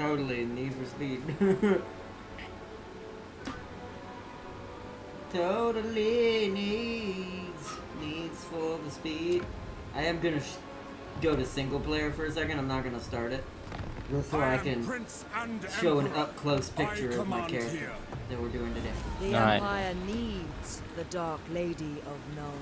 Totally, Need for Speed. Totally needs for the speed. I am gonna go to single player for a second. I'm not gonna start it. Just so I can show an up-close picture of my character that we're doing today. The Empire needs the Dark Lady of Nome.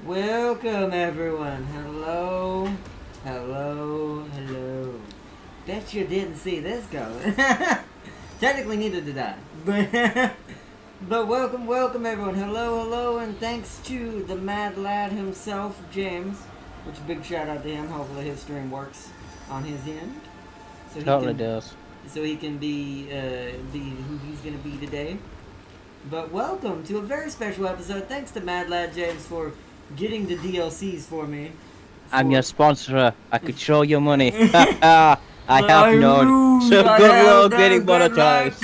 Welcome everyone. Hello. Hello. Hello. Bet you didn't see this going. Technically neither did I. But welcome everyone. Hello, and thanks to the mad lad himself, James. Which big shout out to him. Hopefully his stream works on his end. So he totally does. So he can be who he's gonna be today. But welcome to a very special episode. Thanks to Mad Lad James for getting the DLCs for me. I'm your sponsor. I could show you money. I have none. So good luck getting monetized.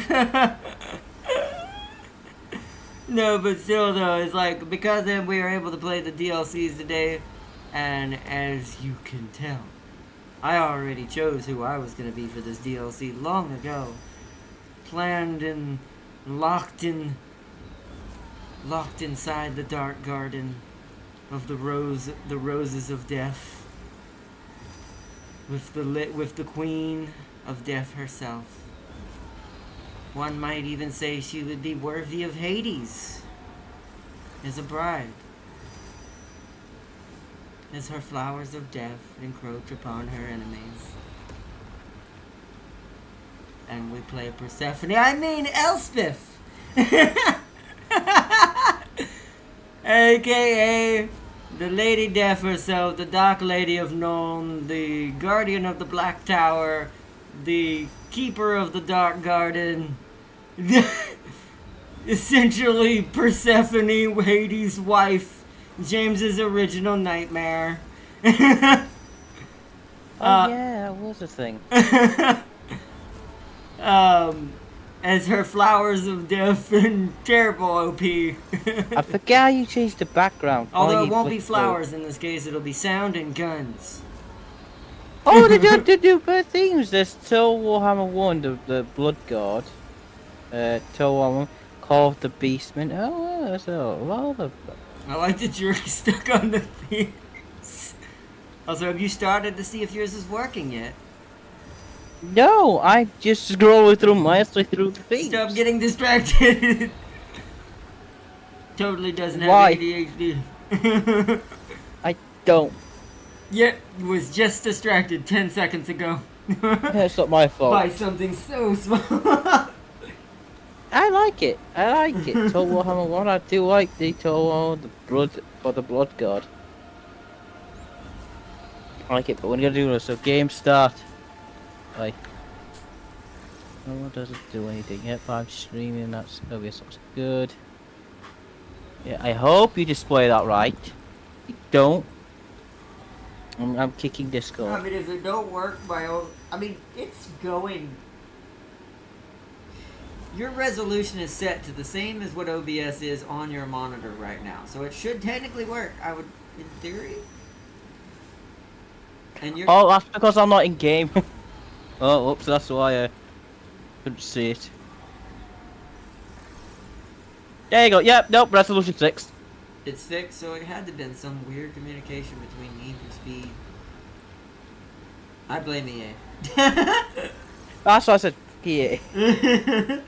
No, but still though, it's like because then we were able to play the DLCs today, and as you can tell, I already chose who I was gonna be for this DLC long ago. Planned and locked inside the dark garden of the roses of death, with the queen of death herself. One might even say she would be worthy of Hades as a bride, as her flowers of death encroach upon her enemies. And we play Persephone. I mean Elspeth! AKA the Lady Death herself, the Dark Lady of Nome, the Guardian of the Black Tower, the Keeper of the Dark Garden, essentially Persephone, Hades' wife, James's original nightmare. Yeah, that was a thing. As her flowers of death and terrible OP. I forget how you changed the background. Although it won't be flowers in this case, it'll be sound and guns. Oh, they do good things. There's Till Warhammer 1, the Blood God. Till Warhammer, called the Beastman. Oh, there's a lot of them. I like that you're stuck on the themes. Also, have you started to see if yours is working yet? No, I just scroll through mostly through the feeds. Stop getting distracted. Totally doesn't have Why? ADHD. I don't. Yet was just distracted 10 seconds ago. That's not my fault. By something so small. I like it. Till Warhammer 1, I do like the Till the Blood God. I like it, but we're gonna do this. So game start. Like, no, it doesn't do anything yet, but I'm streaming, that's obvious, that's good. Yeah, I hope you display that right. If you don't, I'm kicking Discord. I mean, if it don't work it's going. Your resolution is set to the same as what OBS is on your monitor right now, so it should technically work, I would, in theory. And you're... Oh, that's because I'm not in game. Oh, whoops, that's why I couldn't see it. There you go, yep, nope, resolution 6. It's fixed, so it had to have been some weird communication between Need for Speed. I blame EA. That's why I said, yeah. There's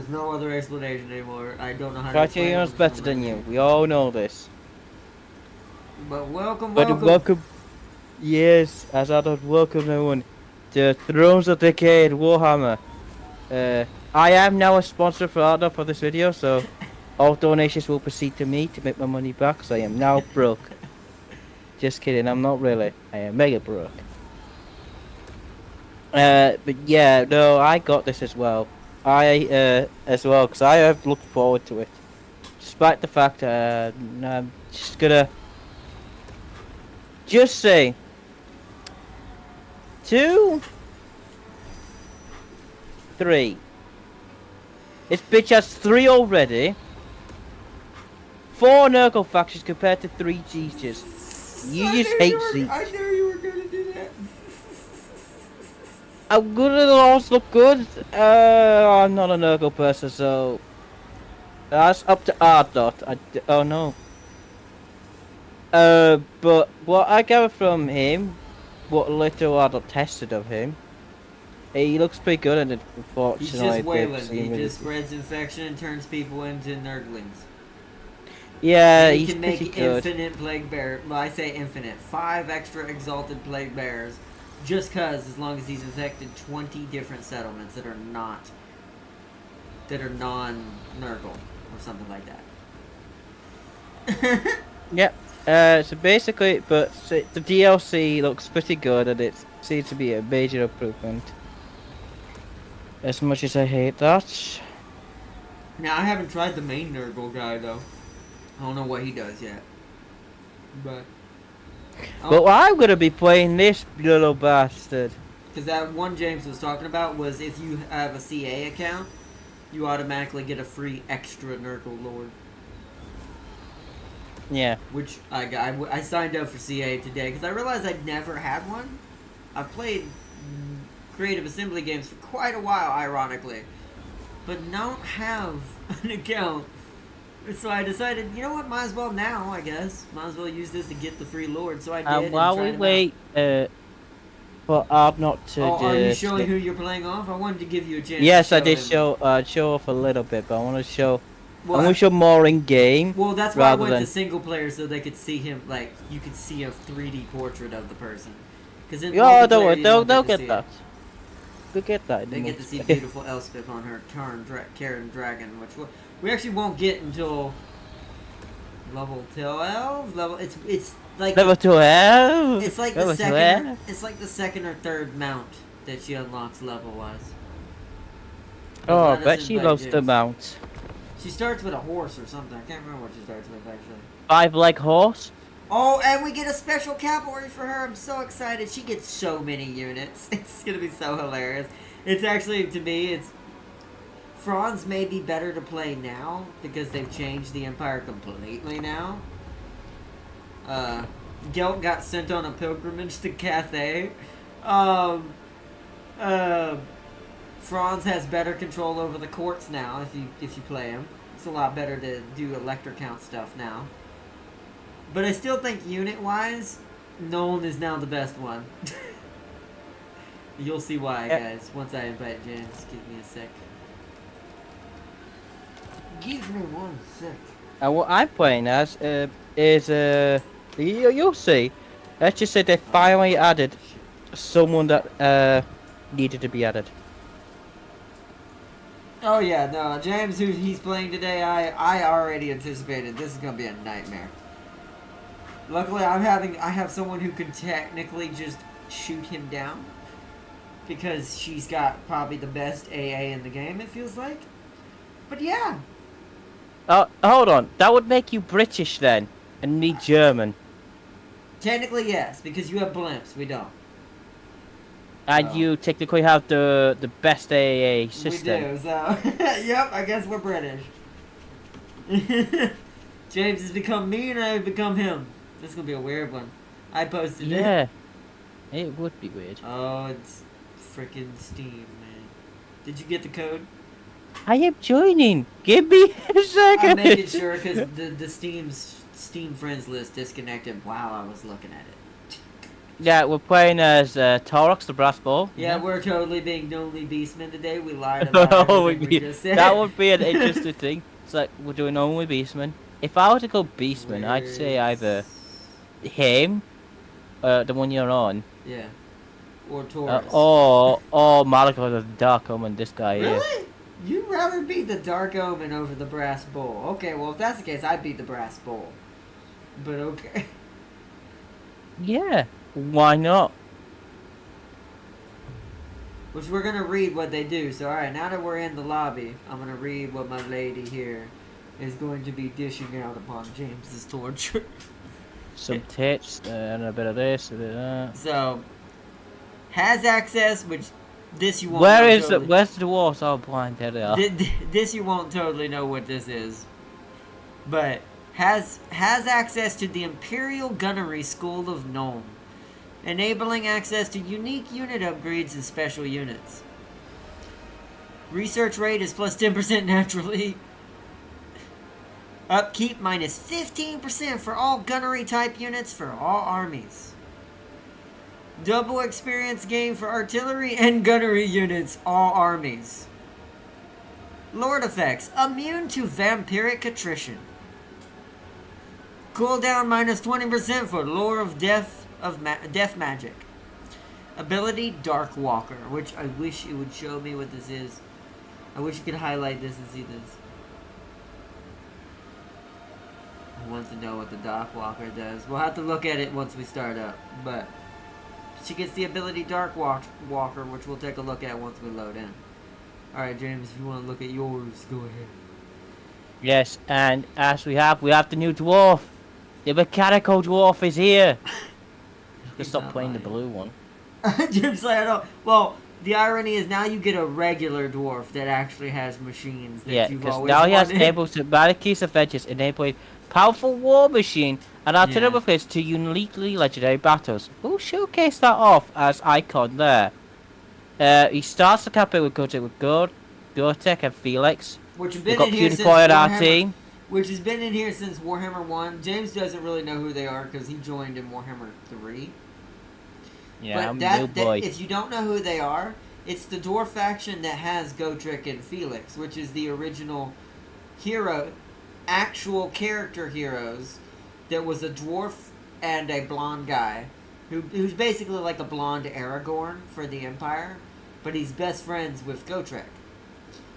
no other explanation anymore. I don't know how to Criterion's better than you, we all know this. But welcome. Yes, as I don't welcome everyone to Thrones of Decay Warhammer. I am now a sponsor for this video, so all donations will proceed to me to make my money back, so I am now broke. Just kidding, I'm not really. I am mega broke. But yeah, no, I got this as well. Because I have looked forward to it. Despite the fact I'm just say, to 3. This bitch has 3 already. 4 Nurgle factions compared to 3 G's. You just hate Zeech. I knew you were gonna do that. I'm gonna laws look good. I'm not a Nurgle person, so that's up to Ardot. Oh no. But what I gather from him, what little Ardot tested of him, he looks pretty good, and unfortunately, He's just they've Wayland. seen He him really just spreads infection and turns people into Nurglings. Yeah, He he's can pretty make good. infinite plague bear. Well, I say infinite. 5 extra exalted plague bears, just cause as long as he's infected 20 different settlements that are non-Nurgle or something like that. Yep. So basically, but so the DLC looks pretty good, and it seems to be a major improvement. As much as I hate that. Now I haven't tried the main Nurgle guy though. I don't know what he does yet. But But I'm gonna be playing this little bastard. because that one James was talking about was if you have a CA account, you automatically get a free extra Nurgle Lord. Yeah. Which I signed up for CA today because I realized I'd never had one. I've played creative assembly games for quite a while, ironically, but don't have an account. So I decided, you know what, might as well now, I guess. Might as well use this to get the free Lord. So I did. And while we wait, for not to. Oh, are you showing who you're playing off? I wanted to give you a chance. Yes, to I did him. show off a little bit, but I want to show. Well, I want to show more in game. Well, that's why I rather went than to single player so they could see him, like you could see a 3D portrait of the person. Because in Oh, multiplayer, you they'll don't get see that. it. They'll get that. in They the get to see multiplayer. beautiful Elspeth on her Karen Dragon, which we actually won't get until level 12. It's like Level 12. it's like Level the second 12. it's like the second or third mount that she unlocks level wise. Oh, I bet she loves the mount. She starts with a horse or something. I can't remember what she starts with actually. 5-leg horse. Oh, and we get a special cavalry for her. I'm so excited. She gets so many units. It's gonna be so hilarious. It's actually, to me, it's Franz may be better to play now because they've changed the Empire completely now. Gelt got sent on a pilgrimage to Cathay. Franz has better control over the courts now if you play him. It's a lot better to do elector count stuff now. But I still think unit-wise, Nolan is now the best one. You'll see why, guys, once I invite James. Give me a sec. Give me 1 sec. And what I'm playing as is you'll see. Let's just say they finally added someone that needed to be added. Oh yeah, no, James, who he's playing today, I already anticipated this is gonna be a nightmare. Luckily, I have someone who can technically just shoot him down because she's got probably the best AA in the game. It feels like, but yeah. Oh, hold on. That would make you British then, and me German. Technically, yes, because you have blimps. We don't. And you technically have the best AA system. We do. So, yep. I guess we're British. James has become me, and I've become him. This is gonna be a weird one. I posted it. Yeah, it would be weird. Oh, it's freaking Steam, man. Did you get the code? I am joining. Give me a second. I'm making sure because the Steam friends list disconnected while I was looking at it. Yeah, we're playing as Taurox the Brass Ball. Yeah, we're totally being only Beastmen today. We lied about everything we just said. That would be an interesting thing. It's like we're doing only Beastmen. If I were to go Beastman, I'd say either him, the one you're on. Yeah. Or Taurus. Or Malachor the Dark Omen, this guy here. Really? You'd rather beat the Dark Omen over the Brass Bull. Okay, well, if that's the case, I'd beat the Brass Bull. But okay. Yeah, why not? Which we're going to read what they do. So, alright, now that we're in the lobby, I'm going to read what my lady here is going to be dishing out upon James's torture. Some tits, and a bit of this, a bit of that. So, has access, which This you won't know totally. Where's the dwarves? Oh, blind, there they are. This you won't totally know what this is. But has access to the Imperial Gunnery School of Nuln, enabling access to unique unit upgrades and special units. Research rate is plus 10% naturally. Upkeep minus 15% for all gunnery type units for all armies. Double experience gain for artillery and gunnery units, all armies. Lord effects, immune to vampiric attrition. Cooldown minus 20% for lore of death magic. Ability Dark Walker, which I wish it would show me what this is. I wish you could highlight this and see this. I want to know what the Dark Walker does. We'll have to look at it once we start up, but she gets the ability Dark Walker, which we'll take a look at once we load in. Alright, James, if you want to look at yours, go ahead. Yes, and as we have the new dwarf. The mechanical dwarf is here. Just stop playing the blue one. Jim's like, I don't. Well, the irony is now you get a regular dwarf that actually has machines that you've always now he has wanted. able to Malachi's adventures, enabling powerful war machine and artillery upgrades to uniquely legendary battles. We'll showcase that off as icon there. He starts the campaign with Gotek and Felix. Which have We've been got in here since PewDiePie on our Warhammer, team. which has been in here since Warhammer 1. James doesn't really know who they are because he joined in Warhammer 3. Yeah, but I'm a new boy. if you don't know who they are, it's the dwarf faction that has Gotrek and Felix, which is the original hero, actual character heroes. There was a dwarf and a blonde guy, who's basically like a blonde Aragorn for the Empire, but he's best friends with Gotrek.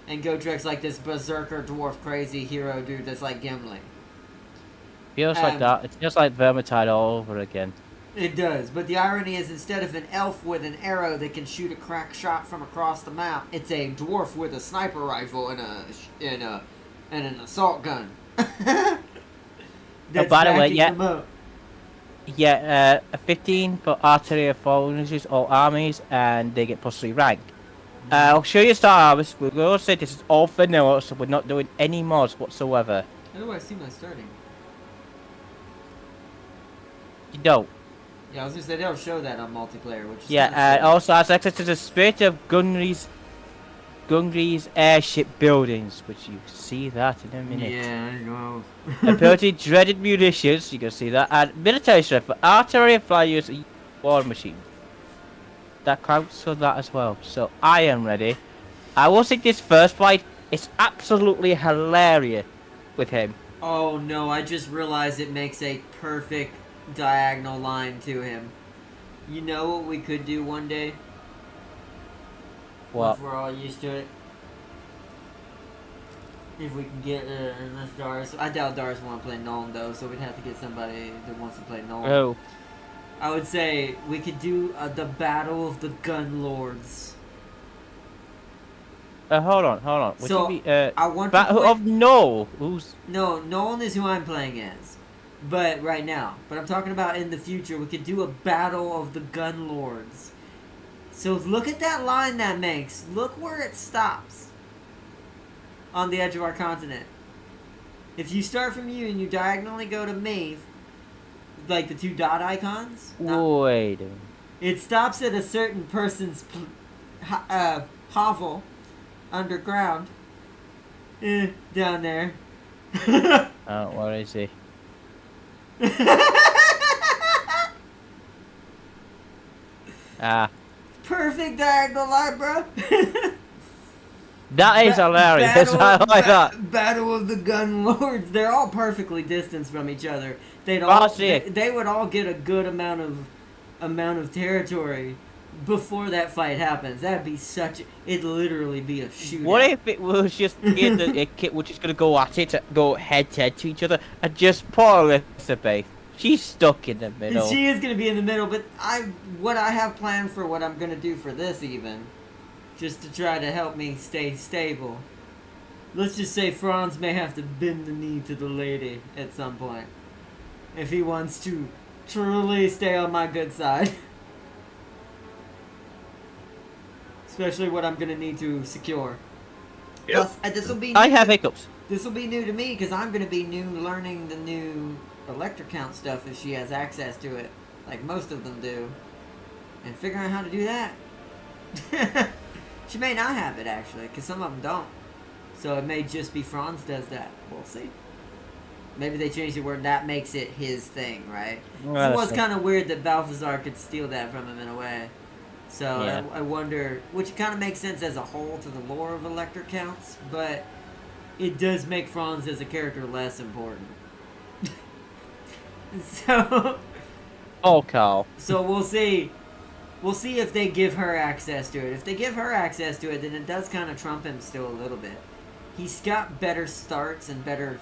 And Gotrek's like this berserker dwarf crazy hero dude that's like Gimli. Feels like that. It's just like Vermintide all over again. It does, but the irony is instead of an elf with an arrow that can shoot a crack shot from across the map, it's a dwarf with a sniper rifle and an assault gun. That's by the way, backing yeah. them up. Yeah, a 15 for artillery bonuses all armies, and they get plus 3 rank. I'll show you Star Harvest. We're going to say this is all vanilla, so we're not doing any mods whatsoever. How do I see my starting? You don't. Yeah, I was gonna say they don't show that on multiplayer, which is Yeah, also has access to the spirit of Gunry's airship buildings, which you see that in a minute. Yeah, I know. Ability dreaded munitions, you can see that, and military strength for artillery and flyers and war machine. That counts for that as well. So I am ready. I will take this first fight. It's absolutely hilarious with him. Oh no, I just realized it makes a perfect diagonal line to him. You know what we could do one day? What? Once we're all used to it. If we can get enough Dars. I doubt Dars want to play Nolan though, so we'd have to get somebody that wants to play Nolan. Oh. I would say we could do the Battle of the Gun Lords. Hold on. Would So, you be, I want to Battle play... of No. Who's... No, Nolan is who I'm playing as. But right now. But I'm talking about in the future. We could do a Battle of the Gun Lords. So look at that line that makes. Look where it stops. On the edge of our continent. If you start from you and you diagonally go to me, like the two dot icons. Wait a minute. It stops at a certain person's hovel underground. Down there. Oh, where is he? Ah. Perfect diagonal line, bro. That is hilarious. I like that. Battle of the Gun Lords. They're all perfectly distanced from each other. They would all get a good amount of territory before that fight happens. That'd be it'd literally be a shootout. What if it was just a kid was just gonna go at it, go head to head to each other, and just poor Elizabeth? She's stuck in the middle. She is gonna be in the middle, but what I have planned for what I'm gonna do for this even, just to try to help me stay stable. Let's just say Franz may have to bend the knee to the lady at some point, if he wants to truly stay on my good side. especially what I'm gonna need to secure. Yep. Plus, this will be. I have hiccups. This will be new to me because I'm gonna be new learning the new electric count stuff if she has access to it, like most of them do, and figuring out how to do that. She may not have it actually, because some of them don't. So it may just be Franz does that. We'll see. Maybe they changed it where that makes it his thing, right? Well, It was kind of weird that Balthazar could steal that from him in a way. So Yeah. I wonder, which kind of makes sense as a whole to the lore of electric counts, but it does make Franz as a character less important. So, Oh, Carl. so we'll see. We'll see if they give her access to it. If they give her access to it, then it does kind of trump him still a little bit. He's got better starts and better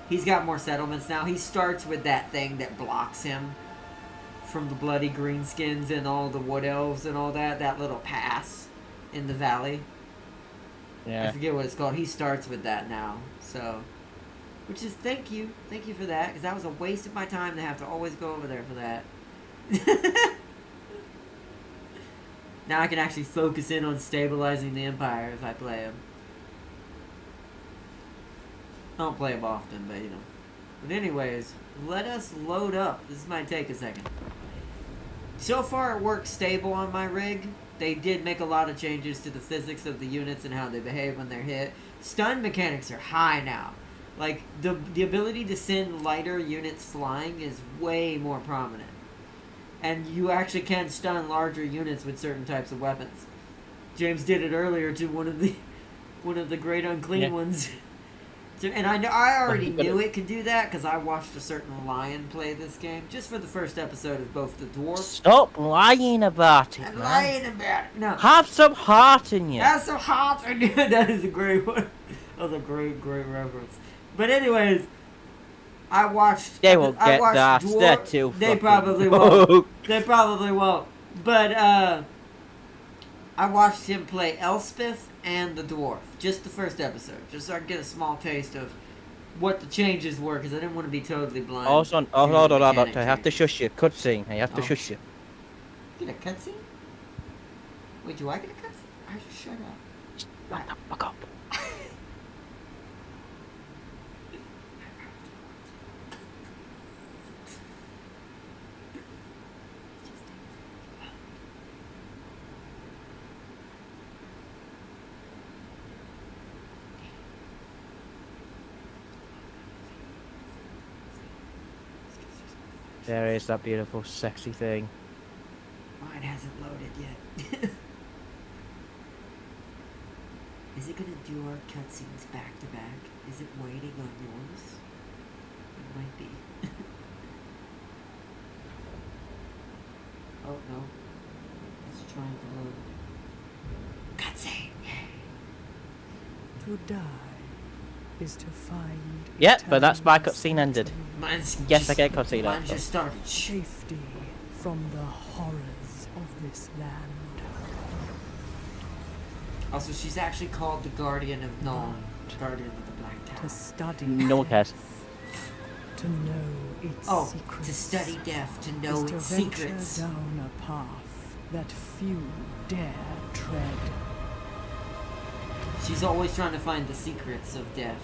he's got more settlements now. He starts with that thing that blocks him from the bloody greenskins and all the wood elves and all that. That little pass in the valley. I Yeah. forget what it's called. He starts with that now. So, which is thank you for that, because that was a waste of my time to have to always go over there for that. Now I can actually focus in on stabilizing the Empire if I play him. I don't play him often, but you know. But anyways, let us load up. This might take a second. So far it works stable on my rig. They did make a lot of changes to the physics of the units and how they behave when they're hit. Stun mechanics are high now. Like, the ability to send lighter units flying is way more prominent. And you actually can stun larger units with certain types of weapons. James did it earlier to one of the great unclean ones. So, and I already knew it could do that because I watched a certain lion play this game just for the first episode of both the dwarf. Stop lying about it, I'm man. lying about it. No, Have some heart in you. that's so hot. That is a great one. That was a great reference. But anyways, I watched. They won't I get watched that. Dwarf. They're too They fucking probably broke. won't. They probably won't. But I watched him play Elspeth and the dwarf. Just the first episode, just so I could get a small taste of what the changes were, because I didn't want to be totally blind. Hold on. to Oh, the hold on. mechanic I have to changes. shush you. Cutscene. I have to Oh. shush you. Get a cutscene? Wait, do I get a cutscene? I should shut up. Shut the fuck up. There is that beautiful, sexy thing. Mine hasn't loaded yet. Is it gonna do our cutscenes back to back? Is it waiting on yours? It might be. Oh no. It's trying to load. Cutscene! To die is to find Yep, but that's my eternal cutscene ended. sanctuary, Mine's Yes, just, I get cutscene Mine after. just started. safety from the horrors of this land. Also, she's actually called the Guardian of Null. Guardian of the Black Tower. To study No one cares. to know its Oh, secrets. to study death, to know is to its venture secrets. down a path that few dare tread. She's always trying to find the secrets of death.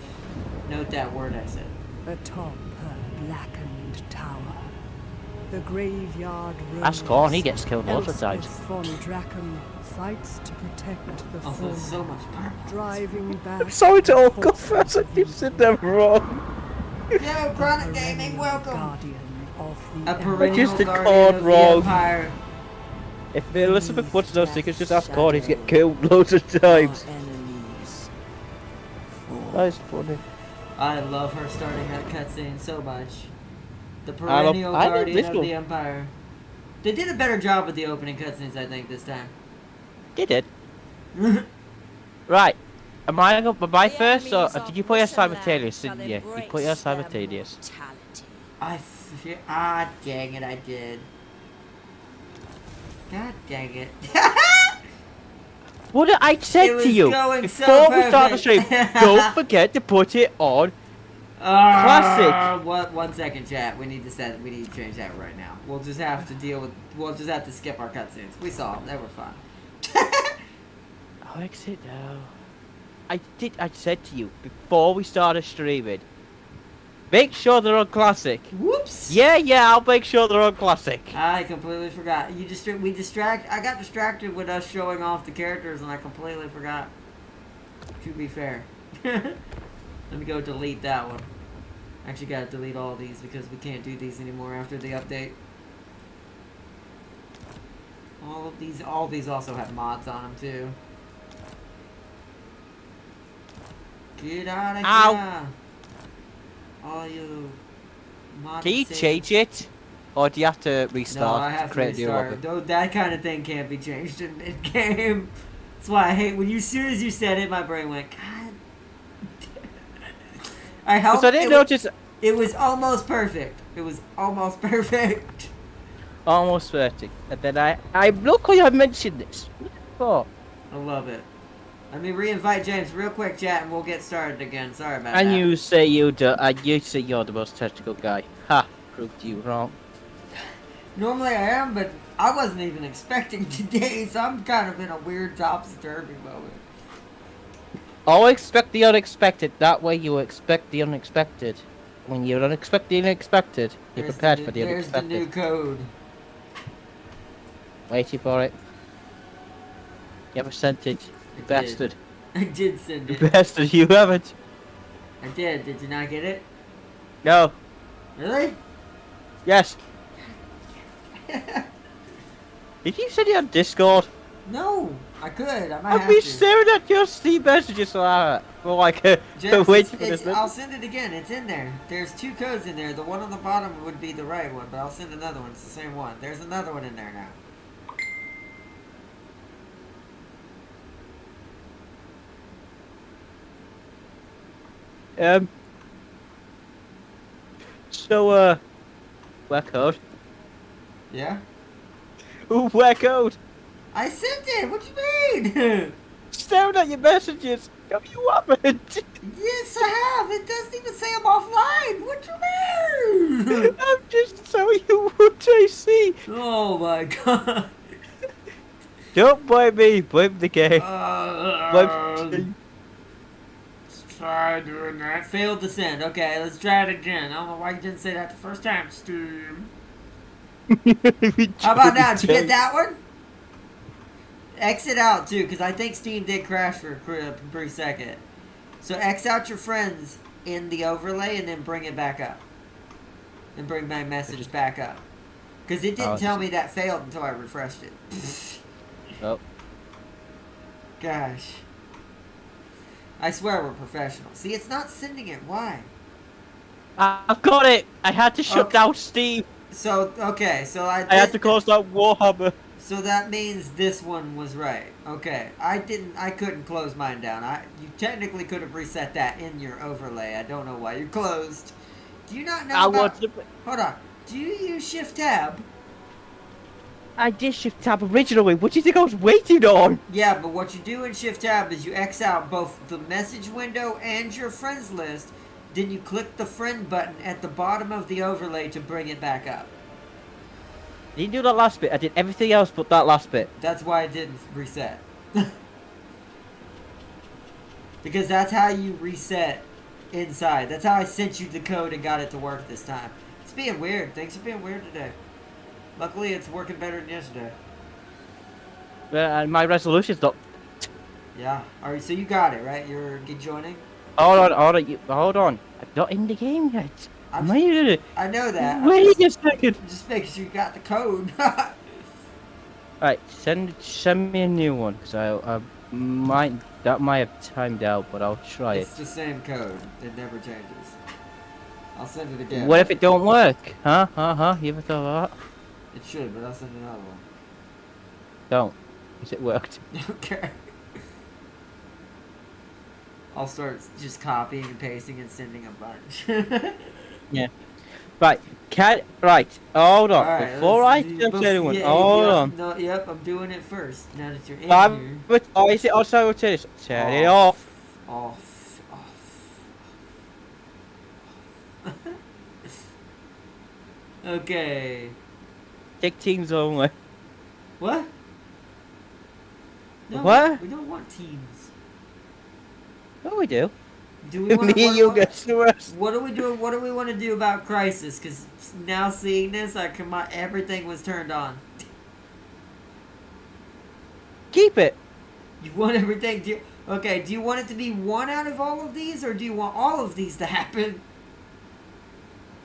Note that word I said. Atop her blackened tower, the graveyard That's roars. Corn, he gets killed lots of times. Elspeth von Drachen fights to protect the Also, fallen, so much power. driving back. Sorry to all the go forces first, of you evil. said them wrong. Yo, A Chronic Gaming, perennial welcome! Guardian of the A Empire. perennial Just a guardian chord of the wrong. Empire. If Elizabeth wants to know secrets, just ask Corn, he's get killed loads of times. Our enemies. That's funny. I love her starting that cutscene so much. The I perennial love guardian this of one. the Empire. They did a better job with the opening cutscenes, I think, this time. He did. Right. Am I first, or did you put your simultaneous, didn't you? You put your simultaneous. Dang it, I did. God dang it. What did I It said was to you going so before we start the stream? perfect. Don't forget to put it on. Classic. What? 1 second, chat. We need to change that right now. We'll just have to skip our cutscenes. We saw them. They were fun. I'll exit now. I said to you before we started streaming. Make sure they're on classic. Whoops. Yeah, I'll make sure they're on classic. I completely forgot. I got distracted with us showing off the characters, and I completely forgot. To be fair. Let me go delete that one. Actually, gotta delete all these because we can't do these anymore after the update. All these also have mods on them too. Get out of here! All you mods. Can you change it? Or do you have to restart? No, I have to create a new restart. lobby? Though that kind of thing can't be changed in mid-game. That's why I hate when as soon as you said it, my brain went, God. I hope So I didn't notice. It was almost perfect. It was almost perfect. Almost 30. And then I look how I mentioned this. Oh. I love it. Let me re-invite James real quick, chat, and we'll get started again. Sorry about And that. you say you say you're the most technical guy. Ha! Proved you wrong. Normally I am, but I wasn't even expecting today, so I'm kind of in a weird topsy-turvy moment. Always expect the unexpected. That way you expect the unexpected. When you expect the unexpected, you're prepared for the unexpected. There's the new code. Waiting for it. You haven't sent it. You bastard. I did send You it. bastard, you haven't. I did. Did you not get it? No. Really? Yes. Did you send it on Discord? No, I could. I might I've have been to. staring at your Steam messages for like a James, waiting for this. I'll send it again. It's in there. There's 2 codes in there. The one on the bottom would be the right one, but I'll send another one. It's the same one. There's another one in there now. So, where code? Yeah? Ooh, where code? I sent it! What you mean? Staring at your messages. No, you haven't. Yes, I have. It doesn't even say I'm offline. What you mean? I'm just telling you what I see. Oh my god. Don't blame me. Blame the game. Let's try doing that. Failed to send. Okay, let's try it again. I don't know why you didn't say that the first time, Steam. How about now? Did you get that one? Exit out too, because I think Steam did crash for a brief second. So X out your friends in the overlay and then bring it back up. And bring my message back up. Because it didn't tell me that failed until I refreshed it. Oh. Gosh. I swear we're professional. See, it's not sending it. Why? I've got it. I had to shut down Steam. So, okay, so I had to close down Warhammer. So that means this one was right. Okay. I couldn't close mine down. You technically could have reset that in your overlay. I don't know why you're closed. Do you not know Hold on. Do you use Shift Tab? I did Shift Tab originally. What do you think I was waiting on? Yeah, but what you do in Shift Tab is you X out both the message window and your friends list. Then you click the friend button at the bottom of the overlay to bring it back up. I didn't do that last bit. I did everything else but that last bit. That's why it didn't reset. Because that's how you reset inside. That's how I sent you the code and got it to work this time. It's being weird. Things are being weird today. Luckily, it's working better than yesterday. And my resolution's not. Yeah. Alright, so you got it, right? You're joining? Hold on. I'm not in the game yet. I know that. Wait a second. Just making sure you got the code. Alright, send me a new one, because that might have timed out, but I'll try It's the same code. It never changes. I'll send it again. What if it don't work? Huh? You ever thought that? It should, but I'll send another one. Don't. Because it worked. Okay. I'll start just copying and pasting and sending a bunch. Yeah. Right. Right. Hold on. Right, Before I jump anyone, hold on. No, yep, I'm doing it first. Now that you're in here. But is it also this? Turn it off. Off. Okay. Tick teams only. What? No, What? we don't want teams. Oh, we do. Do we want Me and you get to us. What do we do? What do we want to do about Crisis? Because now seeing this, everything was turned on. Keep it. You want everything? Do you want it to be one out of all of these, or do you want all of these to happen?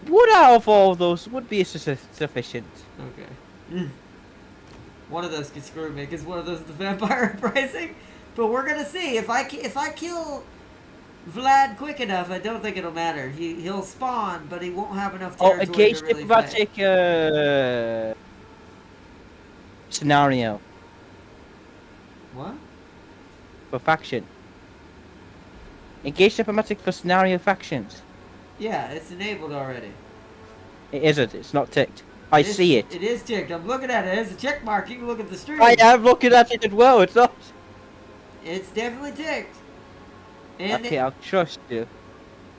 One out of all of those would be sufficient. Okay. One of those could screw me, because one of those is the vampire uprising. But we're gonna see if I kill Vlad quick enough. I don't think it'll matter. He'll spawn, but he won't have enough territory Engage to really fight. diplomatic scenario What? for faction. Engage diplomatic for scenario factions. Yeah, it's enabled already. It isn't. It's not ticked. I see it. It is ticked. I'm looking at it. It's a check mark. You can look at the stream. I am looking at it as well. It's not. It's definitely ticked. And Okay, I'll trust you.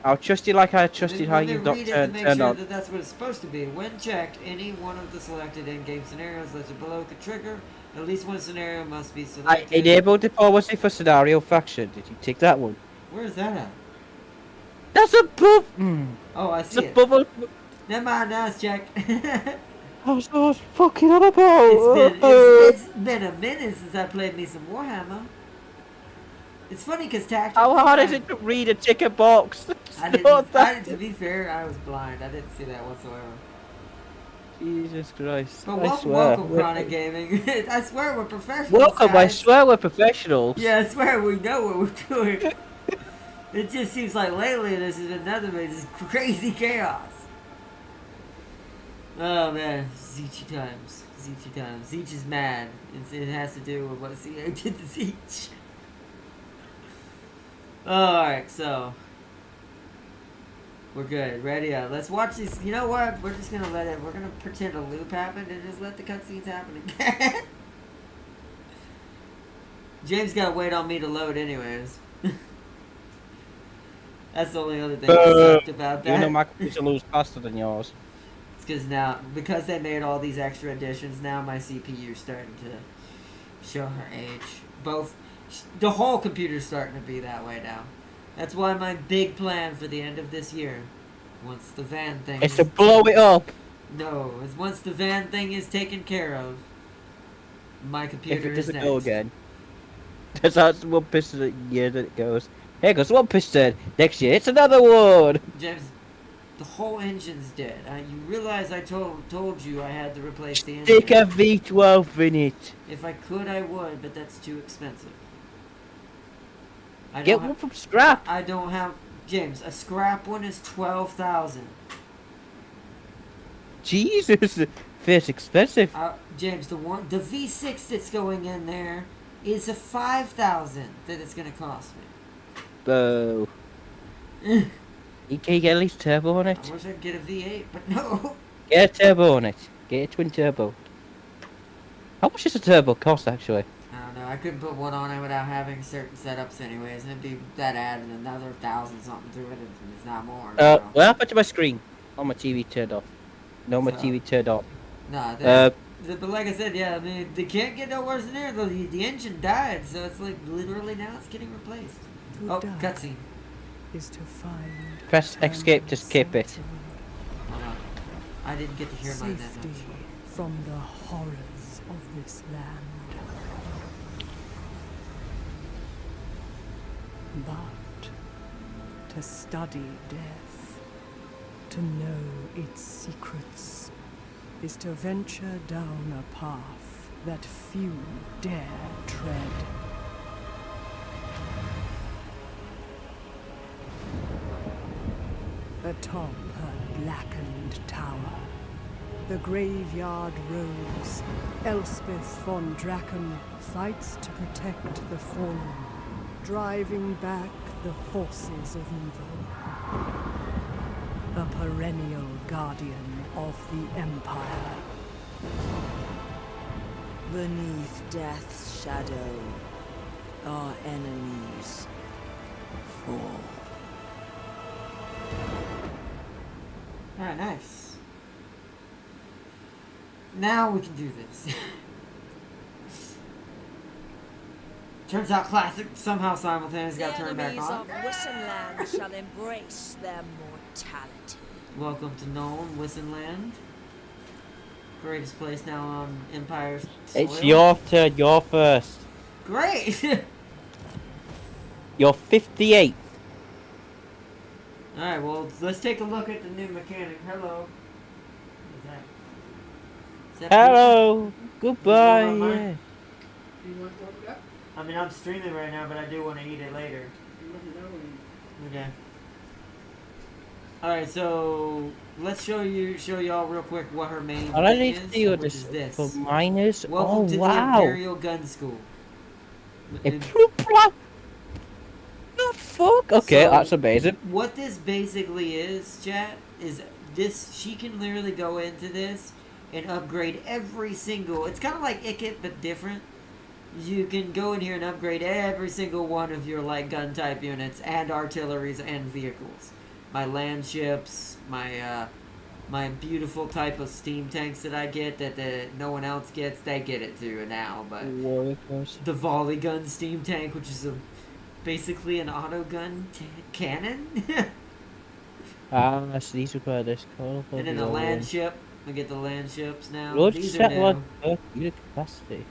I'll trust you like I trusted how you got turned on. That's what it's supposed to be. When checked, any one of the selected in-game scenarios listed below could trigger. At least one scenario must be I selected. enabled diplomacy for scenario faction. Did you tick that one? Where is that at? That's above. Oh, I It's see it. above. Never mind, now it's checked. That's what I was fucking on about. It's been a minute since I played me some Warhammer. It's funny because tactical. How hard is it to read a ticket box? To be fair, I was blind. I didn't see that whatsoever. Jesus Christ. But I swear. welcome, Chronic Gaming. I swear we're professionals. Welcome, I guys. swear we're professionals. Yeah, I swear we know what we're doing. It just seems like lately this has been nothing but just crazy chaos. Oh man, Zeechy times. Zeechy times. Zeech is mad. It has to do with what CA did to Zeech. Alright, so we're good. Ready up. Let's watch these. You know what? We're just gonna we're gonna pretend a loop happened and just let the cutscenes happen again. James gotta wait on me to load anyways. That's the only other thing that sucked about that. You know my computer moves faster than yours. It's because they made all these extra additions, now my CPU's starting to show her age. The whole computer's starting to be that way now. That's why my big plan for the end of this year, once the van thing is to blow it up. No, once the van thing is taken care of, my computer is next. If it doesn't go again. That's one piston a year that it goes. Here goes one piston. Next year, it's another one. James, the whole engine's dead. You realize I told you I had to replace the engine. Stick a V12 in it. If I could, I would, but that's too expensive. Get one from scrap. I don't have... James, a scrap one is 12,000. Jesus, that's expensive. James, the V6 that's going in there is a 5,000 that it's gonna cost me. Boo. Can you get at least turbo on it? I wish I could get a V8, but no. Get a turbo on it. Get a twin turbo. How much does a turbo cost, actually? I don't know. I couldn't put one on it without having certain setups anyways. And it'd be that added another 1,000 something to it if it's not more. What happened to my screen? Oh, my TV turned off. No, my TV turned off. Nah, but like I said, yeah, I mean, they can't get no worse than there. The engine died, so it's like literally now it's getting replaced. Oh, cutscene. Is to find press escape to skip it. Hold on. I didn't get to hear my safety from the horrors of this land. But to study death, to know its secrets, is to venture down a path that few dare tread. Atop her blackened tower, the graveyard rose, Elspeth von Draken fights to protect the fallen, driving back the forces of evil. A perennial guardian of the Empire. Beneath death's shadow, our enemies fall. Alright, nice. Now we can do this. Turns out classic somehow simultaneously The got turned back enemies on. of Wissenland shall embrace their mortality. Welcome to Nolan, Wissenland. Greatest place now on Empire's It's soil. your turn. You're first. Great! You're 58th. Alright, well, let's take a look at the new mechanic. Hello. What is that? Hello. Goodbye. Is that mine? Yeah. I mean, I'm streaming right now, but I do want to eat it later. Okay. Alright, so let's show y'all real quick what her main All I thing need to see which is is this. for miners. Welcome Oh to the wow. Imperial Gun School. And What the fuck? Okay, so, that's amazing. what this basically is, chat, is this, she can literally go into this and upgrade every single, it's kind of like Ikit, but different. You can go in here and upgrade every single one of your, like, gun type units and artilleries and vehicles. My land ships, my beautiful type of steam tanks that I get that no one else gets, they get it too now, but the volley gun steam tank, which is basically an auto gun cannon. Ah, so these require this call. And then the land ship. I get the land ships now. Road These are set new. one unit capacity.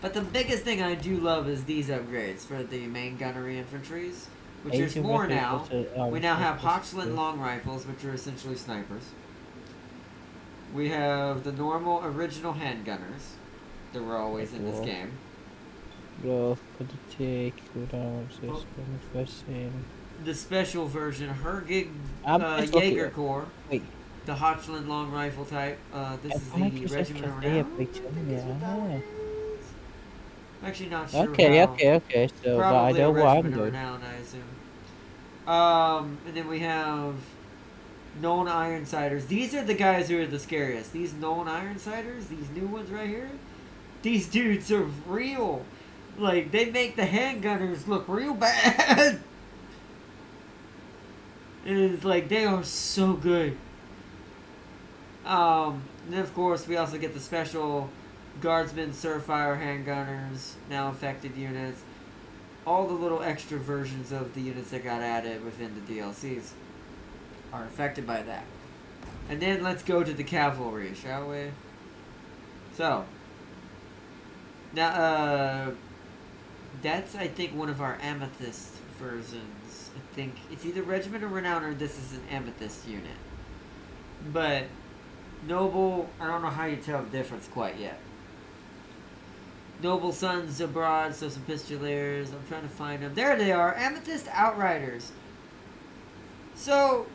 But the biggest thing I do love is these upgrades for the main gunnery infantries, which there's Asian more weapons now. are- We now have Hochland long rifles, which are essentially snipers. We have the normal original handgunners that were always in this Cool. game. Growth, put the take, go down, Oh. question. The special version, Hergig I'm just looking Jaeger at- Corps, Wait, the Hochland long rifle type. This is the Regiment of Renown. Yeah. I'm actually not sure. Okay, how. okay. So, but I Probably a know what I'm Regiment of doing. Renown, I assume. And then we have known Ironsiders. These are the guys who are the scariest. These known Ironsiders, these new ones right here, these dudes are real. Like, they make the handgunners look real bad. It's like, they are so good. And then, of course, we also get the special Guardsmen, Surfire handgunners, now affected units. All the little extra versions of the units that got added within the DLCs are affected by that. And then let's go to the cavalry, shall we? So, now, that's, I think, one of our Amethyst versions. I think it's either Regiment or Renown, or this is an Amethyst unit. But, Noble, I don't know how you tell the difference quite yet. Noble Sons Abroad, so some Pistoliers. I'm trying to find them. There they are, Amethyst Outriders. So,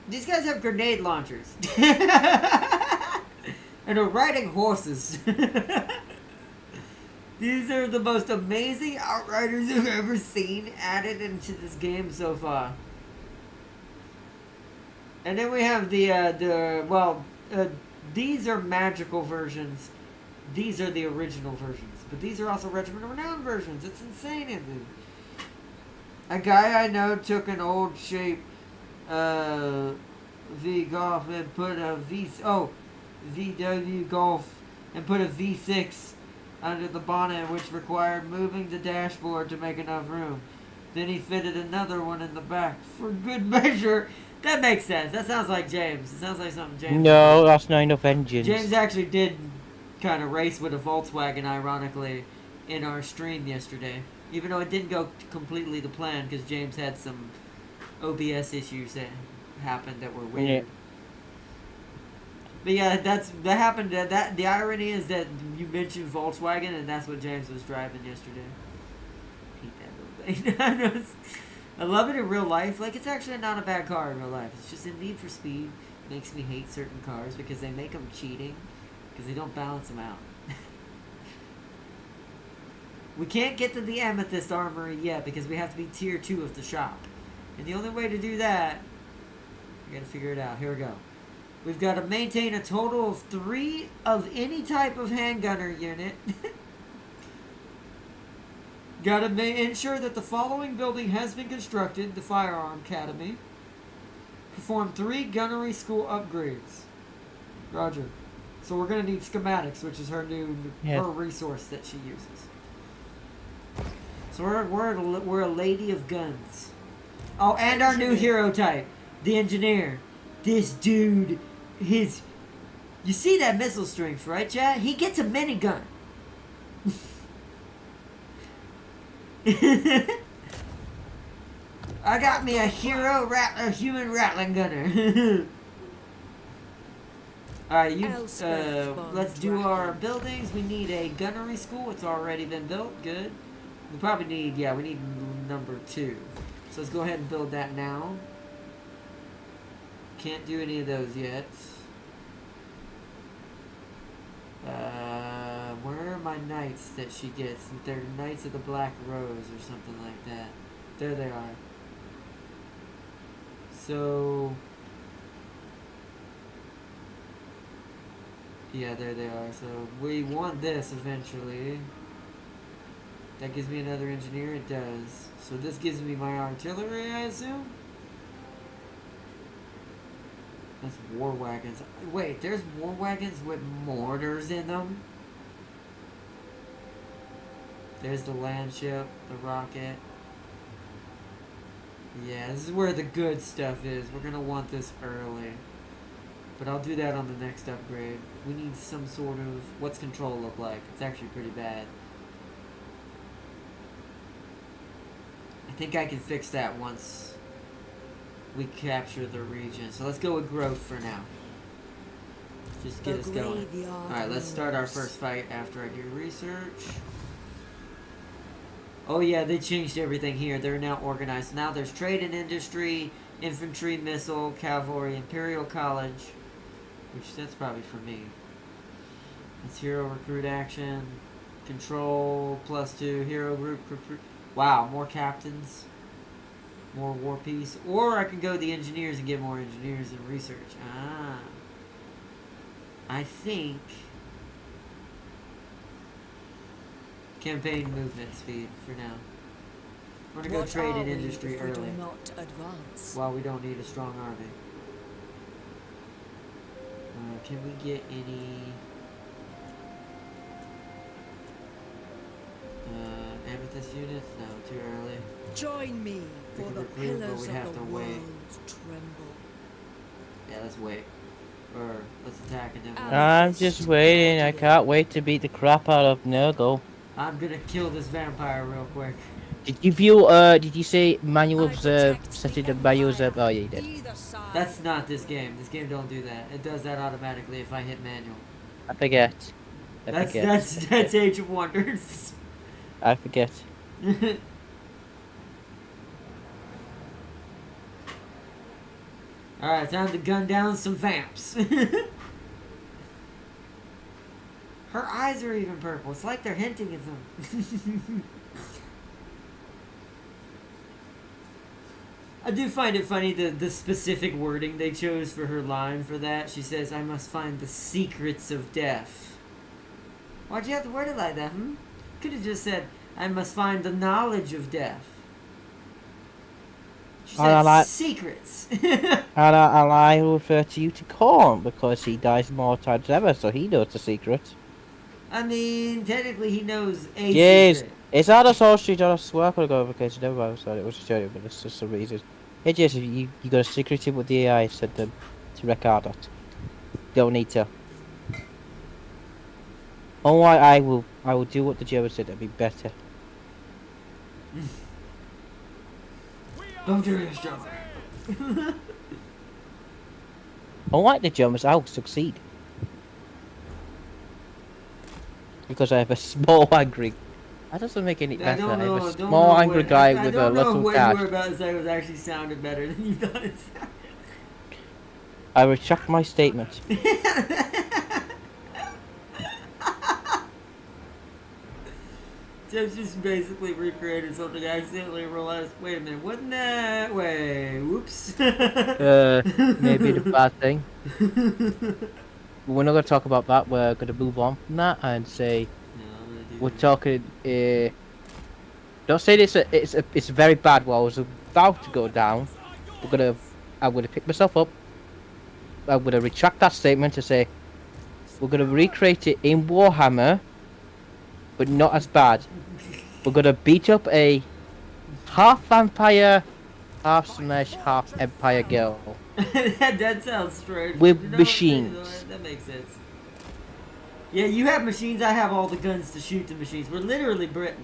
these guys have grenade launchers. And are riding horses. These are the most amazing Outriders I've ever seen added into this game so far. And then we have these are magical versions. These are the original versions. But these are also Regiment of Renown versions. It's insane, isn't it? A guy I know took an old shape V Golf and put a VW Golf and put a V6 under the bonnet, which required moving the dashboard to make enough room. Then he fitted another one in the back for good measure. That makes sense. That sounds like James. It sounds like something James No, would do. that's not enough engines. James actually did kind of race with a Volkswagen, ironically, in our stream yesterday. Even though it didn't go completely to plan, because James had some OBS issues that happened that were weird. Yeah. But yeah, that happened. That the irony is that you mentioned Volkswagen, and that's what James was driving yesterday. I hate that little thing. I love it in real life. Like, it's actually not a bad car in real life. It's just in Need for Speed makes me hate certain cars because they make them cheating because they don't balance them out. We can't get to the Amethyst Armory yet because we have to be tier 2 of the shop. And the only way to do that, we gotta figure it out. Here we go. We've got to maintain a total of 3 of any type of handgunner unit. Got to ensure that the following building has been constructed, the Firearm Academy. Perform 3 gunnery school upgrades. Roger. So we're going to need schematics, which is her new her resource that she uses. So we're a lady of guns. Oh, and our new hero type, the engineer. This dude, you see that missile strength, right, Chad? He gets a minigun. I got me a human rattling gunner. Alright, let's do our buildings. We need a gunnery school. It's already been built. Good. We probably need, we need number 2. So let's go ahead and build that now. Can't do any of those yet. Where are my knights that she gets? They're Knights of the Black Rose or something like that. There they are. So... yeah, there they are. So we want this eventually. That gives me another engineer? It does. So this gives me my artillery, I assume? That's war wagons. Wait, there's war wagons with mortars in them? There's the land ship, the rocket. Yeah, this is where the good stuff is. We're gonna want this early. But I'll do that on the next upgrade. We need some sort of... what's control look like? It's actually pretty bad. I think I can fix that once we capture the region. So let's go with growth for now. Just get us going. Alright, let's start our first fight after I do research. Oh yeah, they changed everything here. They're now organized. Now there's trade and industry, infantry, missile, cavalry, imperial college. Which, that's probably for me. It's hero recruit action. Control, +2. Hero group recruit. Wow, more captains. More war peace. Or I can go the engineers and get more engineers and research. Ah. I think... campaign movement speed for now. We're gonna go trade and industry early. While we don't need a strong army. Can we get any amethyst units? No, too early. Join me, We for can the recruit, but pillars we'd of have the to world wait. tremble. Yeah, let's wait. Or let's attack and then I'm just waiting. I can't wait to beat the crap out of Nurgle. I'm gonna kill this vampire real quick. Did you view, did you say manual observe, set it to manual observe? Oh, yeah, you did. That's not this game. This game don't do that. It does that automatically if I hit manual. I forget. I forget. That's Age of Wonders. I forget. Alright, time to gun down some vamps. Her eyes are even purple. It's like they're hinting at them. I do find it funny the specific wording they chose for her line for that. She says, I must find the secrets of death. Why'd you have to word it like that, Could have just said, I must find the knowledge of death. She said secrets. And I refer to you to Korn because he dies more times than ever, so he knows the secret. I mean, technically he knows a Yes, secret. it's out of Soul Street. I swear I could go over case. Never mind, sorry, it was a joke, but it's just a reason. Hey, Jason, you got a secret with the AI. Said to Ricardo. Don't need to. Oh, I will do what the German said. It'll be better. Don't do this, Joker. Unlike the Germans, I'll succeed. Because I have a small angry... That doesn't make any better. I have a small angry guy with a little what cash. you were about to say was actually sounded better than you thought it sounded. I retract my statement. Jeff's just basically recreated something I accidentally realized, wait a minute, wasn't that way? Whoops. Maybe the bad thing. But we're not going to talk about that. We're going to move on from that and say we're talking. Don't say it's a very bad. Well, I was about to go down. I'm gonna pick myself up. I'm gonna retract that statement to say we're gonna recreate it in Warhammer, but not as bad. We're gonna beat up a half vampire, half Smash, half Empire girl that sounds strange. with You know, machines. that makes sense. Yeah, you have machines. I have all the guns to shoot the machines. We're literally Britain.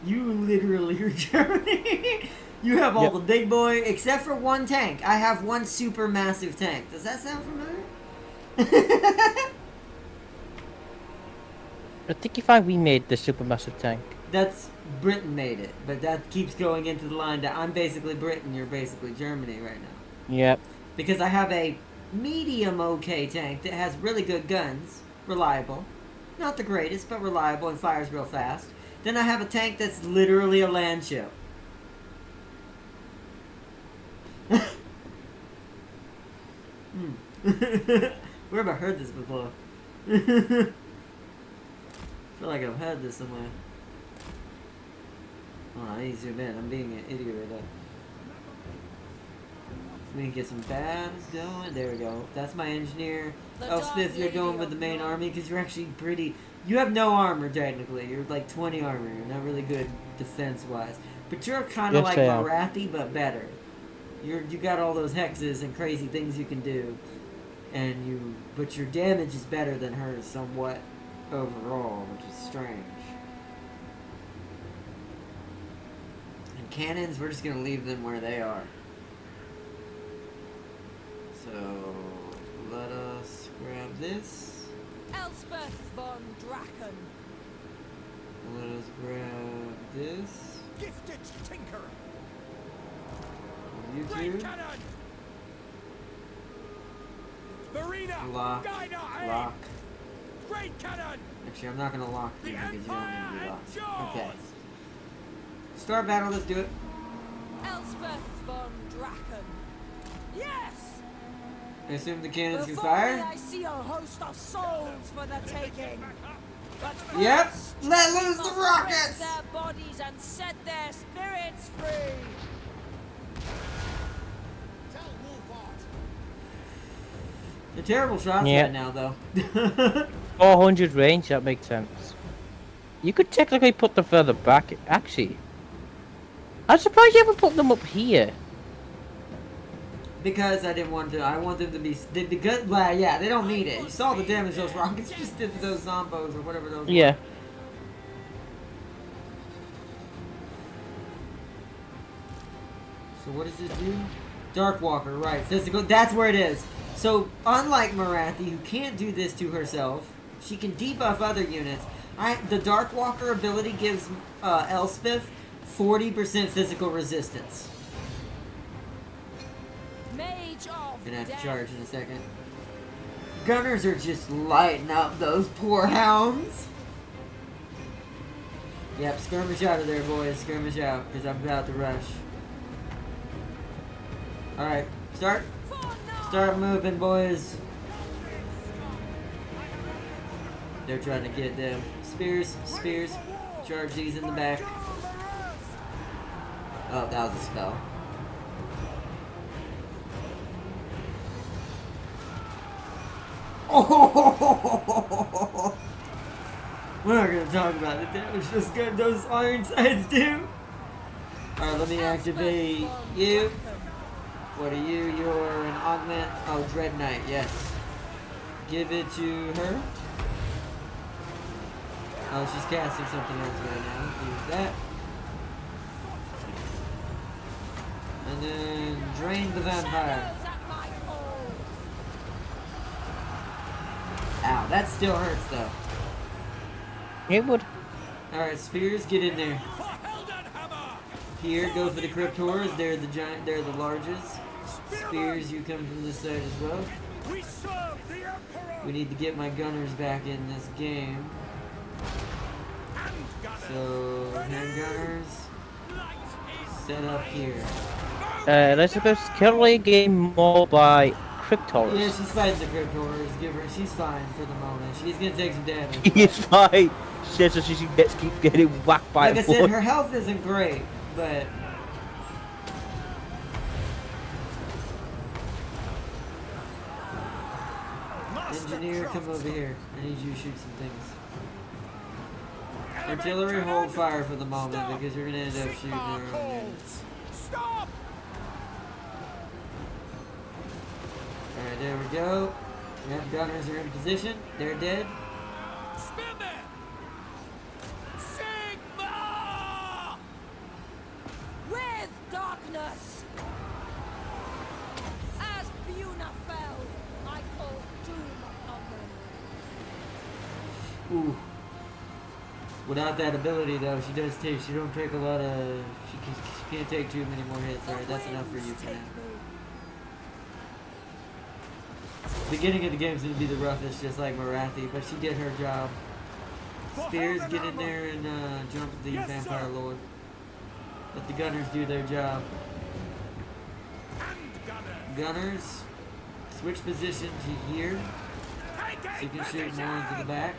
You literally are Germany. You have all Yep. the big boy, except for one tank. I have one super massive tank. Does that sound familiar? I think if I remade the supermassive tank. That's Britain made it, but that keeps going into the line that I'm basically Britain. You're basically Germany right now. Yep. Because I have a medium okay tank that has really good guns, reliable, not the greatest, but reliable and fires real fast. Then I have a tank that's literally a land ship. Where have I heard this before? I feel like I've heard this somewhere. Oh, I need to zoom in. I'm being an idiot right now. We can get some battles going. There we go. That's my engineer. Elspeth, you're going with the main army because you're actually pretty... You have no armor, technically. You're like 20 armor. You're not really good defense-wise. But you're kind of Yes, like I am. Marathi, but better. You got all those hexes and crazy things you can do. But your damage is better than hers somewhat overall, which is strange. And cannons, we're just going to leave them where they are. So, let us grab this. Elspeth von Draken. Let us grab this. Gifted tinker. You Great two. cannon. Verena. Lock. Guida, aim. Lock. Great cannon. Actually, I'm not going to lock The you because you don't Empire need to be locked. endures. Okay. Start battle, let's do it. Elspeth von Draken. Yes! I assume the cannons can Before me fire? I see a host of souls for the taking. But Yep. first, Let we loose the must rockets! break their bodies and set their spirits free. Tell Wolfart. They're terrible shots Yeah. right now, though. 400 range, that makes sense. You could technically put them further back, actually. I'm surprised you haven't put them up here. Because I didn't want to. I want them to be good. Well, yeah, they don't need it. You saw the damage those rockets just did to those zombos or whatever those. Yeah. Were. So what does this do? Darkwalker, right? Physical. That's where it is. So unlike Marathi, who can't do this to herself, she can debuff other units. The Darkwalker ability gives Elspeth 40% physical resistance. Mage of Gonna have to Death. charge in a second. Gunners are just lighting up those poor hounds. Yep, skirmish out of there, boys. Skirmish out, because I'm about to rush. Alright, start. For now. Start moving, boys. They're trying to get them. Spears, spears. Charge these in the back. Oh, that was a spell. Oh! We're not gonna talk about the damage those iron sides do. Alright, let me activate you. What are you? You're an augment. Oh, Dread Knight, yes. Give it to her. Oh, she's casting something else right now. Use that. And then drain the vampire. Shadows at my call. Ow, that still hurts though. It would. Alright, spears, get in there. For Heldenhammer. Here, go for the Cryptors. They're the giant. They're the largest. Spears, you come from this side as well. We serve the Emperor. We need to get my gunners back in this game. And gunners. So, handgunners, set up here. Elizabeth's currently getting more by Yeah, Cryptors. she's fighting the Cryptors. Give her. She's fine for the moment. She's gonna take some damage. He is fine. She says that she keeps getting whacked by Like I a said, bullet. her health isn't great, but Master engineer, come craftsman. over here. I need you to shoot some things. Artillery, hold fire for the moment because you're gonna end up shooting Sigma your own calls. units. Stop! Alright, there we go. Yep, gunners are in position. They're dead. Spin there! Sigma! With darkness! As Buna fell, I call doom upon them. Ooh. Without that ability, though, she don't take a lot of, she can't take too many more hits. Alright, that's enough for you for now. Beginning of the game's gonna be the roughest, just like Marathi, but she did her job. Spears, get in there and jump the Yes, Vampire sir. Lord. Let the gunners do their job. And gunner! Gunners, switch position to here, Take so you a can shoot more into the position! back.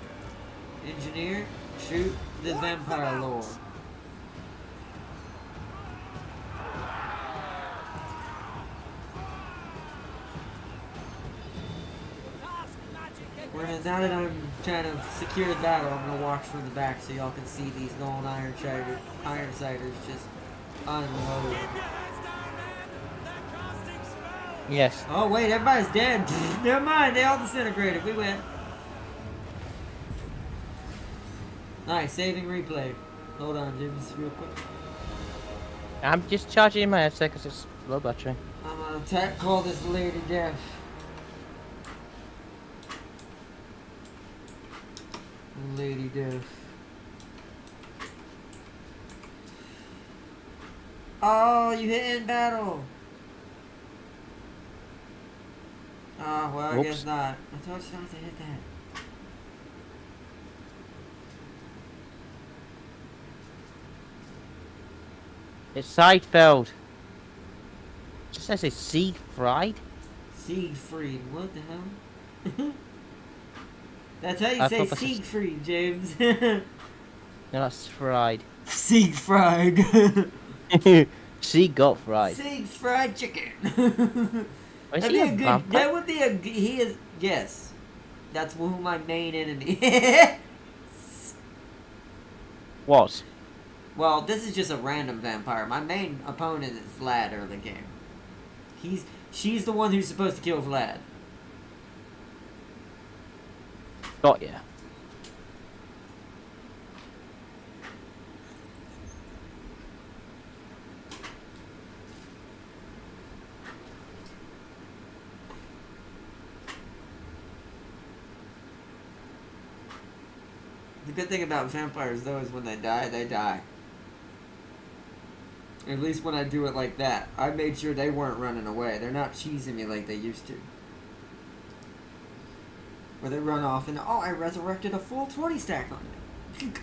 Engineer, shoot the Vampire Lord. Cast magic Now against that I'm trying to secure the battle, I'm gonna watch from the back so y'all can see these golden iron sighters just unload. Keep your heads down, man! They're casting spells! Yes. Oh wait, everybody's dead. Never mind, they all disintegrated. We win. Nice, saving replay. Hold on, James, real quick. I'm just charging my headset because it's low battery. I'm gonna call this Lady Death. Lady Death. Oh, you hit in battle. Oh, well, I Whoops. guess not. I told you not to hit that. It's Siegfeld. Just says it's seed fried. Siegfried, what the hell? That's how you I say thought that's a- Siegfried, James. No, that's fried. Siegfried. Seed got fried. Sieg's fried chicken. Is That'd he be a a good. vampire? That would be a. He is. Yes. That's who my main enemy. Was. Well, this is just a random vampire. My main opponent is Vlad early game. She's the one who's supposed to kill Vlad. Got ya. The good thing about vampires, though, is when they die, they die. At least when I do it like that. I made sure they weren't running away. They're not cheesing me like they used to. Where they run off and, oh, I resurrected a full 20 stack on it.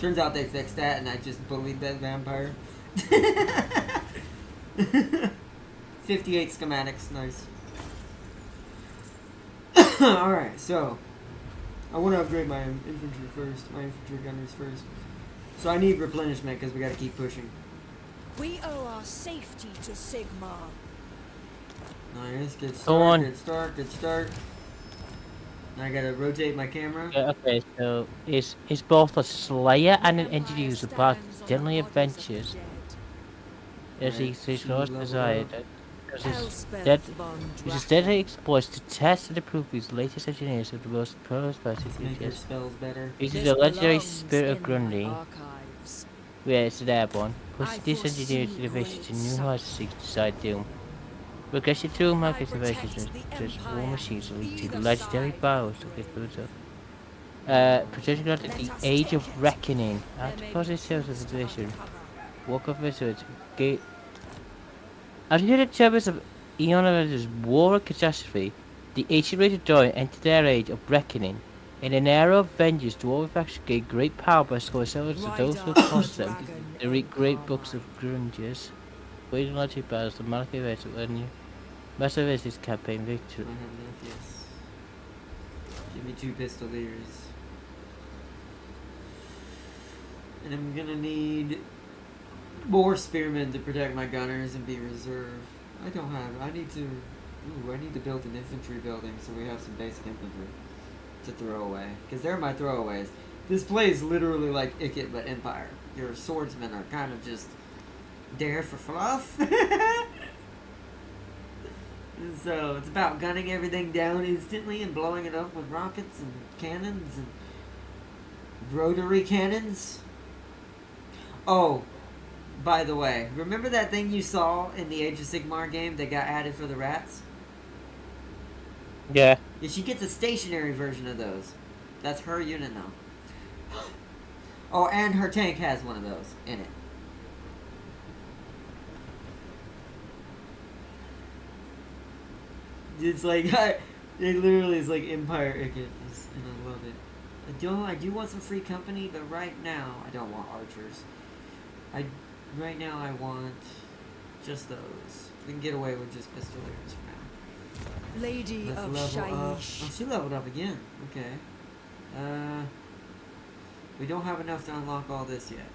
Turns out they fixed that and I just bullied that vampire. 58 schematics, nice. Alright, so I want to upgrade my infantry first, my infantry gunners first. So I need replenishment because we got to keep pushing. We owe our safety to Sigma. Nice, good Go start, on. good start, good start. Now I got to rotate my camera. Yeah, okay, so it's both a slayer and an engineer who's about Stands on deadly the bodies of the adventures. Right, As he sees she no leveled desire, up. because his Elspeth dead. von Which is Drachen. steadily exploits to test and improve his latest engineers of the most prospective Let's make your features. spells better. This is This a legendary belongs spirit of in my Grundy, archives. where it's an airborne. I Push this engineer to foresee innovation to great new heights to seek decide doom. Progression through market I innovations protect and the transform Empire, machines will lead to either legendary side. powers to get through to. Protection granted the Let us Age take of it. Reckoning. There After may be positive sales clues of to the division, uncover. Walk of Wizards, Gate. After the turbulence of Eon of Avengers War of Catastrophe, the ancient race of Dorian entered their age of reckoning. In an era of vengeance, dwarven factions gained great power by scoring settlements to those who Ride opposed them. dragon They read in great books of Carmine. grunges. Waiting on two battles, the Malaki events of new massive is this campaign I victory. have enough, yes. Give me 2 pistoliers. And I'm gonna need more spearmen to protect my gunners and be reserve. I don't have. I need to. Ooh, I need to build an infantry building so we have some basic infantry to throw away. Because they're my throwaways. This plays literally like Ikit but Empire. Your swordsmen are kind of just there for fluff. So it's about gunning everything down instantly and blowing it up with rockets and cannons and rotary cannons. Oh, by the way, remember that thing you saw in the Age of Sigmar game that got added for the rats? Yeah. Yeah, she gets a stationary version of those. That's her unit now. Oh, and her tank has one of those in it. It's like, it literally is like Empire Icket, and I love it. I do want some free company, but right now, I don't want archers. Right now I want just those. We can get away with just pistoliers for now. Lady Let's of level up. Shaiish. Oh, she leveled up again. Okay. We don't have enough to unlock all this yet.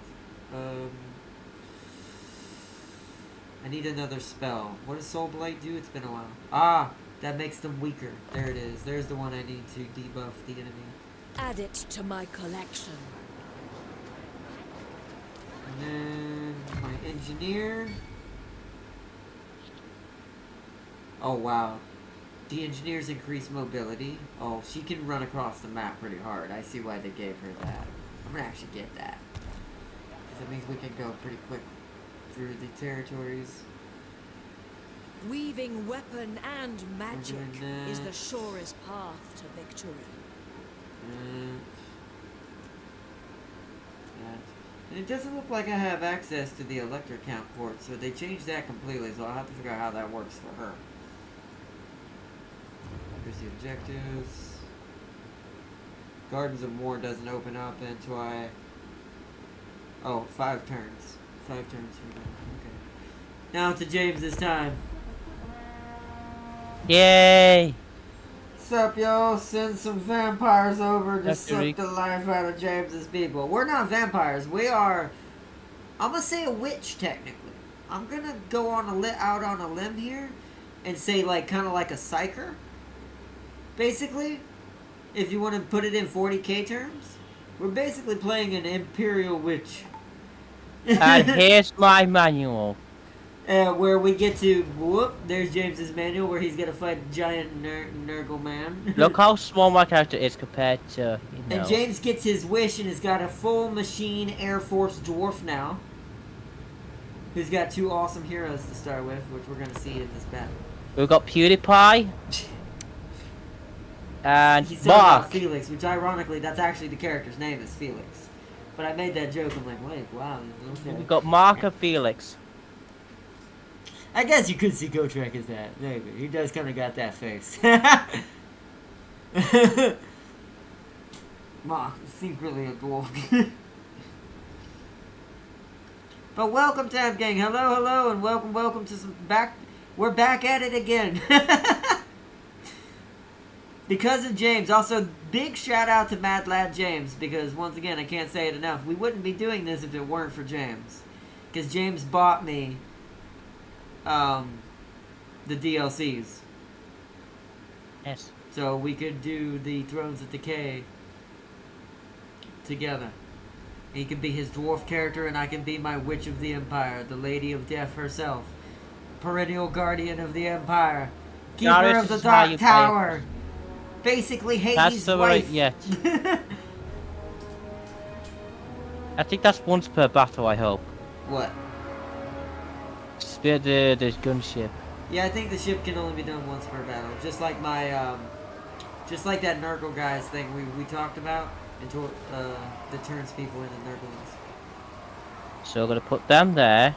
I need another spell. What does Soul Blight do? It's been a while. Ah! That makes them weaker. There it is. There's the one I need to debuff the enemy. Add it to my collection. And then my engineer. Oh wow. The engineers increase mobility. Oh, she can run across the map pretty hard. I see why they gave her that. I'm gonna actually get that. Because it means we can go pretty quick through the territories. Weaving weapon and magic doing is that. the surest path to victory. Yeah. And it doesn't look like I have access to the Elector Count Court, so they changed that completely, so I'll have to figure out how that works for her. Here's the objectives. Gardens of War doesn't open up until I... Oh, 5 turns. 5 turns for them. Okay. Now to James this time. Yay! Sup, yo? Send some vampires over to That's suck unique. the life out of James's people. We're not vampires. We are... I'm gonna say a witch, technically. I'm gonna go on out on a limb here and say, like, kind of like a psyker. Basically, if you want to put it in 40k terms, we're basically playing an imperial witch. And here's my manual. Where we get to, whoop, there's James's manual where he's gonna fight a giant Nurgle man. Look how small my character is compared to, you know. And James gets his wish and has got a full machine Air Force dwarf now. Who's got 2 awesome heroes to start with, which we're gonna see in this battle. We've got PewDiePie. And He's talking about Mark. Felix, which ironically, that's actually the character's name is Felix. But I made that joke, I'm like, wait, wow, okay. We've got Mark and Felix. I guess you could see Gotrek as that. Maybe. He does kind of got that face. Mark is secretly a dwarf. But welcome to M Gang. Hello, hello, and welcome to some back. We're back at it again. Because of James. Also, big shout out to Mad Lad James. Because, once again, I can't say it enough. We wouldn't be doing this if it weren't for James. Because James bought me the DLCs. Yes. So we could do the Thrones of Decay together. He could be his dwarf character and I can be my Witch of the Empire, the Lady of Death herself. Perennial Guardian of the Empire. Keeper Darius of the is how you Dark play it. Tower. Basically That's Hades' the wife. right yet. I think that's once per battle, I hope. What? Spare the gunship. Yeah, I think the ship can only be done once per battle. Just like my, just like that Nurgle guys thing we talked about. Until, that turns people into Nurglings. So we're gonna put them there.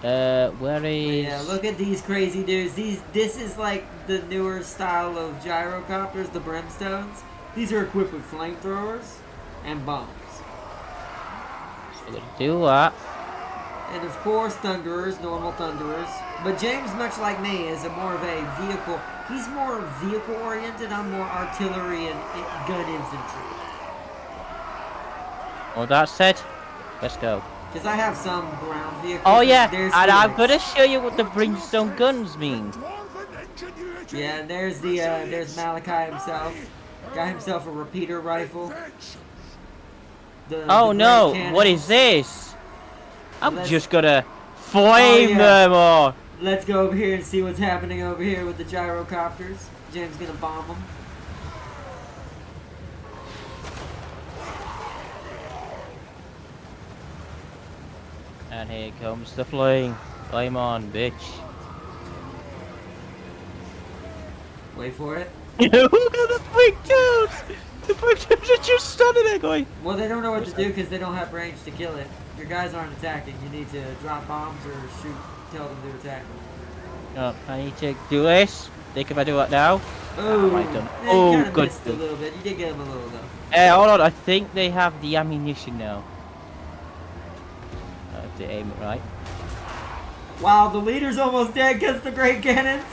Where is... Yeah, look at these crazy dudes. This is like the newer style of gyrocopters, the Brimstones. These are equipped with flamethrowers and bombs. So we're gonna do that. And of course, Thunderers, normal Thunderers. But James, much like me, is more of a vehicle. He's more vehicle oriented. I'm more artillery and gun infantry. All that said, let's go. Because I have some ground vehicles. Oh yeah, There's and I'm Felix. gonna show you what the brimstone guns mean. Yeah, and there's the there's Malachi himself. Got himself a repeater rifle. Oh the no! great What is cannons. this? I'm Let's- just gonna flame yeah. them all. Let's go over here and see what's happening over here with the gyrocopters. James gonna bomb them. And here comes the flame. Flame on, bitch. Wait for it. Look at the big dudes! The big dudes are just standing there going. Well, they don't know what to do because they don't have range to kill it. Your guys aren't attacking. You need to drop bombs or shoot. Tell them to attack. Oh, I need to do this. Think if I do it now. Oh, I done. yeah, Oh, you kind of good. missed a little bit. You did get them a little though. Hold on. I think they have the ammunition now. I have to aim it right. Wow, the leader's almost dead because the great cannons.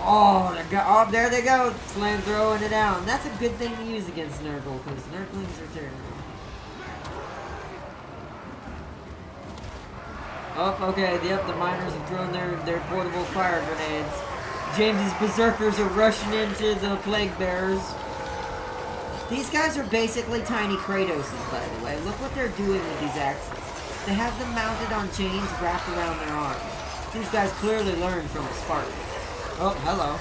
Oh, oh, there they go. Flame throwing it down. That's a good thing to use against Nurgle because Nurglings are terrible. Oh, okay. Yep, the miners have thrown their portable fire grenades. James's berserkers are rushing into the plague bearers. These guys are basically tiny Kratoses, by the way. Look what they're doing with these axes. They have them mounted on chains wrapped around their arms. These guys clearly learned from the Spartans. Oh, hello.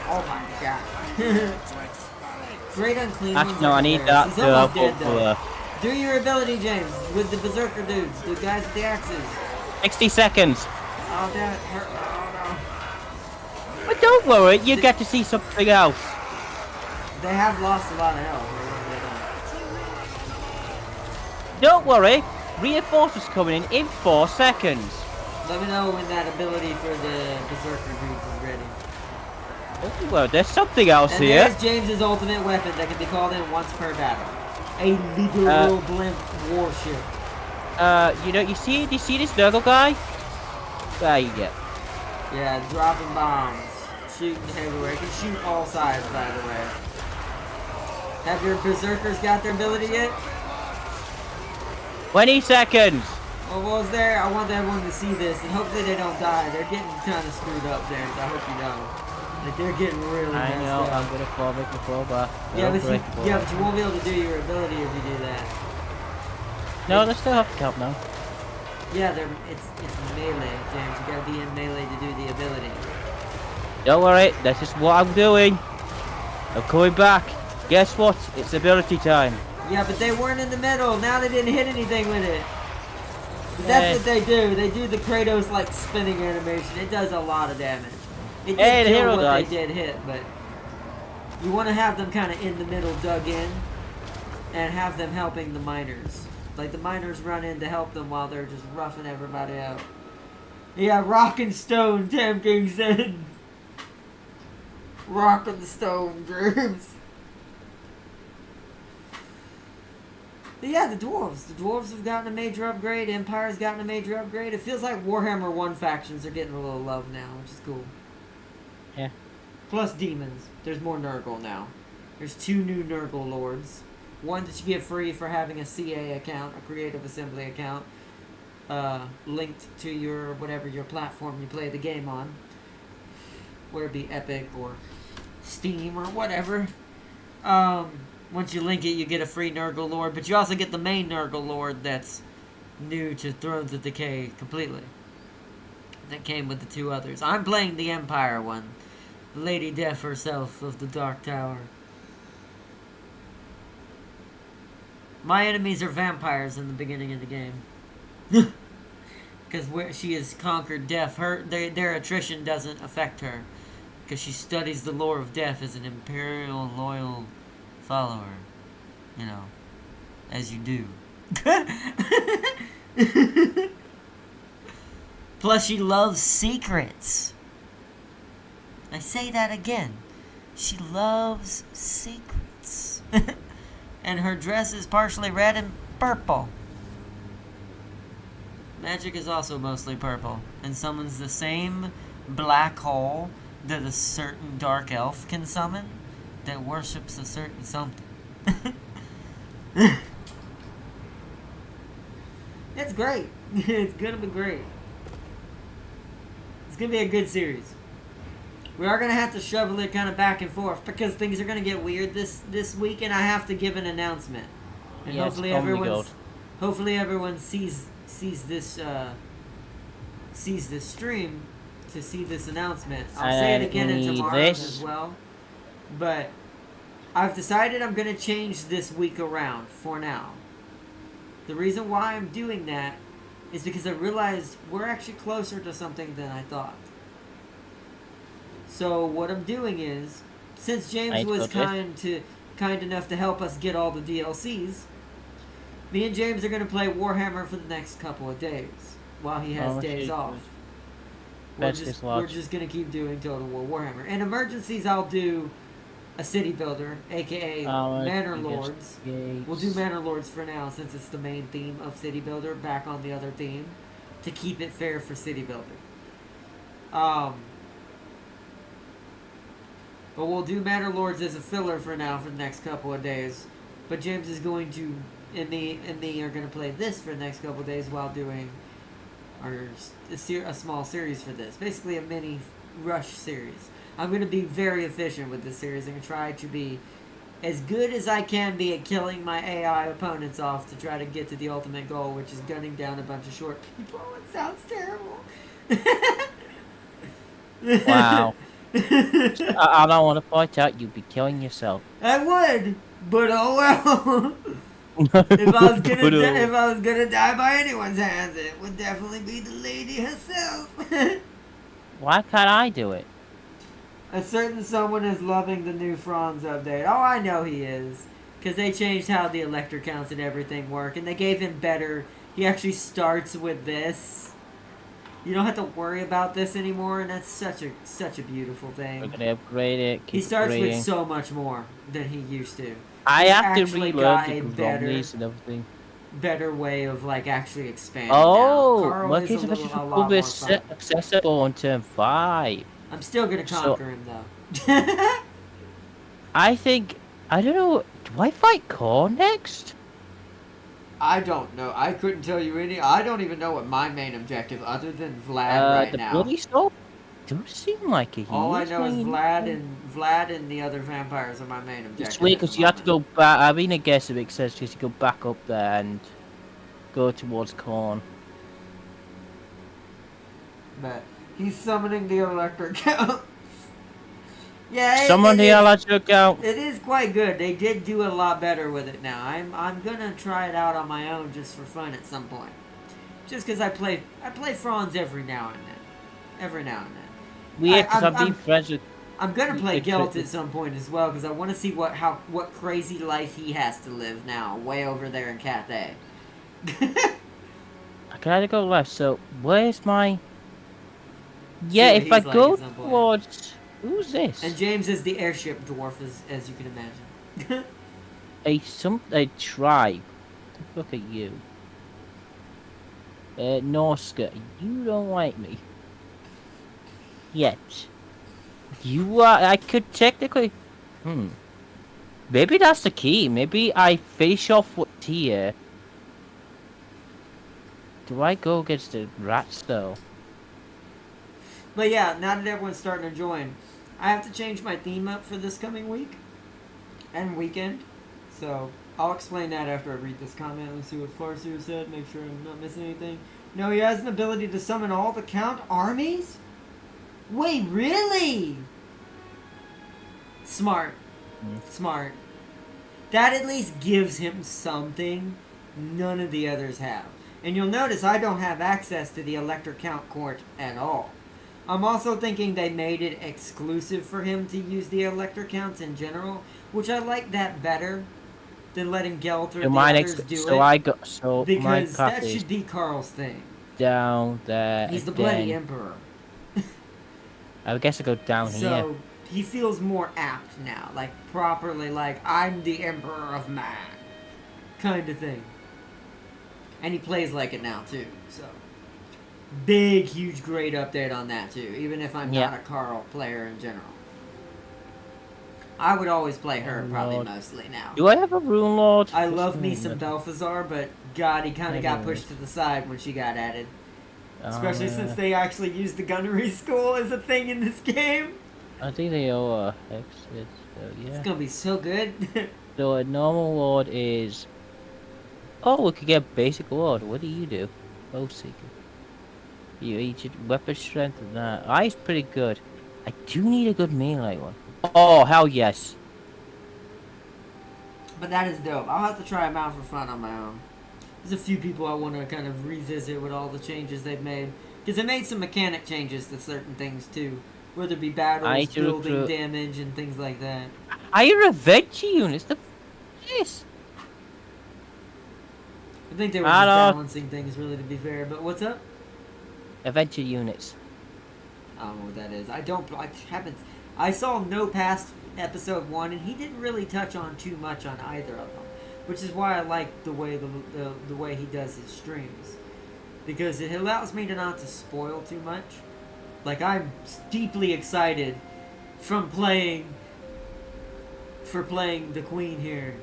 Oh my god. Great unclean ones. No, I need that. He's almost dead though. Do your ability, James, with the berserker dudes, the guys with the axes. 60 seconds. Oh, damn it. Oh, But don't worry, you get to see something else. no. They have lost a lot of health. Don't worry, reinforcements coming in 4 seconds. Let me know when that ability for the berserker dudes is ready. Oh, well, there's something else And here. there's James's ultimate weapon that can be called in once per battle. A literal blimp warship. You see this Nurgle guy? There you go. Yeah, dropping bombs. Shooting everywhere. It can shoot all sides, by the way. Have your berserkers got their ability yet? 20 seconds. Well, what was there? I want everyone to see this, and hopefully they don't die. They're getting kind of screwed up, James. I hope you know. Like, they're getting really I messed know, up. I'm gonna fall back the fall back. Yeah, but you won't be able to do your ability if you do that. No, they still have to count now. Yeah, it's melee, James. You gotta be in melee to do the ability. Don't worry, this is what I'm doing. I'm coming back. Guess what? It's ability time. Yeah, but they weren't in the middle. Now they didn't hit anything with it. But that's what they do. They do the Kratos like spinning animation. It does a lot of damage. It did Hey, the kill hero what dies. they did hit, but you want to have them kind of in the middle, dug in, and have them helping the miners. Like the miners run in to help them while they're just roughing everybody out. Yeah, rock and stone, Tam King said. Rock and stone, James. But yeah, the dwarves. The dwarves have gotten a major upgrade. Empire's gotten a major upgrade. It feels like Warhammer 1 factions are getting a little love now, which is cool. Yeah. Plus demons. There's more Nurgle now. There's 2 new Nurgle lords. One that you get free for having a CA account, a Creative Assembly account, linked to your whatever your platform you play the game on, whether it be Epic or Steam or whatever. Once you link it, you get a free Nurgle lord, but you also get the main Nurgle lord that's new to Thrones of Decay completely. That came with the 2 others. I'm playing the Empire one. Lady Death herself of the Dark Tower. My enemies are vampires in the beginning of the game. Because where she has conquered death, their attrition doesn't affect her. Because she studies the lore of death as an imperial loyal follower. You know, as you do. Plus she loves secrets. I say that again. She loves secrets. And her dress is partially red and purple. Magic is also mostly purple, and summons the same black hole that a certain dark elf can summon that worships a certain something. It's great. It's gonna be great. It's gonna be a good series. We are gonna have to shovel it kind of back and forth because things are gonna get weird this week, and I have to give an announcement. And Yeah, hopefully it's comedy everyone, gold. hopefully everyone sees this stream to see this announcement. I'll say it And again in need tomorrow's this. as well. But I've decided I'm gonna change this week around for now. The reason why I'm doing that is because I realized we're actually closer to something than I thought. So what I'm doing is, since James Right, was okay. kind enough to help us get all the DLCs, me and James are gonna play Warhammer for the next couple of days while he has Oh, days shit. off. Fetch this We're lodge. just gonna keep doing Total War Warhammer. In emergencies, I'll do a city builder, aka Manor Lords. We'll do Manor Lords for now since it's the main theme of City Builder, back on the other theme, to keep it fair for City Builder. But we'll do Manor Lords as a filler for now for the next couple of days. But James is going to, and me are going to play this for the next couple of days while doing a small series for this. Basically a mini rush series. I'm going to be very efficient with this series and try to be as good as I can be at killing my AI opponents off to try to get to the ultimate goal, which is gunning down a bunch of short people. It sounds terrible. Wow. I don't want to point out you'd be killing yourself. I would, but oh well. If I was gonna die by anyone's hands, it would definitely be the lady herself. Why can't I do it? A certain someone is loving the new Franz update. Oh, I know he is. Because they changed how the elector counts and everything work. And they gave him better... He actually starts with this. You don't have to worry about this anymore. And that's such a beautiful We're thing. gonna upgrade it. He Keep starts upgrading. with so much more than he used to. I He's have to actually relearn got the a better... zombies and everything. better way of like actually expanding. Oh, now. Carl look is at a this lot will more be fun. accessible on turn 5. I'm still gonna So- conquer him though. I think, I don't know, do I fight Korn next? I don't know. I couldn't tell you any. I don't even know what my main objective, other than Vlad right The now. bloody soul? Does seem like it. All I know is Vlad and the other vampires are my main objective. It's weird because you have to go back. I mean, I guess it makes sense just to go back up there and go towards Korn. But he's summoning the electric counts. Yeah, Someone here, let's look out. It is quite good. They did do a lot better with it now. I'm gonna try it out on my own just for fun at some point. Just because I play Franz every now and then. Weird because I've been friends with. I'm gonna play It's Gelt tricky. at some point as well because I want to see what crazy life he has to live now, way over there in Cathay. I can either go left. So where's my? Yeah, what if I he's like go at some point. towards. Who's this? And James is the airship dwarf, as you can imagine. A tribe. Look at you. Norska, you don't like me. Yet. You are. I could technically. Maybe that's the key. Maybe I finish off what's here. Do I go against the rats though? But yeah, now that everyone's starting to join, I have to change my theme up for this coming week and weekend. So I'll explain that after I read this comment. Let's see what Farseer said. Make sure I'm not missing anything. No, he has an ability to summon all the Count armies? Wait, really? Smart. Smart. That at least gives him something none of the others have. And you'll notice I don't have access to the Elector Count Court at all. I'm also thinking they made it exclusive for him to use the Elector Counts in general, which I like that better than letting Gelt or the others do it. Because that should be Carl's thing. Down there. He's the bloody emperor. I guess I go down here. So he feels more apt now, like properly, like I'm the emperor of man, kind of thing. And he plays like it now too. So big, huge, great update on that too. Even if I'm not a Carl player in general, I would always play her probably mostly now. Do I have a Rune Lord? I love me some Balthazar, but God, he kind of got pushed to the side when she got added. Especially since they actually use the gunnery school as a thing in this game. I think they all exit, so It's yeah. gonna be so good. So a normal award is... Oh, we could get basic award. What do you do? Bow seeker. You each weapon strength and that. Eye's pretty good. I do need a good melee one. Oh, hell yes. But that is dope. I'll have to try them out for fun on my own. There's a few people I want to kind of revisit with all the changes they've made. Because they made some mechanic changes to certain things too. Whether it be battles, building damage, and things like that. Higher adventure units? The yes. I think they were just balancing things, really, to be fair. But what's up? Adventure units. I don't know what that is. I haven't... I saw no past episode 1, and he didn't really touch on too much on either of them. Which is why I like the way the way he does his streams. Because it allows me to not to spoil too much. Like, I'm deeply excited for playing the Queen here.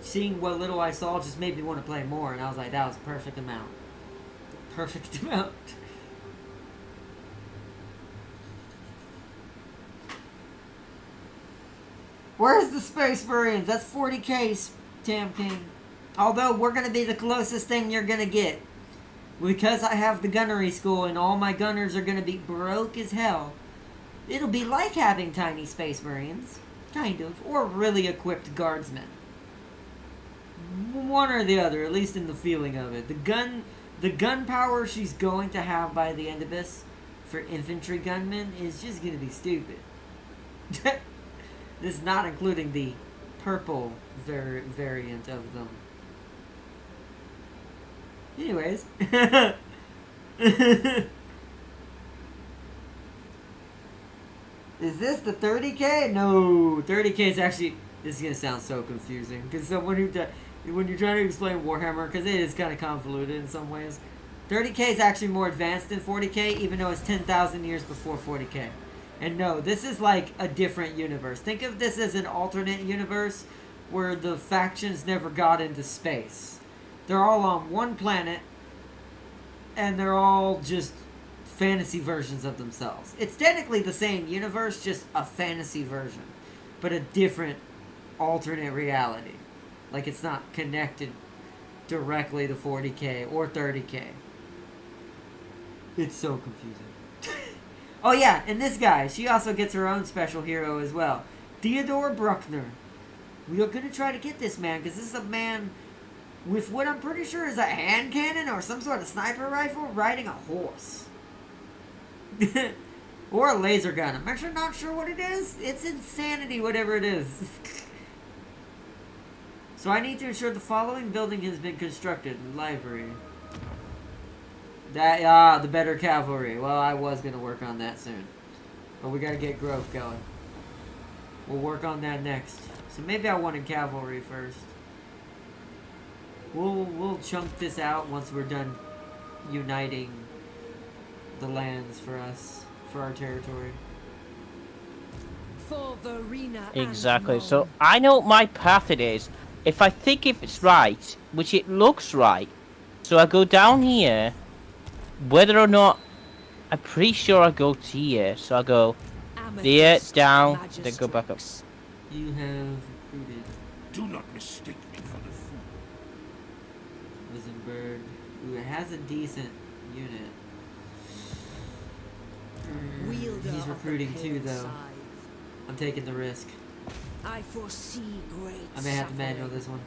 Seeing what little I saw just made me want to play more, and I was like, that was perfect amount. Perfect amount. Where's the Space Marines? That's 40k, Tam King. Although, we're going to be the closest thing you're going to get. Because I have the gunnery school and all my gunners are going to be broke as hell. It'll be like having tiny Space Marines. Kind of. Or really equipped guardsmen. One or the other, at least in the feeling of it. The gun power she's going to have by the end of this for infantry gunmen is just going to be stupid. This is not including the purple variant of them. Anyways. Is this the 30k? No. 30k is actually... This is going to sound so confusing. Because someone who... When you're trying to explain Warhammer, because it is kind of convoluted in some ways. 30k is actually more advanced than 40k, even though it's 10,000 years before 40k. And no, this is like a different universe. Think of this as an alternate universe where the factions never got into space. They're all on one planet, and they're all just fantasy versions of themselves. It's technically the same universe, just a fantasy version, but a different alternate reality. Like, it's not connected directly to 40k or 30k. It's so confusing. Oh yeah, and this guy, she also gets her own special hero as well. Theodore Bruckner. We are going to try to get this man, because this is a man with what I'm pretty sure is a hand cannon or some sort of sniper rifle riding a horse. Or a laser gun. I'm actually not sure what it is. It's insanity, whatever it is. So I need to ensure the following building has been constructed. Library. The better cavalry. Well, I was going to work on that soon. But we got to get growth going. We'll work on that next. So maybe I wanted cavalry first. We'll chunk this out once we're done uniting the lands for us, for our territory. For Verena Exactly. and So Mon. I know what my path it is. If I think if it's right, which it looks right, so I go down here. Whether or not, I'm pretty sure I go to here. So I go there, Amethyst down, then go back up. Magistrix. You have recruited Do not mistake me for the fool. Wisenberg. Ooh, it has a decent unit. Wielder He's of the recruiting too, pale though. scythe. I'm taking the risk. I foresee great I may have to manual suffering. this one.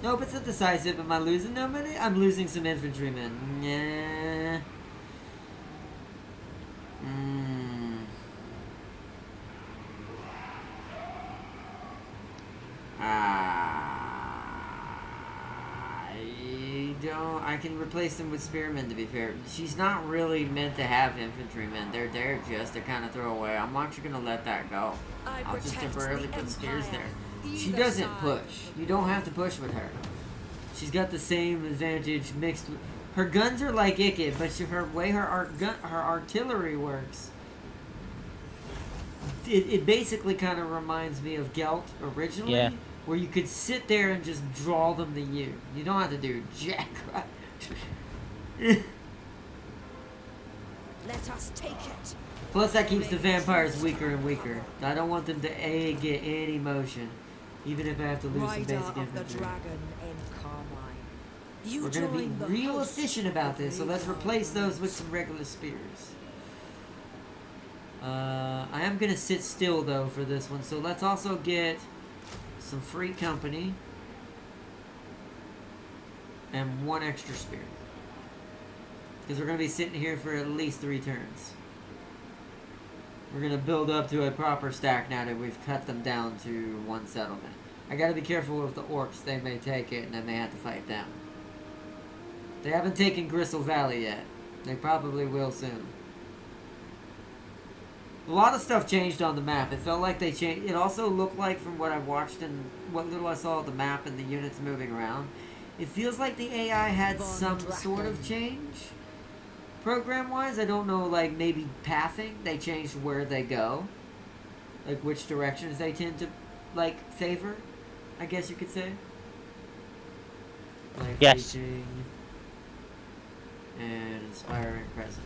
Nope, it's not decisive. Am I losing nobody? I'm losing some infantrymen. Yeah. I can replace them with spearmen, to be fair. She's not really meant to have infantrymen. They're there just to kind of throw away. I'm actually going to let that go. I'll just temporarily put spears there. She doesn't push. You don't have to push with her. She's got the same advantage mixed with... Her guns are like Ikit, but her way her artillery works... It basically kind of reminds me of Gelt originally. Yeah. where you could sit there and just draw them to you. You don't have to do jack. Let us take it. Plus, that keeps the vampires weaker and weaker. I don't want them to get any motion, even if I have to lose some Rider basic of the infantry. dragon in Carmine. You We're going to join the be real host efficient of about the this, so let's graveyard replace those with wolves. some regular spears. I am going to sit still, though, for this one, so let's also get some free company and 1 extra spear. Because we're going to be sitting here for at least 3 turns. We're going to build up to a proper stack now that we've cut them down to 1 settlement. I got to be careful with the orcs. They may take it, and I may have to fight them. They haven't taken Gristle Valley yet. They probably will soon. A lot of stuff changed on the map. It felt like they changed. It also looked like, from what I've watched and what little I saw of the map and the units moving around, it feels like the AI had some sort of change. Program-wise, I don't know, like, maybe pathing. They changed where they go. Like, which directions they tend to, like, favor, I guess you could say. Life Yes. teaching and inspiring presence.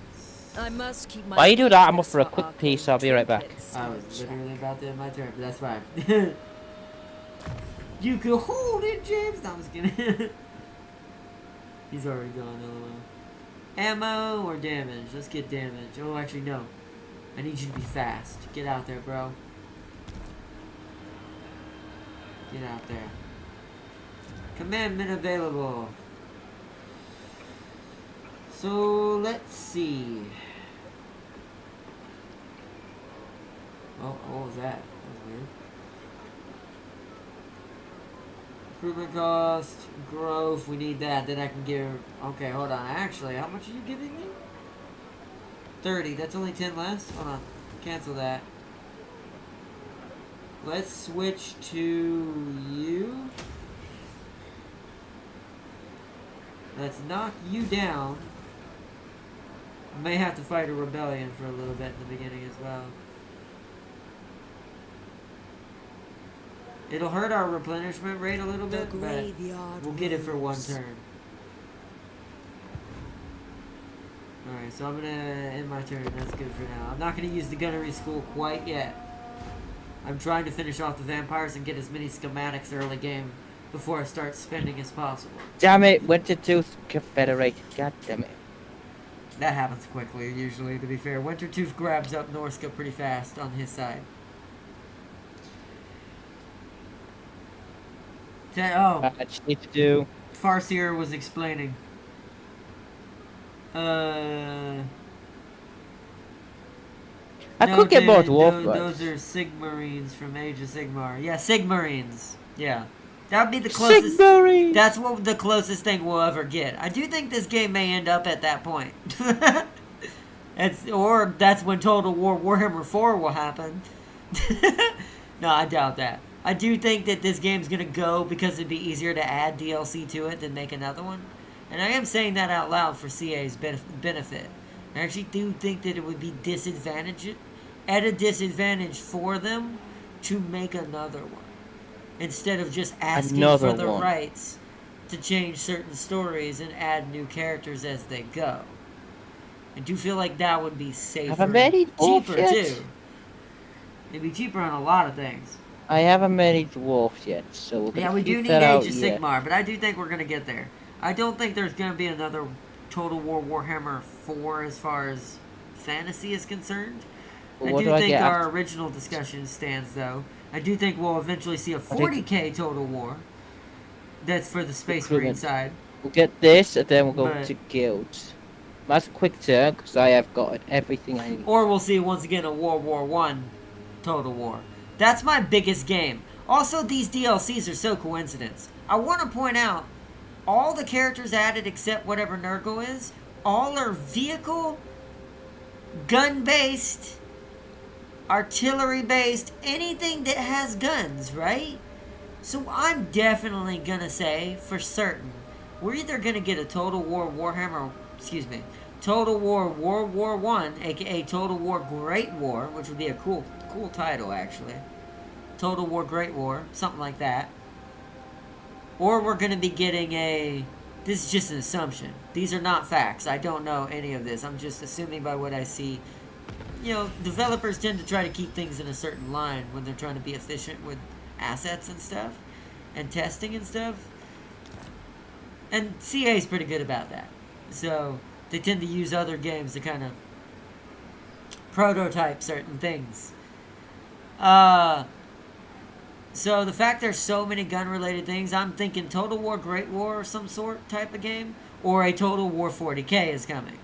I must keep my While you do that, I'm focus off for a for quick arcane piece. I'll be right back. trinkets I in was check. literally about to end my turn, but that's fine. You can hold it, James. No, I'm just kidding. He's already gone, LOL. Ammo or damage? Let's get damage. Oh, actually, no. I need you to be fast. Get out there, bro. Get out there. Commandment available. So, let's see. Oh, what was that? That was weird. Improvement cost, growth, we need that. Then I can give... Okay, hold on. Actually, how much are you giving me? 30. That's only 10 less? Hold on. Cancel that. Let's switch to you. Let's knock you down. I may have to fight a rebellion for a little bit in the beginning as well. It'll hurt our replenishment rate a little The bit, but graveyard we'll get it for 1 wolves. turn. Alright, so I'm gonna end my turn. That's good for now. I'm not gonna use the gunnery school quite yet. I'm trying to finish off the vampires and get as many schematics early game before I start spending as possible. Damn it, Wintertooth Confederate. God damn it. That happens quickly, usually, to be fair. Wintertooth grabs up Norska pretty fast on his side. Oh, I just need to do. Farseer was explaining. I No, could get more David, dwarf those ones. are Sigmarines from Age of Sigmar. Yeah, Sigmarines. Yeah. That would be the closest. Sigmarine! That's what the closest thing we'll ever get. I do think this game may end up at that point. Or that's when Total War Warhammer 4 will happen. No, I doubt that. I do think that this game's going to go because it'd be easier to add DLC to it than make another one. And I am saying that out loud for CA's benefit. I actually do think that it would be at a disadvantage for them to make another one. Instead of just asking Another for the one. rights to change certain stories and add new characters as they go. I do feel like that would be safer. Haven't made and it dwarf cheaper yet? too. It'd be cheaper on a lot of things. I haven't made any dwarfs yet, so we're Yeah, gonna we do keep need that out Age of here. Sigmar, but I do think we're gonna get there. I don't think there's gonna be another Total War Warhammer 4 as far as fantasy is concerned. Well, I what do do I think get our after- original discussion stands though. I do think we'll eventually see a 40k Total War. That's for the Space Marine Recruitment. side. We'll get this, and then we'll go But- to guilds. That's a quick turn, because I have got everything I need. Or we'll see once again a World War 1 Total War. That's my biggest game. Also, these DLCs are so coincidence. I want to point out, all the characters added except whatever Nurgle is, all are vehicle, gun-based, artillery-based, anything that has guns, right? So I'm definitely going to say, for certain, we're either going to get a Total War Warhammer, Total War World War 1, aka Total War Great War, which would be a cool title, actually. Total War Great War, something like that. or we're going to be getting a... This is just an assumption. These are not facts. I don't know any of this. I'm just assuming by what I see. You know, developers tend to try to keep things in a certain line when they're trying to be efficient with assets and stuff, and testing and stuff. And CA is pretty good about that. So, they tend to use other games to kind of prototype certain things. So the fact there's so many gun-related things, I'm thinking Total War Great War or some sort type of game, or a Total War 40K is coming.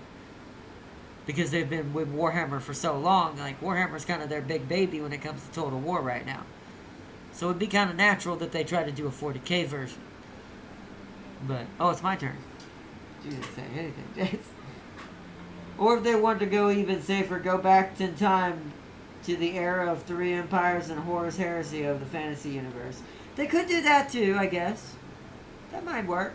Because they've been with Warhammer for so long, like, Warhammer's kind of their big baby when it comes to Total War right now. So it'd be kind of natural that they try to do a 40K version. But, oh, it's my turn. Jesus, say anything, Jace. Or if they want to go even safer, go back in time to the era of Three Empires and Horus Heresy of the fantasy universe. They could do that too, I guess. That might work.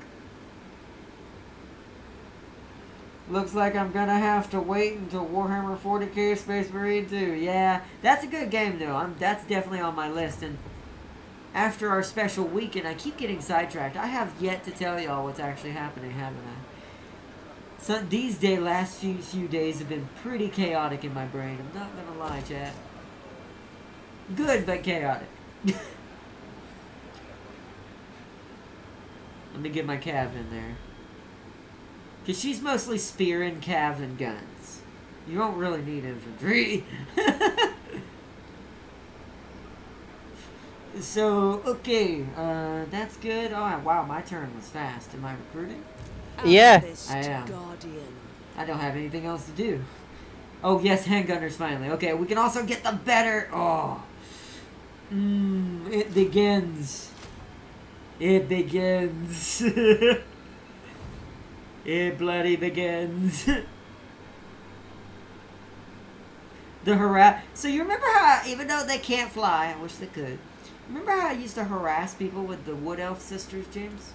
Looks like I'm gonna have to wait until Warhammer 40K Space Marine 2. Yeah, that's a good game though. That's definitely on my list. And after our special weekend, I keep getting sidetracked. I have yet to tell y'all what's actually happening, haven't I? So these last few days have been pretty chaotic in my brain. I'm not gonna lie, chat. Good, but chaotic. Let me get my Cav in there. Because she's mostly spear and Cav and guns. You don't really need infantry. So, okay. That's good. Oh, wow, my turn was fast. Am I recruiting? Yeah. Amethyst I am. Guardian. I don't have anything else to do. Oh, yes, handgunners finally. Okay, we can also get the better... Oh. It begins. It begins. It bloody begins. The harass... So you remember how, even though they can't fly, I wish they could. Remember how I used to harass people with the Wood Elf sisters, James?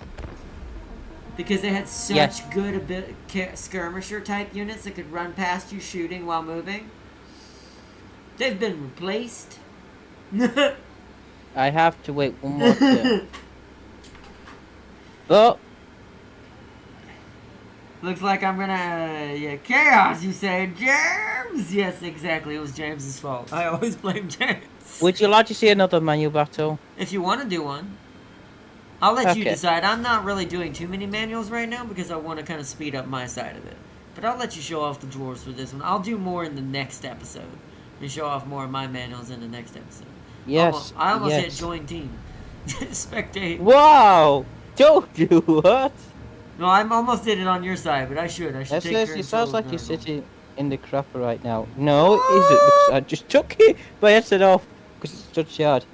Because they had such good skirmisher type units that could run past you shooting while moving. They've been replaced. I have to wait one more turn. But looks like I'm gonna... yeah, chaos, you say, James? Yes, exactly. It was James's fault. I always blame James. would you like to see another manual battle? If you want to do one. I'll let you Okay. decide. I'm not really doing too many manuals right now because I want to kind of speed up my side of it. But I'll let you show off the drawers for this one. I'll do more in the next episode. And show off more of my manuals in the next episode. Yes. I almost hit yes. join team. Spectate. Wow! Don't do what? No, I almost did it on your side, but I should. I should take It control sounds like of you're that. sitting in the crapper right now. No, it isn't, because I just took it by headset off because it's such hard.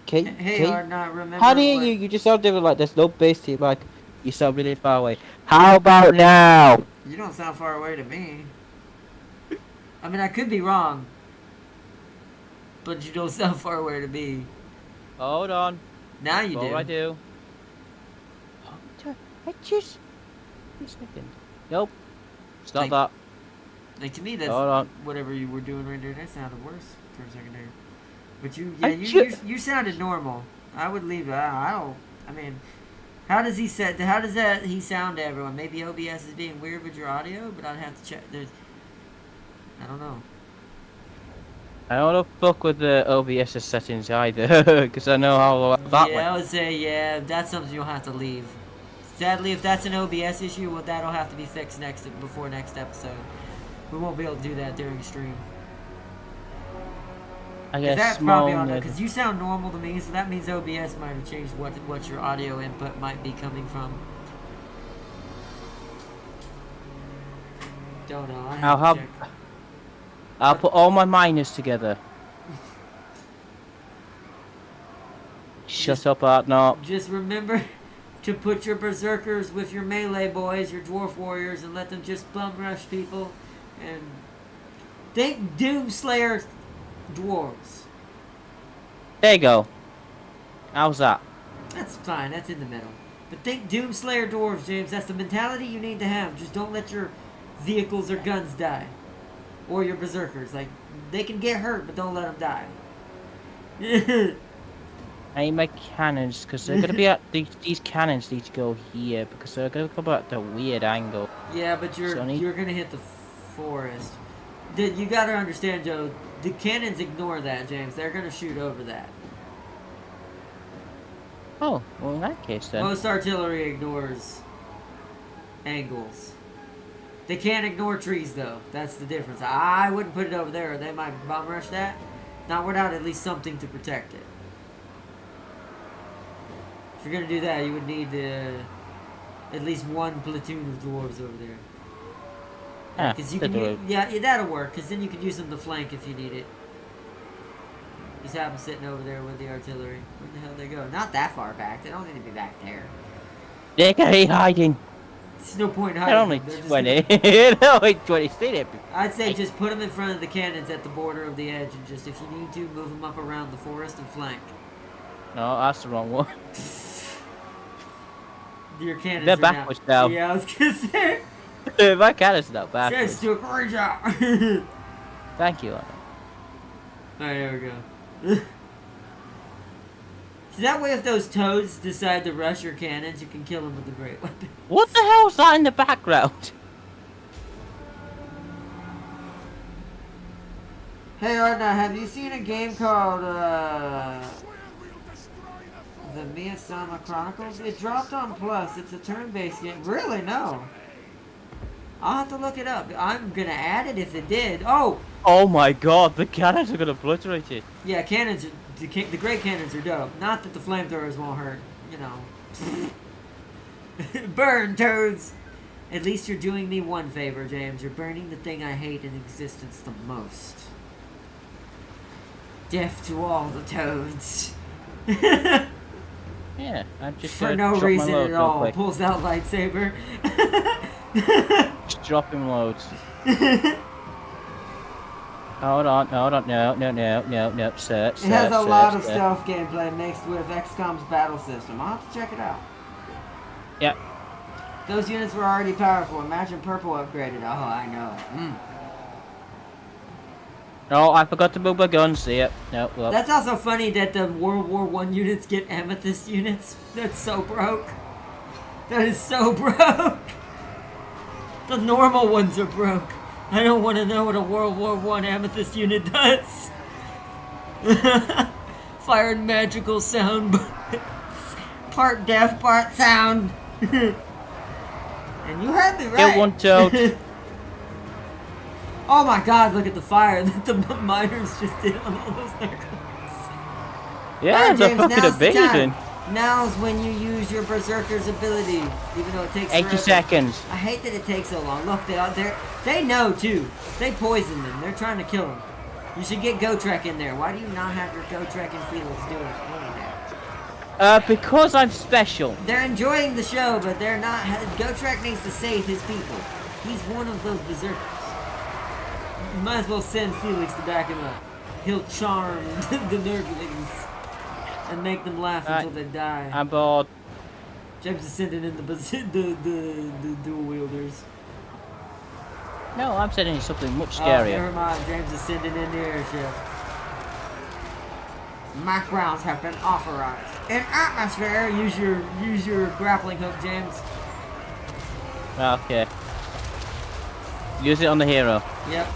Hey, or not remember Honey, what- you just sound different, like there's no bass to you, like you sound really far away. How about now? You don't sound far away to me. I mean, I could be wrong. But you don't sound far away to me. Hold on. Now you do. I do. I just... Wait a second. Nope. It's not Like- that. Like, to me, that's Hold on. whatever you were doing right there. That sounded worse for a second there. But you sounded normal. I would leave it. I mean, how does he sound to everyone? Maybe OBS is being weird with your audio, but I'd have to check. I don't know. I don't want to fuck with the OBS settings either, because I know how that Yeah, went. I would say, yeah, that's something you'll have to leave. Sadly, if that's an OBS issue, well, that'll have to be fixed before next episode. We won't be able to do that during stream. I guess That's small probably on there, mid. because you sound normal to me, so that means OBS might have changed what your audio input might be coming from. Don't know. I have to check. I'll put all my miners together. Shut up, Artnott. Just remember to put your berserkers with your melee boys, your dwarf warriors, and let them just bum rush people. And think Doomslayer dwarves. There you go. How's that? That's fine. That's in the middle. But think Doomslayer dwarves, James. That's the mentality you need to have. Just don't let your vehicles or guns die. Or your berserkers. Like, they can get hurt, but don't let them die. I need my cannons because they're gonna be at these cannons need to go here because they're gonna come at the weird angle. Yeah, but So I need- you're gonna hit the forest. You gotta understand, Joe. The cannons ignore that, James. They're gonna shoot over that. Oh, well in that case then. Most artillery ignores angles. They can't ignore trees, though. That's the difference. I wouldn't put it over there, or they might bomb rush that. Not without at least something to protect it. If you're gonna do that, you would need at least one platoon of dwarves over there. Ah, Because you can, yeah, that'll work. Because then you can use them to flank if you need it. Just have them sitting over there with the artillery. Where the hell they go? Not that far back. They don't need to be back there. They're gonna be hiding. There's no point in They're hiding. only them. They're just 20. gonna- They're only 20. Stay there. I'd say just put them in front of the cannons at the border of the edge, and just if you need to, move them up around the forest and flank. No, that's the wrong one. Your cannons They're are now- backwards now. Yeah, I was gonna say. My cannon's not Says backwards. do a great job. Alright, Thank you, Anna. there we go. So that way, if those toads decide to rush your cannons, you can kill them with a great weapon. What the hell is that in the background? Hey Arna, have you seen a game called The Miyasama Chronicles? It dropped on Plus. It's a turn-based game. Really? No. I'll have to look it up. I'm gonna add it if it did. Oh! Oh my god, the cannons are gonna obliterate it. Yeah, cannons, the great cannons are dope. Not that the flamethrowers won't hurt, you know. Burn, toads! At least you're doing me one favor, James. You're burning the thing I hate in existence the most. Death to all the toads. Yeah, I'm just For gonna no drop my reason load at real all. quick. Pulls out lightsaber. Just dropping loads. Hold on, no, sir. It has a lot of stealth gameplay mixed with XCOM's battle system. I'll have to check it out. Yep. Those units were already powerful. Imagine purple upgraded. Oh, I know. Oh, I forgot to move my guns. Yep. No, well. That's also funny that the World War I units get amethyst units. That's so broke. That is so broke. The normal ones are broke. I don't want to know what a World War I amethyst unit does. Fired magical sound. Part deaf, part sound. And you heard me right. Kill one toad. Oh my god, look at the fire that the miners just did on all those necklaces. Yeah, Alright, they're James, fucking now's the amazing. time. Now's when you use your berserker's ability, even though it takes 80 forever. seconds. I hate that it takes so long. Look, they know too. They poison them. They're trying to kill them. You should get Gotrek in there. Why do you not have your Gotrek and Felix doing that? Because I'm special. They're enjoying the show, but they're not. Gotrek needs to save his people. He's one of those berserkers. You might as well send Felix to back him up. He'll charm the nerdlings and make them laugh until they die. I'm bored. James is sending in the dual wielders. No, I'm sending you something much Oh, scarier. never mind. James is sending in the airship. Mac rounds have been authorized. In atmosphere, use your grappling hook, James. Okay. Use it on the hero. Yep.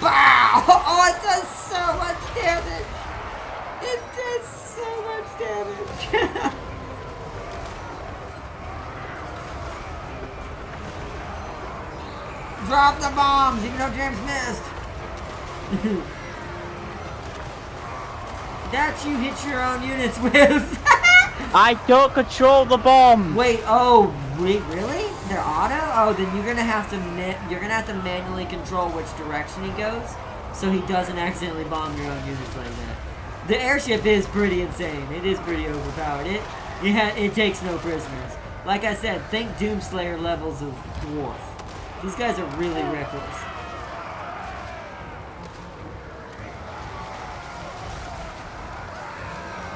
Bow! Oh, it does so much damage. It does so much damage. Drop the bombs, even though James missed. That you hit your own units with. I don't control the bomb. Wait, really? They're auto? Oh, then you're gonna have to manually control which direction he goes, so he doesn't accidentally bomb your own units like that. The airship is pretty insane. It is pretty overpowered. It takes no prisoners. Like I said, think Doomslayer levels of dwarf. These guys are really reckless.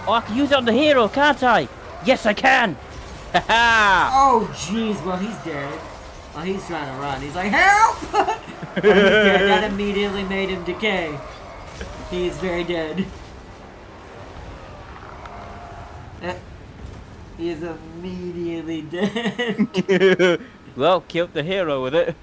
Oh, I can use it on the hero, can't I? Yes, I can. Haha. Oh, jeez. Well, he's dead. Oh, he's trying to run. He's like, help! Oh, he's dead. That immediately made him decay. He is very dead. Eh, he is immediately dead. Well, killed the hero with it.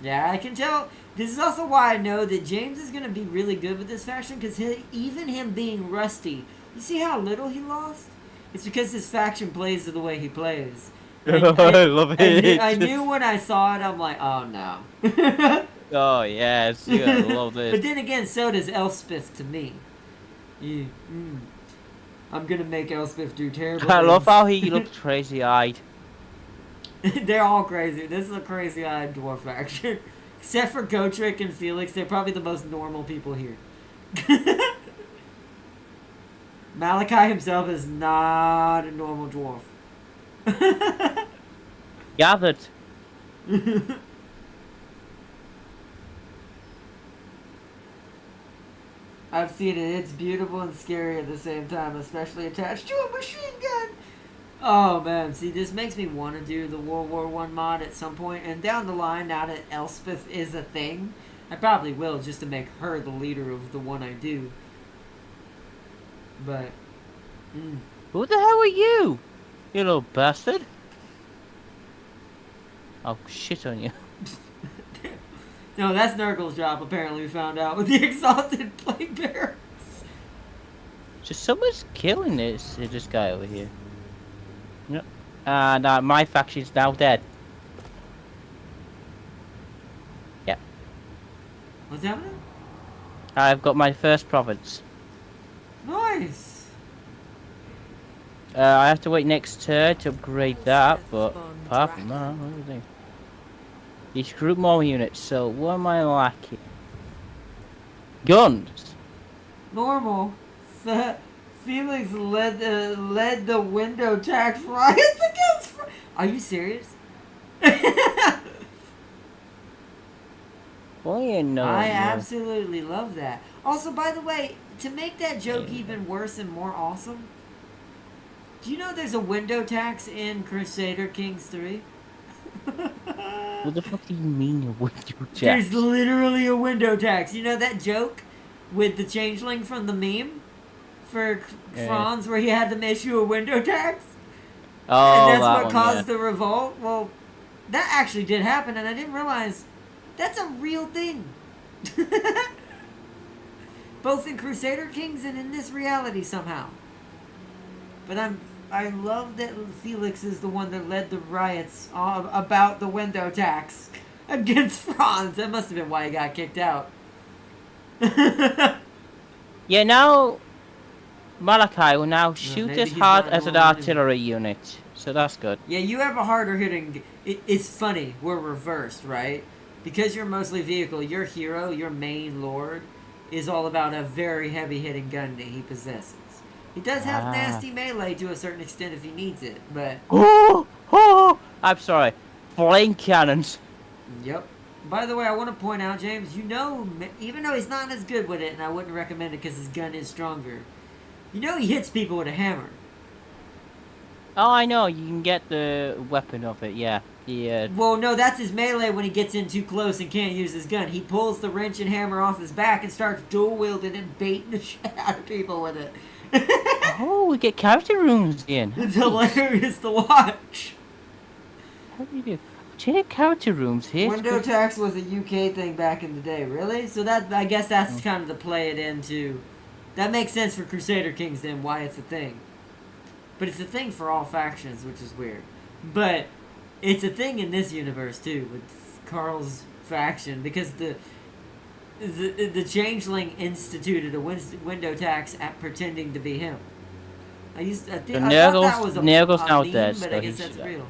Yeah, I can tell. This is also why I know that James is going to be really good with this faction, because even him being rusty, you see how little he lost? It's because his faction plays the way he plays. I love it. I knew when I saw it, I'm like, oh no. Oh yes, you gotta love But this. then again, so does Elspeth to me. Yeah, I'm gonna make Elspeth do terrible I love things. how he looks crazy-eyed. They're all crazy. This is a crazy-eyed dwarf faction. Except for Gotrek and Felix, they're probably the most normal people here. Malachi himself is not a normal dwarf. Gathered. I've seen it. It's beautiful and scary at the same time, especially attached to a machine gun. Oh man, see, this makes me want to do the World War I mod at some point, and down the line, now that Elspeth is a thing, I probably will, just to make her the leader of the one I do. But, Who the hell are you? You little bastard. I'll shit on you. no, that's Nurgle's job, apparently we found out, with the Exalted Plague Bearers. Just someone's killing this guy over here. No. And my faction's now dead. Yeah. What's happening? I've got my first province. Nice! I have to wait next turn to upgrade that, but Von apart from that, what do you think? Each group more units, so what am I lacking? Guns! Normal. Felix led the window tax riots against. Are you serious? Well, yeah, no. I no. absolutely love that. Also, by the way, to make that joke Yeah. even worse and more awesome, do you know there's a window tax in Crusader Kings 3? What the fuck do you mean a window tax? There's literally a window tax. You know that joke with the changeling from the meme for Yeah. Franz, where he had them issue a window tax, Oh, and that's that what one, caused yeah. the revolt. Well, that actually did happen, and I didn't realize that's a real thing. Both in Crusader Kings and in this reality somehow. But I love that Felix is the one that led the riots about the window tax against Franz. That must have been why he got kicked out. Yeah, now Malachi will now shoot maybe as he's hard not as an normal anyway. artillery unit, so that's good. Yeah, you have a harder hitting. It's funny. We're reversed, right? Because you're mostly vehicle, your hero, your main lord, is all about a very heavy hitting gun that he possesses. He does have nasty melee to a certain extent if he needs it, but Oh, I'm sorry. Flame cannons. yep. By the way, I want to point out, James, you know, even though he's not as good with it, and I wouldn't recommend it because his gun is stronger, you know he hits people with a hammer. Oh, I know. You can get the weapon of it. Yeah. Yeah. Well, no, that's his melee when he gets in too close and can't use his gun. He pulls the wrench and hammer off his back and starts dual wielding and baiting the shit out of people with it. Oh, we get character rooms in. It's hilarious to watch. How do you do? Do you get character rooms here? Window tax was a UK thing back in the day, really? So that, I guess that's kind of to play it into. That makes sense for Crusader Kings then, why it's a thing. But it's a thing for all factions, which is weird. But it's a thing in this universe too, with Carl's faction, because the changeling instituted a window tax at pretending to be him. I thought that was a Nergal's meme, now dead, but so I guess he's that's real.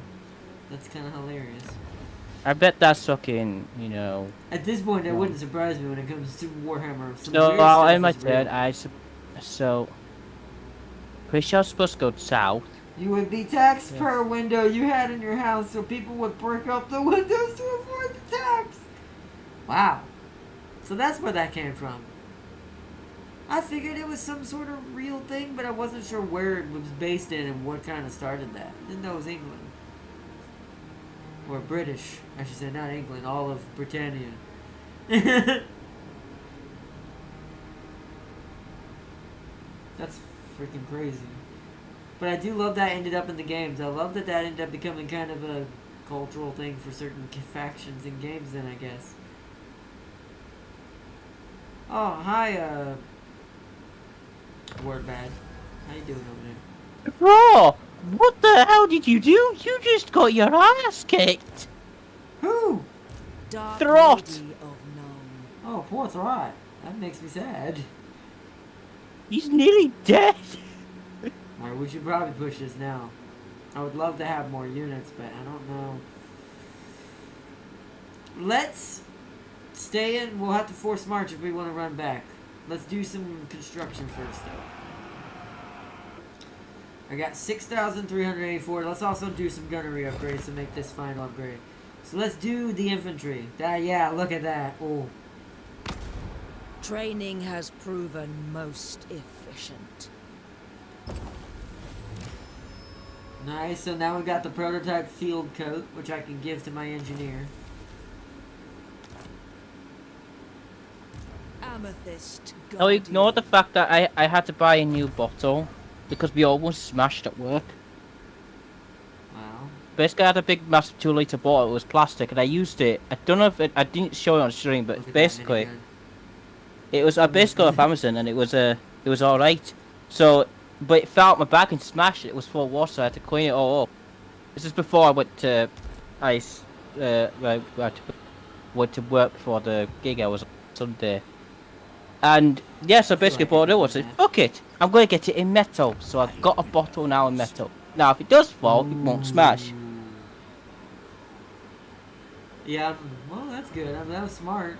That's kind of hilarious. I bet that's fucking, you know. At this point, that Well. wouldn't surprise me when it comes to Warhammer. Some So weird I'll stuff end my is real. turn. So pretty sure I'm supposed to go south. You would be taxed Yeah. per window you had in your house, so people would brick up the windows to avoid the tax. Wow. So that's where that came from. I figured it was some sort of real thing, but I wasn't sure where it was based in and what kind of started that. Didn't know it was England. Or British. I should say not England, all of Britannia. That's freaking crazy. But I do love that ended up in the games. I love that that ended up becoming kind of a cultural thing for certain factions in games then, I guess. Oh, hi, Wordbad. How you doing over there? Bro, what the hell did you do? You just got your ass kicked. Who? Dark Throt. Lady of Nome. Oh, poor Throt. That makes me sad. He's nearly dead. Alright, we should probably push this now. I would love to have more units, but I don't know. Let's stay in. We'll have to force march if we want to run back. Let's do some construction first, though. I got 6,384. Let's also do some gunnery upgrades to make this final upgrade. So let's do the infantry. Yeah, look at that. Oh. Training has proven most efficient. Nice, so now we've got the prototype field coat, which I can give to my engineer. Amethyst. Now ignore the fact that I had to buy a new bottle because we almost smashed at work. Wow. Basically, I had a big, massive 2-litre bottle. It was plastic, and I used it. I don't know if I didn't show it on stream, but Look at that basically, minigun. it was I basically got off Amazon, and it was all right. So, but it fell out my bag and smashed it. It was full of water, so I had to clean it all up. This is before I went to ice. I went to work for the gig. I was on Sunday. And yeah, so basically what I did was, fuck it, I'm going to get it in metal. So I've got a bottle now in metal. Now if it does fall, it won't smash. Yeah, well that's good. I mean, that was smart.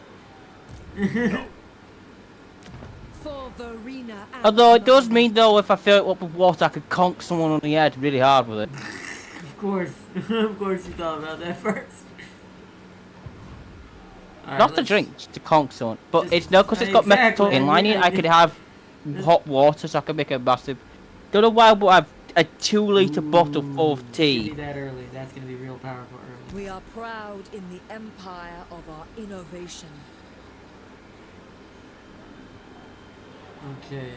For Verena and Although it does Nome. mean though, if I fill it up with water, I could conk someone on the head really hard with it. Of course. Of course you thought about that first. Alright, Not to let's- drink, just to conk someone. But Just- it's no, because it's got metal exactly, in lining, yeah. I could have hot water so I could make a massive... Don't know why, but I have a 2-litre bottle full of Ooh, tea. Give me that early. That's gonna be real powerful early. We are proud in the empire of our innovation. Okay.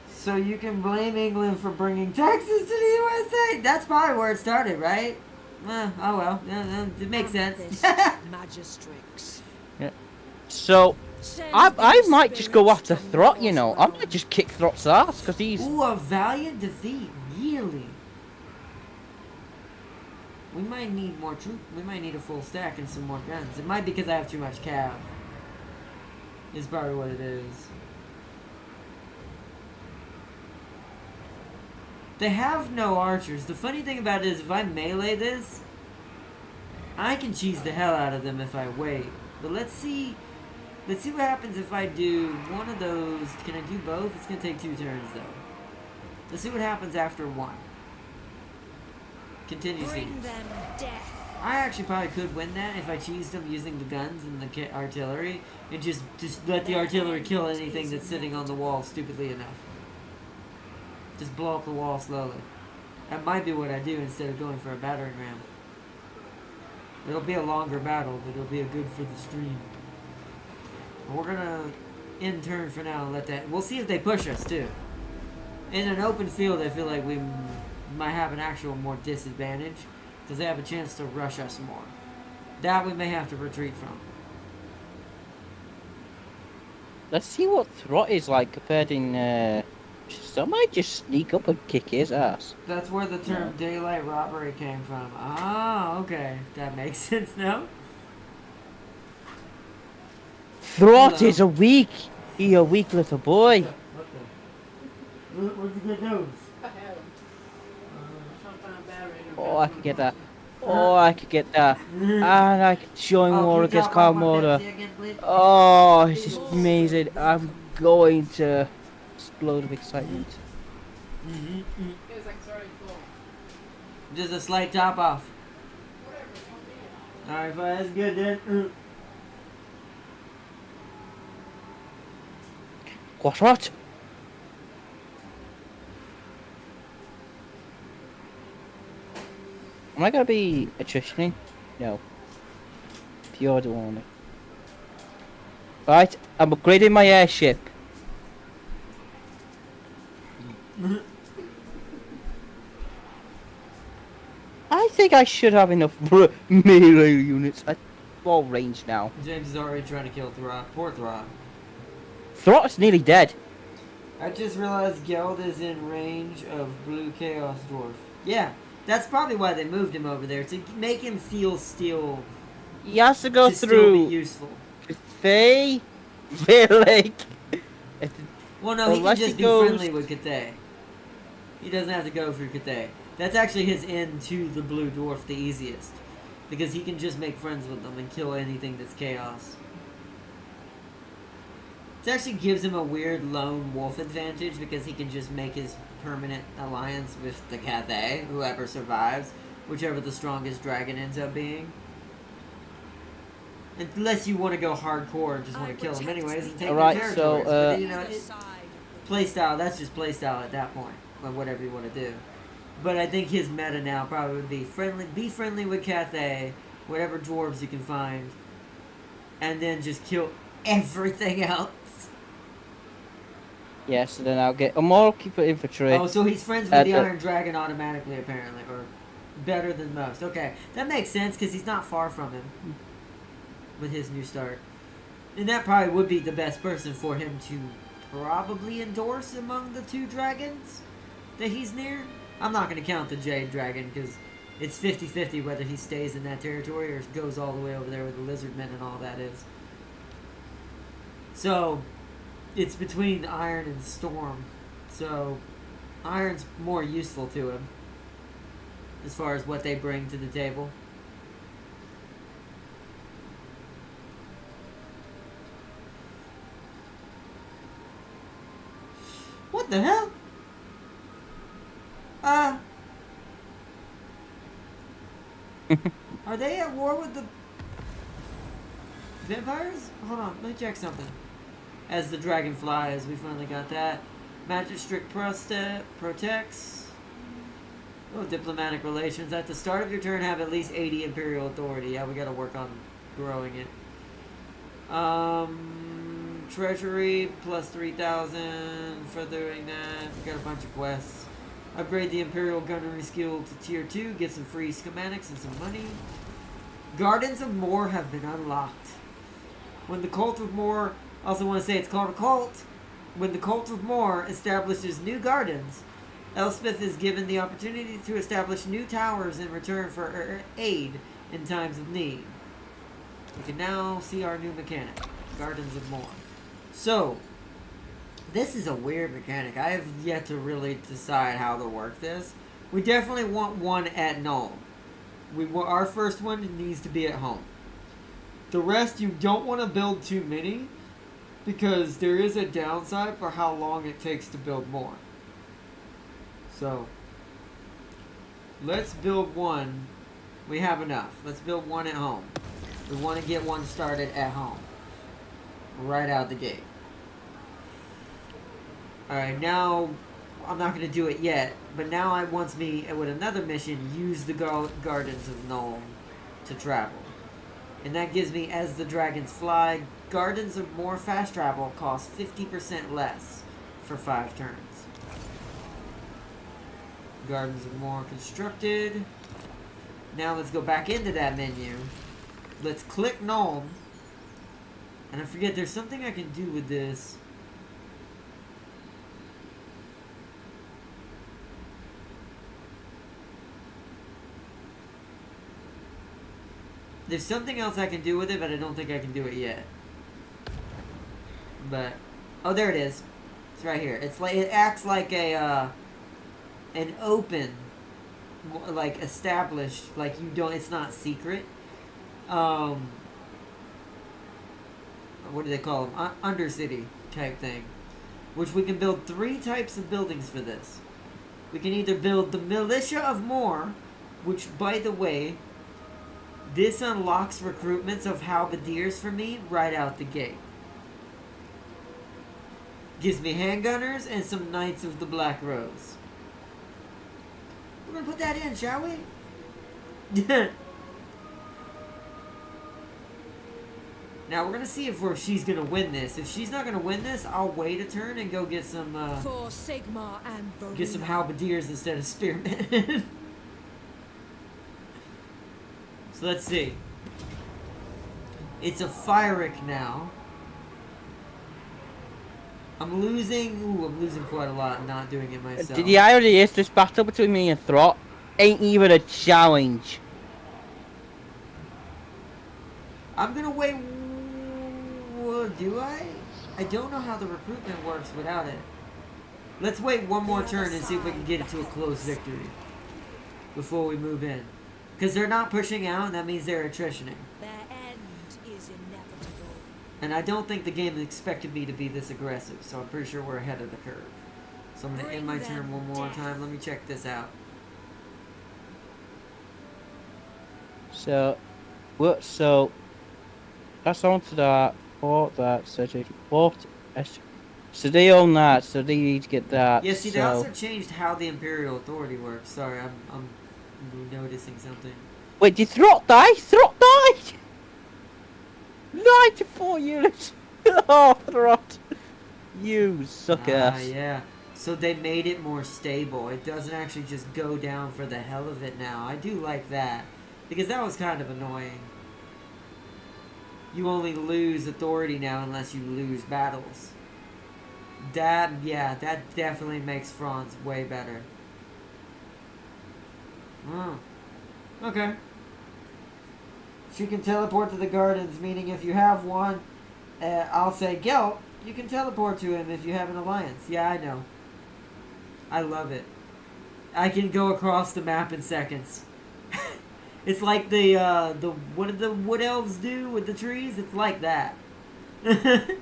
So you can blame England for bringing Texas to the USA? That's probably where it started, right? Oh well. It makes sense. Amethyst Magistrix. So, Send I in might just go spirits after from Throt, you know. I Lost might Realm. just kick Throt's ass, because he's... Ooh, a valiant defeat. Really? We might need more troop. We might need a full stack and some more guns. It might be because I have too much cav. Is probably what it is. They have no archers. The funny thing about it is if I melee this, I can cheese the hell out of them if I wait. But let's see what happens if I do one of those. Can I do both? It's gonna take 2 turns though. Let's see what happens after one. Continue Bring siege. them death. I actually probably could win that if I cheesed them using the guns and the artillery, and just let the artillery kill anything that's sitting on the wall stupidly enough. Just blow up the wall slowly. That might be what I do instead of going for a battering ram. It'll be a longer battle, but it'll be a good for the stream. We're gonna end turn for now and let that. We'll see if they push us too. In an open field, I feel like we might have an actual more disadvantage because they have a chance to rush us more. That we may have to retreat from. Let's see what Throt is like compared in... So I might just sneak up and kick his ass. That's where the term daylight robbery came from. Ah, okay. That makes sense now. Throt Hello. is a weak little boy. What's the good news? Oh, I could get that. Oh, I could get that. And I could join war against Kyle Motor. Oh, this is amazing. I'm going to explode of excitement. Just a slight top off. Alright, fine, that's good then. What? Am I gonna be attritioning? No. Pure warning. Right, I'm upgrading my airship. I think I should have enough melee units at full range now. James is already trying to kill Throb. Poor Throb. Throt's nearly dead. I just realized Geld is in range of Blue Chaos Dwarf. Yeah, that's probably why they moved him over there, to make him feel still, He has to go to still be through useful. Cathay, Village. Well, no, he can Unless just he be goes- friendly with Cathay. He doesn't have to go through Cathay. That's actually his end to the Blue Dwarf the easiest. Because he can just make friends with them and kill anything that's chaos. It actually gives him a weird lone wolf advantage because he can just make his permanent alliance with the Cathay, whoever survives, whichever the strongest dragon ends up being. Unless you want to go hardcore and just want to kill them anyways and take Alright, their so, territories. But, you know, Either it, side of the playstyle, that's just playstyle at that point, or whatever you want to do. But I think his meta now probably would be be friendly with Cathay, whatever dwarves you can find, and then just kill everything else. Yes, then I'll get a more keeper infantry. Oh, so he's friends with the the- Iron Dragon automatically, apparently, or better than most. Okay, that makes sense because he's not far from him with his new start, and that probably would be the best person for him to probably endorse among the two dragons that he's near. I'm not going to count the Jade Dragon because it's 50-50 whether he stays in that territory or goes all the way over there with the Lizardmen and all that is. So, it's between Iron and Storm. So, Iron's more useful to him as far as what they bring to the table. What the hell? Are they at war with the vampires? Hold on, let me check something. As the dragon flies, we finally got that. Magic strict protects. Oh, diplomatic relations. At the start of your turn, have at least 80 imperial authority. Yeah, we gotta work on growing it. Treasury plus 3,000. Furthering that, we got a bunch of quests. Upgrade the Imperial Gunnery skill to tier 2. Get some free schematics and some money. Gardens of Moor have been unlocked. When the Cult of Moor, also want to say it's called a cult. When the Cult of Moor establishes new gardens, Elspeth is given the opportunity to establish new towers in return for her aid in times of need. We can now see our new mechanic, Gardens of Moor. So, this is a weird mechanic. I have yet to really decide how to work this. We definitely want one at Null. Our first one needs to be at home. The rest you don't want to build too many because there is a downside for how long it takes to build more. So, let's build one. We have enough. Let's build one at home. We want to get one started at home. Right out the gate. Alright, now, I'm not going to do it yet, but now I wants me, with another mission, use the Gardens of Nuln to travel. And that gives me, as the dragons fly, Gardens of Moor fast travel costs 50% less for 5 turns. Gardens of Moor constructed. Now let's go back into that menu. Let's click Nuln. And I forget, there's something I can do with this. There's something else I can do with it, but I don't think I can do it yet. But, oh, there it is. It's right here. It's like, it acts like a, an open, like, established, like you don't, it's not secret. What do they call them? Undercity type thing. Which we can build 3 types of buildings for this. We can either build the Militia of Moor, which, by the way, this unlocks recruitments of halberdiers for me right out the gate. Gives me handgunners and some Knights of the Black Rose. We're gonna put that in, shall we? Now we're gonna see if she's gonna win this. If she's not gonna win this, I'll wait a turn and go get some For Sigmar and get some Verena. halberdiers instead of spearmen. So let's see. It's a Fyric now. I'm losing. Ooh, I'm losing quite a lot. Not doing it myself. Did the irony is this battle between me and Throt ain't even a challenge. I'm gonna wait. Do I? I don't know how the recruitment works without it. Let's wait one more turn and see if we can get it to a close victory before we move in. Because they're not pushing out, and that means they're attritioning. Their end is inevitable. And I don't think the game expected me to be this aggressive, so I'm pretty sure we're ahead of the curve. So I'm gonna end my turn one more time. Let me check this out. So, what? So that's on to that. Fought that. Surgery. Fought. So they own that. So they need to get that. Yeah, see, they so... also changed how the Imperial Authority works. Sorry, I'm noticing something. Wait, did Throt die? Throt died! 94 units! Oh, Throt! You suck ass. Yeah. So they made it more stable. It doesn't actually just go down for the hell of it now. I do like that. Because that was kind of annoying. You only lose authority now unless you lose battles. That definitely makes Franz way better. Oh. Okay. She can teleport to the gardens, meaning if you have one, I'll say Gelt, you can teleport to him if you have an alliance. Yeah, I know. I love it. I can go across the map in seconds. It's like the what did the wood elves do with the trees? It's like that.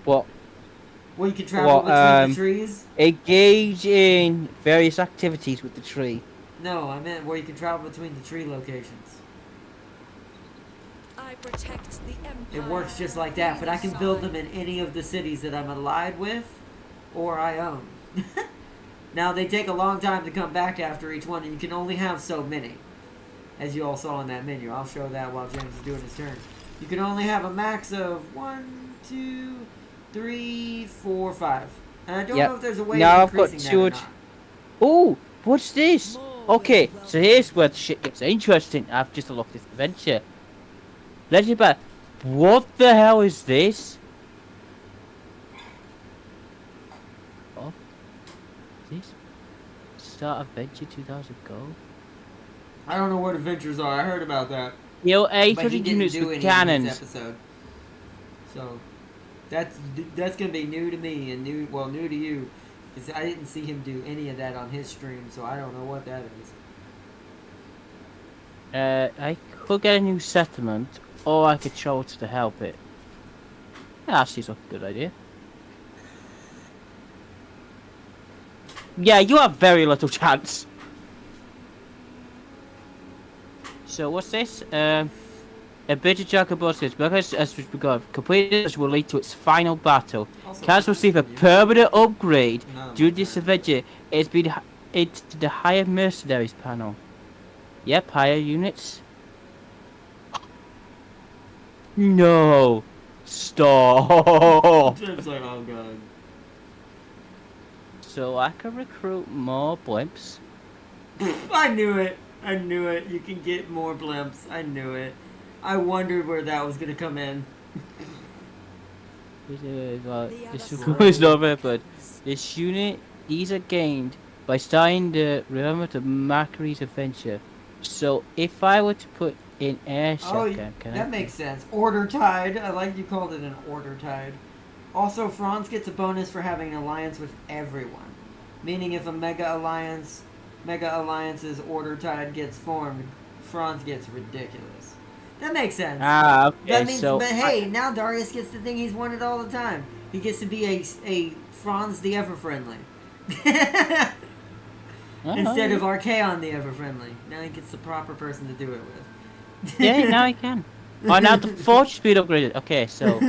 What? Well, you can travel between the trees. Engage in various activities with the tree. No, I meant where you can travel between the tree locations. I protect the Empire. It works just like that, but I can build them in any of the cities that I'm allied with or I own. Now, they take a long time to come back after each one, and you can only have so many. As you all saw in that menu. I'll show that while James is doing his turn. You can only have a max of 1, 2, 3, 4, 5. And I don't know if there's a way of increasing that or not. Oh, what's this? Okay, so here's where the shit gets interesting. I've just unlocked this adventure. Legend Bat. What the hell is this? Oh, this start adventure 2000 gold. I don't know what adventures are. I heard about that. Yo, But he 800 didn't units do with any in cannons. this episode. So that's gonna be new to me and new to you, because I didn't see him do any of that on his stream, so I don't know what that is. I could get a new settlement, or I could show it to help it. Yeah, that seems like a good idea. Yeah, you have very little chance. So what's this? A bit of Jacobos because as we've got completed this will lead to its final battle. Cars receive a permanent upgrade during this adventure. It's to the higher mercenaries panel. Yep, higher units. No, stop. James like, oh god. So I can recruit more blimps. I knew it. I knew it. You can get more blimps. I knew it. I wondered where that was gonna come in. This is not very good. This unit, these are gained by starting the remember to Macquarie's adventure. So if I were to put in air shotgun, that makes sense. Order Tide. I like you called it an Order Tide. Also, Franz gets a bonus for having an alliance with everyone. Meaning if a Mega Alliance's Order Tide gets formed, Franz gets ridiculous. That makes sense. Ah, okay. That means, So but hey, now Darius gets the thing he's wanted all the time. He gets to be a Franz the Ever-Friendly. Instead of Archaon the Ever-Friendly. Now he gets the proper person to do it with. Yeah, now I can. Oh, now the forge speed upgraded. Okay, so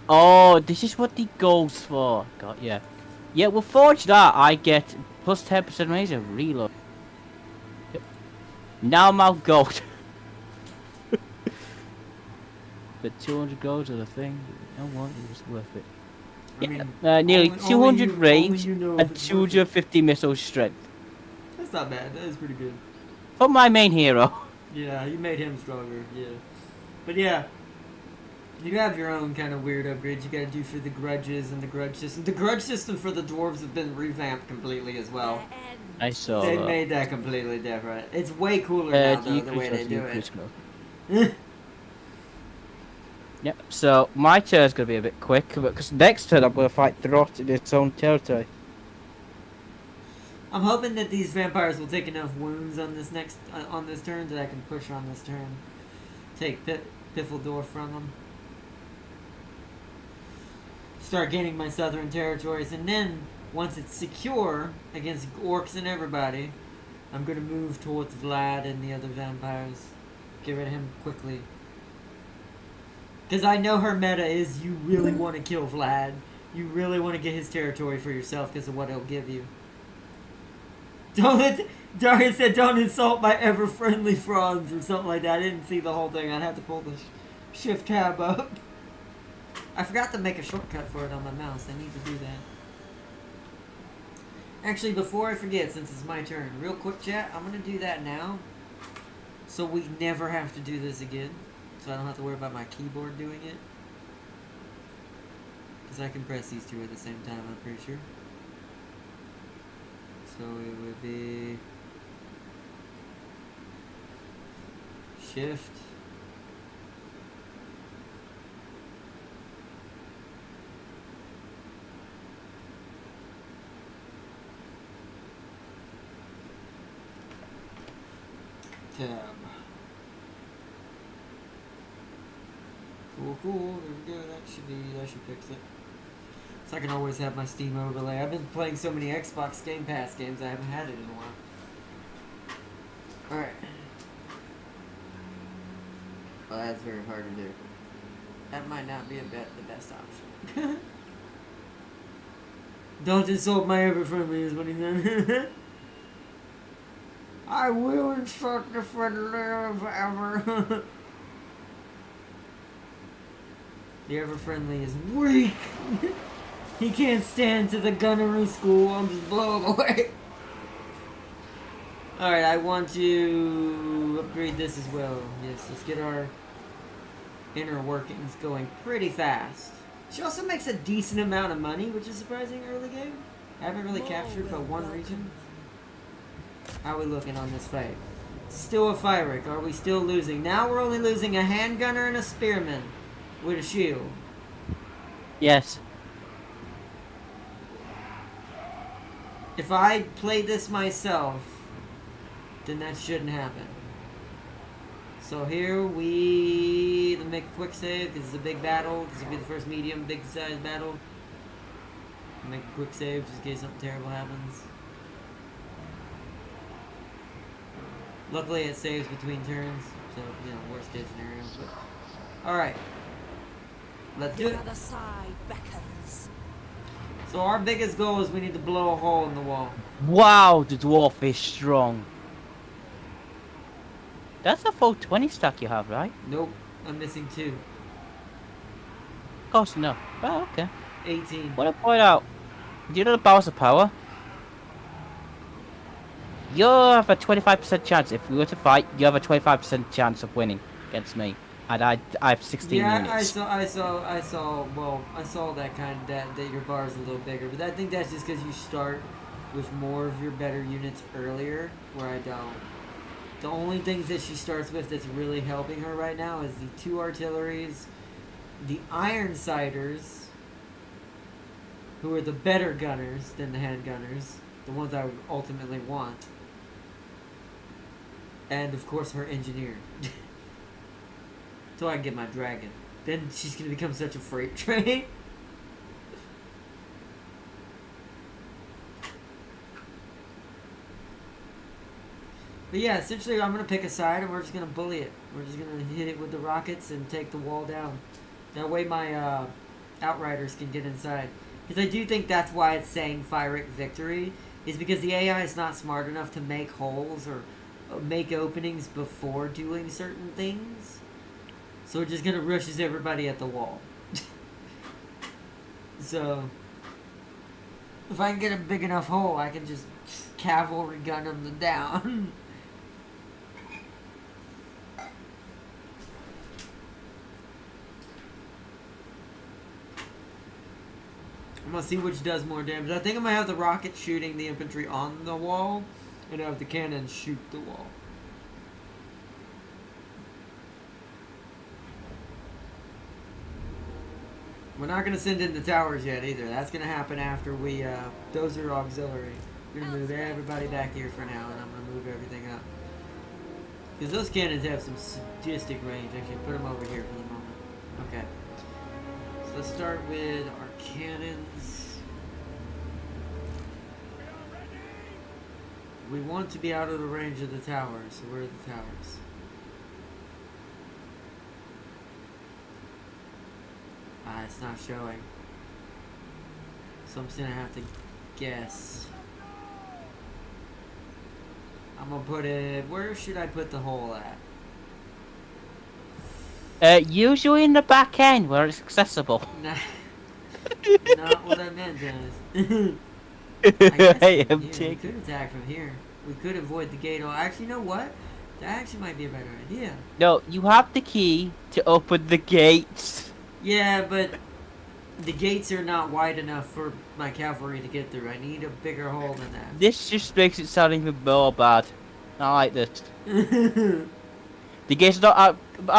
oh, this is what the gold's for. God, yeah. Yeah, we'll forge that. I get plus 10% razor reload. Yep. Now I'm out gold. but 200 gold of the thing. You know what? It was worth it. I mean, Nearly only 200 you- range only you know if and it's worth it. 250 missile strength. That's not bad. That is pretty good. For my main hero. Yeah, you made him stronger. Yeah, but yeah, you have your own kind of weird upgrades you gotta do for the grudges and the grudge system. The grudge system for the dwarves have been revamped completely as well. Their end. I saw They that. made that completely different. It's way cooler now, though, the way they do it. Yep, so my turn's gonna be a bit quick because next turn I'm gonna fight Throt in its own territory. I'm hoping that these vampires will take enough wounds on this on this turn that I can push on this turn. Take Piffledorf from them. Start gaining my southern territories, and then once it's secure against orcs and everybody, I'm gonna move towards Vlad and the other vampires. Get rid of him quickly. Because I know her meta is you really want to kill Vlad. You really want to get his territory for yourself because of what he'll give you. Darius said, don't insult my ever-friendly Franz or something like that. I didn't see the whole thing. I'd have to pull the shift tab up. I forgot to make a shortcut for it on my mouse. I need to do that. Actually, before I forget, since it's my turn, real quick chat, I'm going to do that now. So we never have to do this again. So I don't have to worry about my keyboard doing it. Because I can press these two at the same time, I'm pretty sure. So it would be Shift. Tab. Cool. There we go. That should fix it. So I can always have my Steam overlay. I've been playing so many Xbox Game Pass games I haven't had it in a while. Alright. Well, that's very hard to do. That might not be the best option. Don't insult my ever-friendly is what he said. I will insult the friendly of ever. The ever-friendly is weak. He can't stand to the gunnery school. I'll just blow him away. Alright, I want to upgrade this as well. Yes, let's get our inner workings going pretty fast. She also makes a decent amount of money, which is surprising early game. I haven't really captured but one region. How are we looking on this fight? Still a Fyric. Are we still losing? Now we're only losing a handgunner and a spearman with a shield. Yes. If I play this myself, then that shouldn't happen. So here we make a quick save because it's a big battle. This will be the first medium, big size battle. Make a quick save just in case something terrible happens. Luckily it saves between turns, so, you know, worst case scenario. But alright. Let's do The it. other side beckons. So our biggest goal is we need to blow a hole in the wall. Wow, the dwarf is strong. That's a full 20 stack you have, right? Nope, I'm missing 2. Close enough. Oh, okay. 18. Want to point out, do you know the balance of power? You have a 25% chance. If we were to fight, you have a 25% chance of winning against me. And I have 16 Yeah, units. I saw that that your bar is a little bigger, but I think that's just because you start with more of your better units earlier, where I don't. The only things that she starts with that's really helping her right now is the 2 artilleries, the Ironsiders, who are the better gunners than the handgunners, the ones I would ultimately want, and of course her engineer. So I can get my dragon. Then she's gonna become such a freight train. But yeah, essentially I'm gonna pick a side and we're just gonna bully it. We're just gonna hit it with the rockets and take the wall down. That way my outriders can get inside. Because I do think that's why it's saying Fyric victory, is because the AI is not smart enough to make holes or make openings before doing certain things. So it just kind of rushes everybody at the wall. So if I can get a big enough hole, I can just cavalry gun them down. I'm gonna see which does more damage. I think I'm gonna have the rocket shooting the infantry on the wall, and have the cannon shoot the wall. We're not gonna send in the towers yet either. That's gonna happen after we, those are auxiliary. We're gonna move everybody back here for now, and I'm gonna move everything up. Because those cannons have some sadistic range. Actually, put them over here for the moment. Okay. So let's start with our cannons. We want to be out of the range of the towers, so where are the towers? Ah, it's not showing. So I'm just gonna have to guess. I'm gonna put it. Where should I put the hole at? Usually in the back end where it's accessible. Nah, not what I meant, Dennis. I guess I from am here. We taking. could attack from here. We could avoid the gate. Oh, actually, you know what? That actually might be a better idea. No, you have the key to open the gates. Yeah, but the gates are not wide enough for my cavalry to get through. I need a bigger hole than that. This just makes it sound even more bad. I like this. The gate's not. I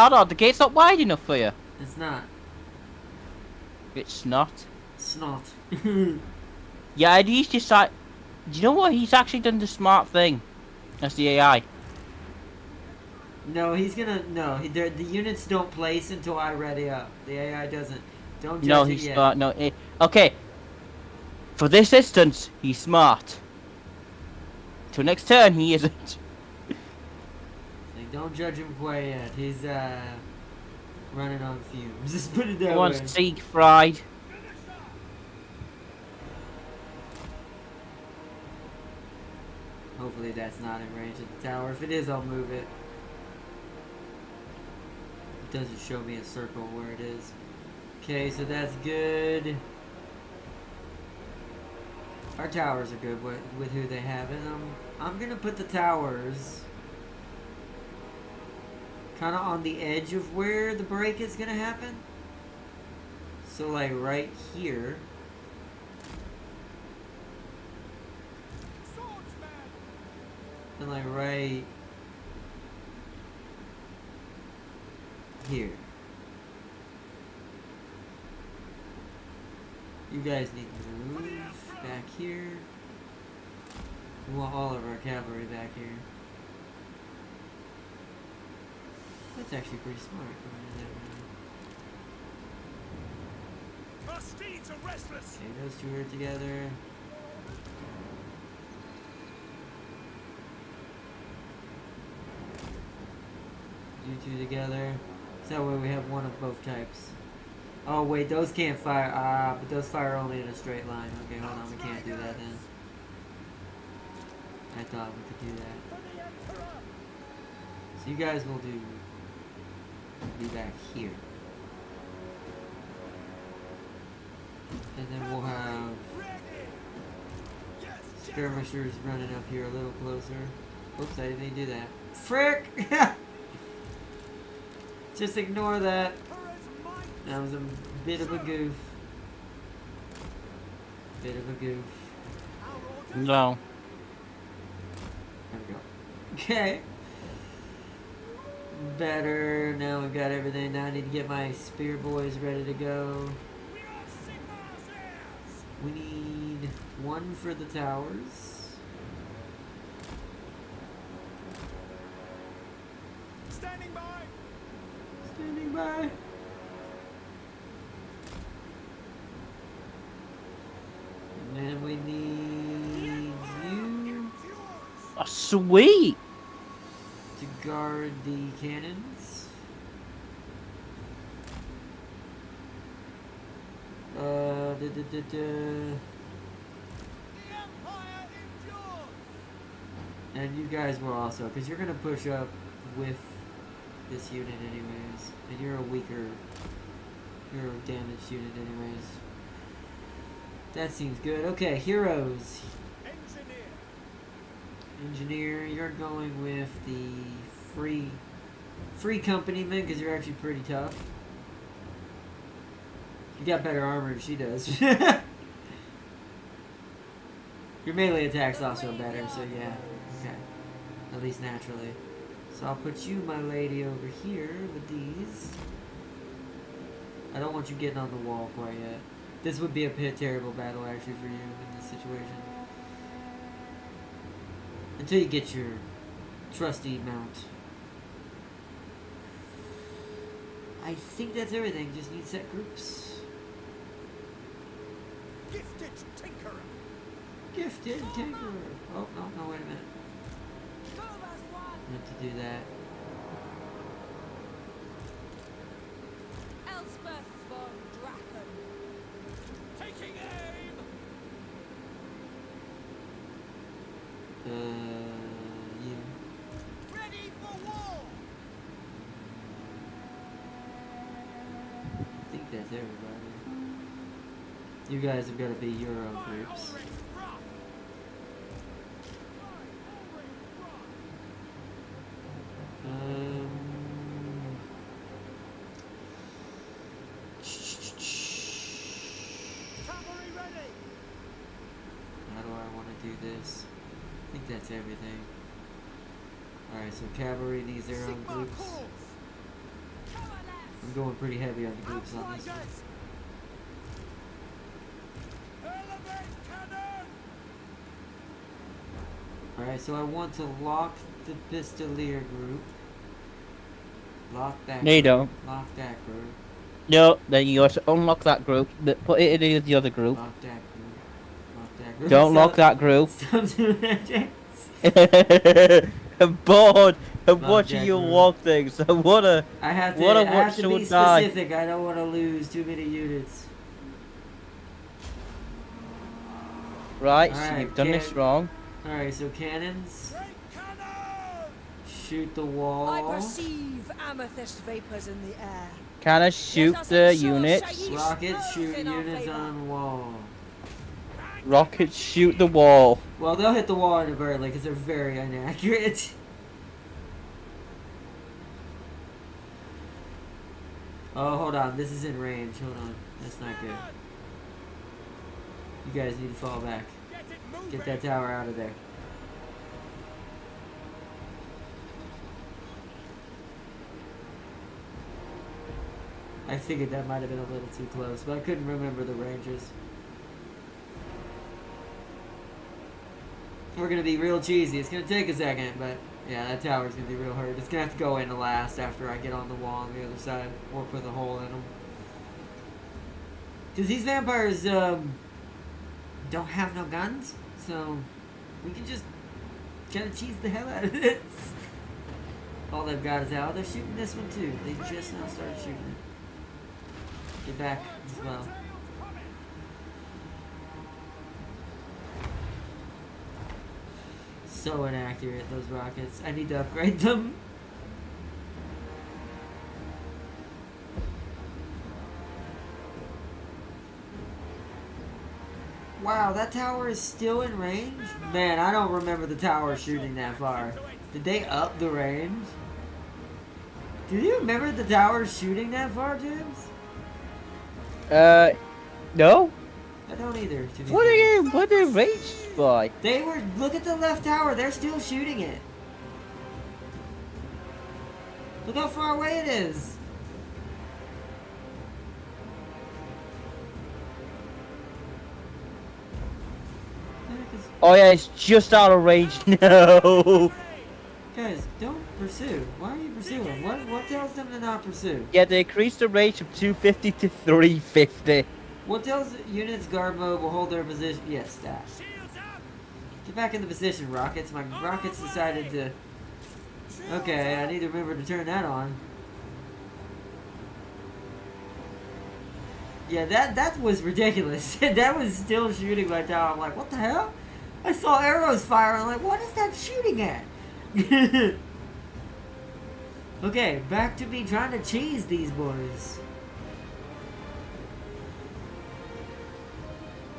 don't know. The gate's not wide enough for you. It's not. It's not. It's not. Yeah, and he's just like. Do you know what? He's actually done the smart thing. That's the AI. No, he's gonna. No, the units don't place until I ready up. The AI doesn't. Don't judge No, it he's yet. smart. No, okay. For this instance, he's smart. Till next turn, he isn't. Like, don't judge him quite yet. He's running on fumes. Just put it that He wants way. Sieg fried. Hopefully that's not in range of the tower. If it is, I'll move it. It doesn't show me a circle where it is. Okay, so that's good. Our towers are good with who they have in them. I'm gonna put the towers kind of on the edge of where the break is gonna happen. So like right here. And like right here. You guys need to move back here. We want all of our cavalry back here. That's actually pretty smart. Our steeds are restless. Okay, those two are together. You two together. So that way we have one of both types. Oh wait, those can't fire. But those fire only in a straight line. Okay, hold on, we can't do that then. I thought we could do that. So you guys will be back here. And then we'll have skirmishers running up here a little closer. Oops, I didn't mean to do that. Frick! Just ignore that. That was a bit of a goof. Bit of a goof. No. There we go. Okay. Better. Now we've got everything. Now I need to get my spear boys ready to go. We need one for the towers. Standing by. Standing by. And then we need you Oh, sweet. to guard the cannons. The Empire endures. And you guys will also, because you're going to push up with this unit anyways. And you're a weaker, you're a damaged unit anyways. That seems good. Okay, heroes. Engineer, you're going with the free companyman because you're actually pretty tough. You got better armor than she does. Your melee attack's also better, so yeah. Okay. At least naturally. So I'll put you, my lady, over here with these. I don't want you getting on the wall quite yet. This would be a terrible battle actually for you in this situation. Until you get your trusty mount. I think that's everything. Just need set groups. Gifted tinkerer. Gifted tinkerer. Oh, no, wait a minute. Move as one. I have to do that. Elspeth von Draken. Taking aim. You. Ready for war. I think that's everybody. You guys have got to be Euro groups. Um, Cavalry ready. how do I want to do this? I think that's everything. Alright, so cavalry needs their own Sigma groups. calls. I'm going pretty heavy on the groups on this one. Outriders. Elevate cannon. Alright, so I want to lock the Pistolier group. Lock that No, you group. don't. Lock that group. No, then you got to unlock that group, but put it in the other group. Lock that group. Lock that group. Don't lock that group. Stop doing that, James. I'm bored of Lock watching that you group. walk things. I wanna. I have to, What a I have to be watch to die. specific. I don't want to lose too many units. Right, so Alright, you've done this kid. wrong. Alright, so cannons. Great cannon. Shoot the wall. I perceive amethyst vapors in the air. Can I shoot us the ensure units? Shahid Rockets explodes shoot in our units favour. on wall. Rockets shoot the wall. Well, they'll hit the wall inadvertently because they're very inaccurate. Oh, hold on. This is in range. Hold on. That's not good. You guys need to fall back. Get it moving. Get that tower out of there. I figured that might have been a little too close, but I couldn't remember the ranges. We're gonna be real cheesy. It's gonna take a second, but yeah, that tower's gonna be real hard. It's gonna have to go into last after I get on the wall on the other side, or put a hole in them. Cause these vampires don't have no guns, so we can just kind of cheese the hell out of this. All they've got is out. They're shooting this one too. They just now started shooting it. Get back as well. So inaccurate, those rockets. I need to upgrade them. Wow, that tower is still in range? Man, I don't remember the tower shooting that far. Did they up the range? Do you remember the tower shooting that far, James? No? I don't either. To be What are fair. you? What are they reached by? They were. Look at the left tower. They're still shooting it. Look how far away it is. Oh yeah, it's just out of range. No. Guys, don't pursue. Why are you pursuing? What tells them to not pursue? Yeah, they increased the range from 250 to 350. What tells units guard mode will hold their position? Yes, that. Shields up. Get back into position, rockets. My rockets decided to. Okay, I need to remember to turn that on. Yeah, that was ridiculous. That was still shooting my tower. I'm like, what the hell? I saw arrows fire. I'm like, what is that shooting at? Okay, back to me trying to cheese these boys.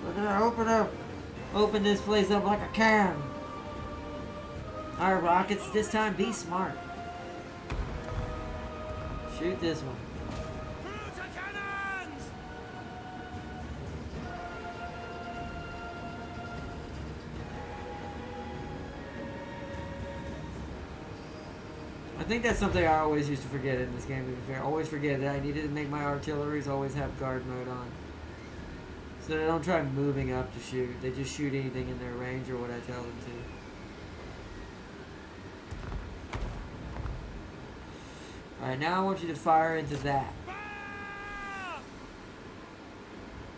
Look at that, open this place up like a can. Alright, rockets, this time be smart. Shoot this one. Through to cannons! I think that's something I always used to forget in this game, to be fair. Always forget that I needed to make my artilleries always have guard mode on. So they don't try moving up to shoot. They just shoot anything in their range or what I tell them to. Alright, now I want you to fire into that.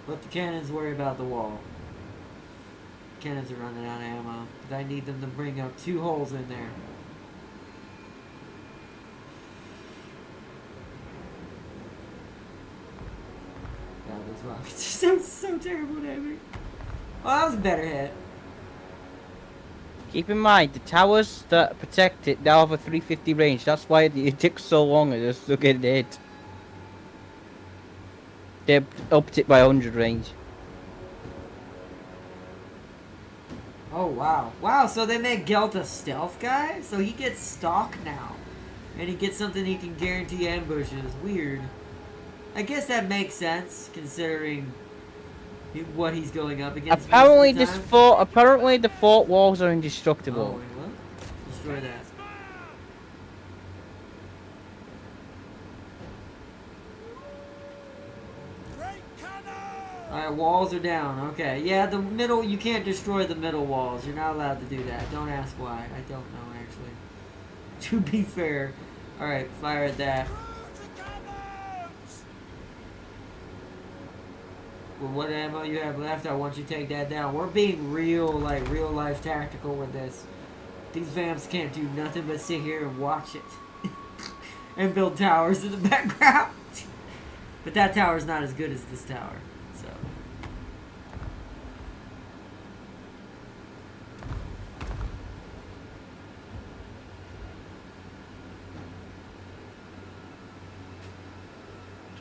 Let the cannons worry about the wall. Cannons are running out of ammo. But I need them to bring up 2 holes in there. God, those rockets are so terrible to me. Oh, that was a better hit. Keep in mind, the towers that protect it now have a 350 range. That's why it took so long and just to get it hit. They upped it by 100 range. Oh, wow. Wow, so they made Gelt a stealth guy? So he gets stock now. And he gets something he can guarantee ambushes. Weird. I guess that makes sense, considering what he's going up against. Apparently, most of the time. apparently the fort walls are Oh, indestructible. wait, what? Destroy that. Great cannon! Alright, walls are down. Okay. Yeah, the middle, you can't destroy the middle walls. You're not allowed to do that. Don't ask why. I don't know, actually. To be fair. Alright, fire at that. Through to cannons! With what ammo you have left, I want you to take that down. We're being real life tactical with this. These vamps can't do nothing but sit here and watch it. And build towers in the background. But that tower's not as good as this tower. So.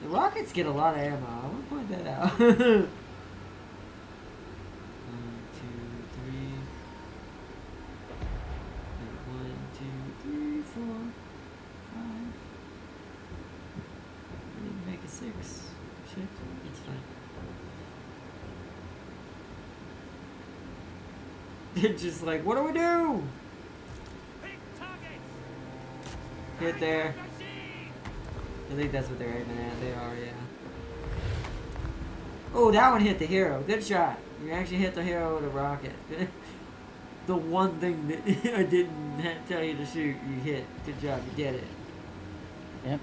The rockets get a lot of ammo. I want to point that out. 1, 2, 3, 4, 5. I didn't make a 6. Shit, it's fine. They're just like, what do we do? Pick targets! Hit there. Machine! I think that's what they're aiming at. They are, yeah. Oh, that one hit the hero. Good shot. You actually hit the hero with a rocket. The one thing that I didn't tell you to shoot, you hit. Good job. You did it. Yep.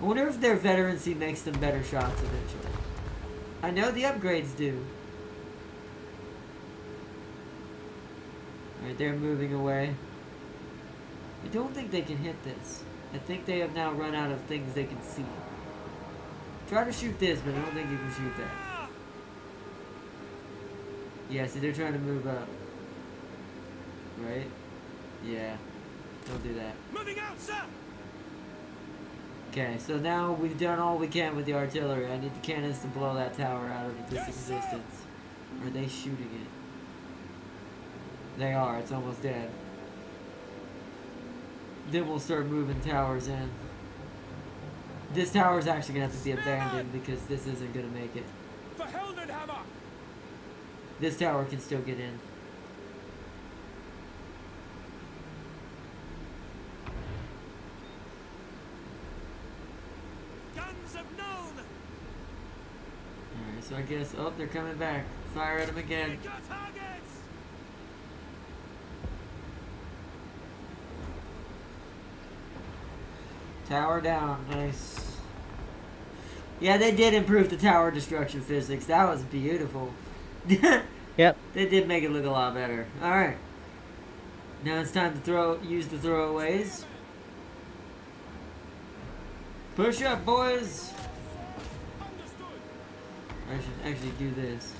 I wonder if their veterancy makes them better shots eventually. I know the upgrades do. Alright, they're moving away. I don't think they can hit this. I think they have now run out of things they can see. Try to shoot this, but I don't think you can shoot that. Yeah, see, they're trying to move up. Right? Yeah. Don't do that. Moving out, sir! Okay, so now we've done all we can with the artillery. I need the cannons to blow that tower out of this existence. Are they shooting it? They are. It's almost dead. Then we'll start moving towers in. This tower is actually going to have to be abandoned because this isn't going to make it. For Heldenhammer! This tower can still get in. Guns of known! Alright, so I guess... Oh, they're coming back. Fire at them again. Pick your targets! Tower down. Nice. Yeah, they did improve the tower destruction physics. That was beautiful. Yep. They did make it look a lot better. Alright. Now it's time to use the throwaways. Push up, boys! Understood! I should actually do this.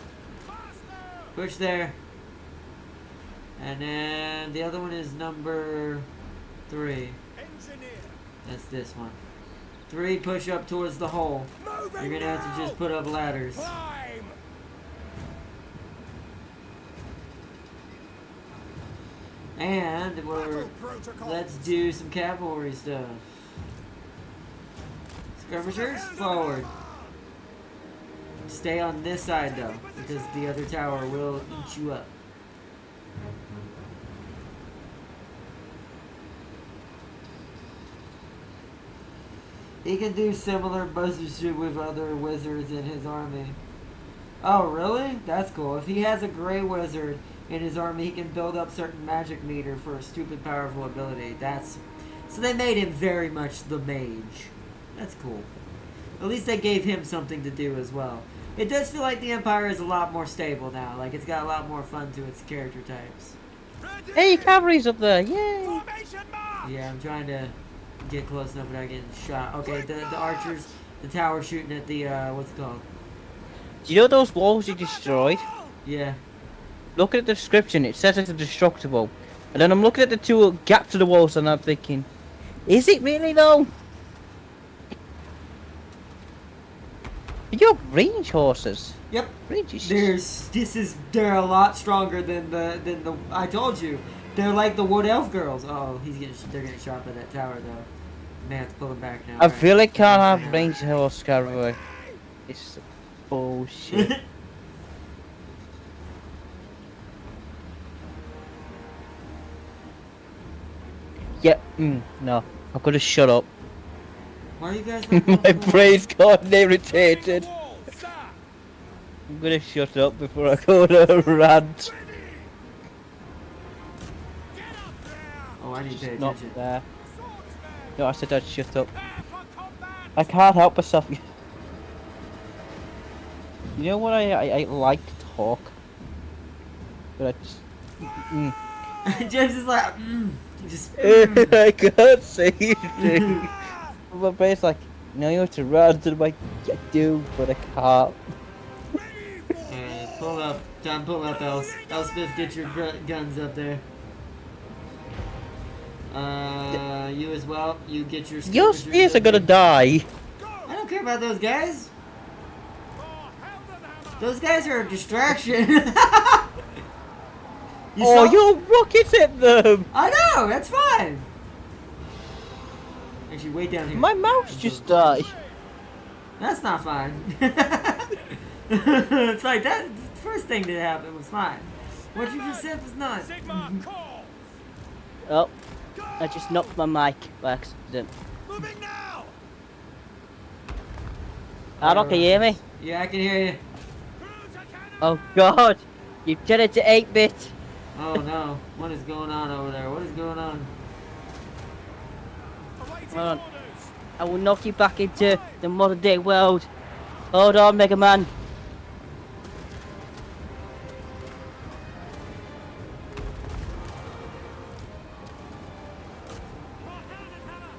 Faster! Push there. And then the other one is number 3. Engineer. That's this one. 3 push up towards the hole. Moving You're gonna have to just put up ladders. Climb. And Battle protocol. let's do some cavalry stuff. Skirmishers, forward. Stay on this side though, because the other tower will eat you up. He can do similar buzzer shoot with other wizards in his army. Oh, really? That's cool. If he has a gray wizard in his army, he can build up certain magic meter for a stupid powerful ability. So they made him very much the mage. That's cool. At least they gave him something to do as well. It does feel like the Empire is a lot more stable now. Like, it's got a lot more fun to its character types. Ready. Hey, cavalry's up there! Yay! Formation march. Yeah, I'm trying to get close enough without getting shot. Okay, the archers, the tower shooting at the, what's it called? Do you know those walls you destroyed? Yeah. Look at the description, it says it's indestructible. And then I'm looking at the 2 gaps in the walls and I'm thinking, is it really though? You're range horses. Yep. Range is... They're a lot stronger than the I told you. They're like the Wood Elf girls. Oh, they're getting shot by that tower though. May have to pull them back now. I Alright. feel like can't have range horse cavalry. It's bullshit. Yeah, no. I'm gonna shut up. Why are you guys My brain's gotten irritated. Wall, sir. I'm gonna shut up before I go to a rant. Get up there. Oh, I need to pay Not attention. there. Swordsman. No, I said I'd shut up. Prepare for combat. I can't help myself. You know what I like to talk, but I just James is like, I can't say anything. My brain's like, no, you have to run. And I'm like, yeah, I do, but I can't. Alright, pull up. Time, pull up, Elspeth, get your guns up there. You as well. You get your. Your skirmishers spears are up gonna there. die. I don't care about those guys. For Heldenhammer. Those guys are a distraction. You Oh, saw- your rockets hit them. I know. That's fine. Actually, way down here. My mouse just died. That's not fine. It's like that. The first thing that happened was fine. What you just said was not. Sigma call. Oh, I just knocked my mic by accident. Moving now. Arnold, can you hear me? Yeah, I can hear you. Cruiser cannon. Oh God, you've turned it to 8-bit. Oh no, what is going on over there? What is going on? Awaiting Come on. orders. I will knock you back into the modern day world. Hold on, Mega Man. For Heldenhammer.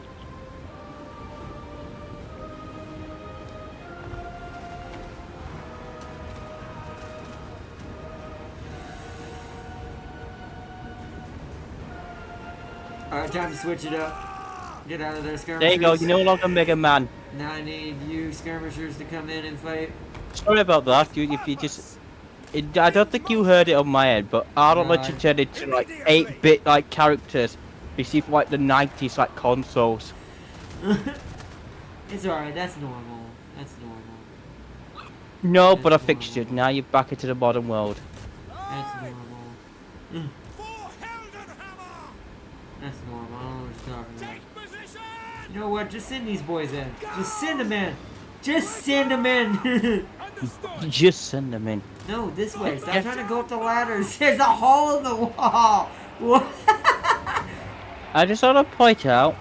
Alright, time to switch it up. Get out of there, skirmishers. There you go, you're no longer Mega Man. Now I need you skirmishers to come in and fight. Sorry about that. If you just, I don't think you heard it on my end, but Arnold No, let you turn it to like 8-bit like characters. You see from like the 90s like consoles. It's alright, that's normal. That's normal. No, but I fixed it. Now you're back into the modern world. That's normal. For Heldenhammer. That's normal. I don't know what you're talking about. Take position. You know what? Just send these boys in. Just send them in. Just send them in. Understood. Just send them in. No, this way. Stop trying to go up the ladders. There's a hole in the wall. What? I just want to point out,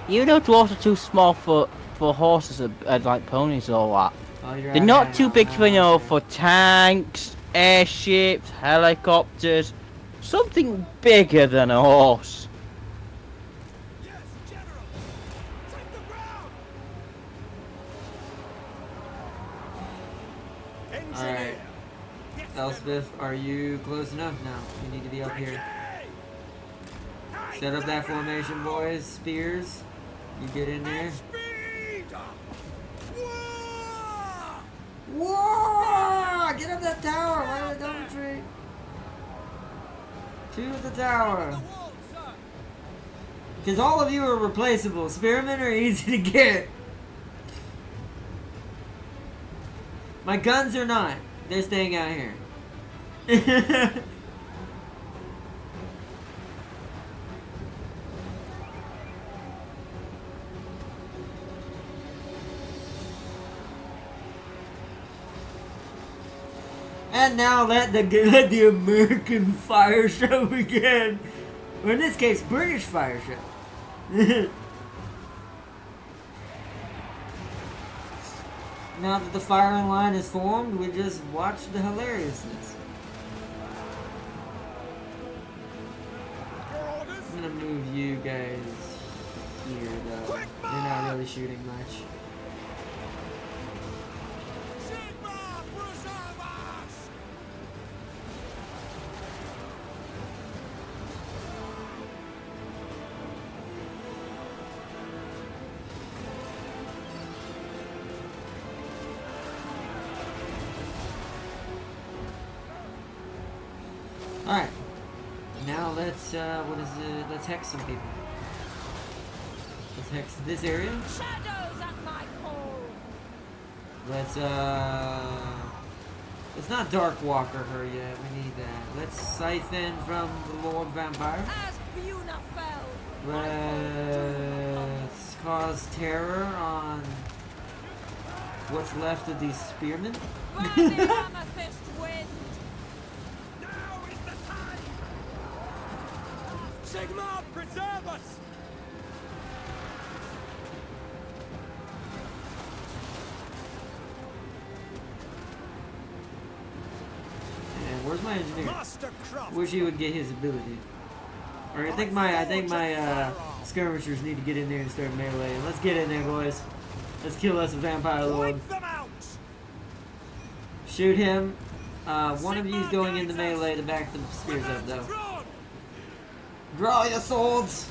you know dwarves are too small for horses and like ponies and all that. Oh, you're They're right, not I too know, big I for, you know. know, for tanks, airships, helicopters. Something bigger than a horse. Yes, General. Take the ground. Engineer. Alright. Yes, Elspeth, are you close enough now? You need to be up here. Ready. Set up that formation, boys. Spears. You get in there. Speed! Whoa! Whoa! Get up that tower! Why did I don't retreat? Two at the tower. The wall, sir. Because all of you are replaceable. Spearmen are easy to get. My guns are not. They're staying out here. And now let the American fire show begin. Or in this case, British fire show. Now that the firing line is formed, we just watch the hilariousness. Your orders? I'm gonna move you guys here, though. They're not really shooting much. Sigma, preserve us! Alright. Now let's, what is it? Let's hex some people. Let's hex this area. Shadows at my call. Let's not Dark Walker her yet. We need that. Let's siphon from the Lord Vampire. As Buna fell, my call Let's cause terror on what's left of these spearmen. burn the amethyst wind. Now is the time! Sigma, preserve us! And where's my engineer? Mastercraft! Wish he would get his ability. Or I think my skirmishers need to get in there and start melee. Let's get in there, boys. Let's kill us a vampire lord. Wipe them out! Shoot him. One of you's going into melee to back the spears up, though. Drawn! Draw your swords.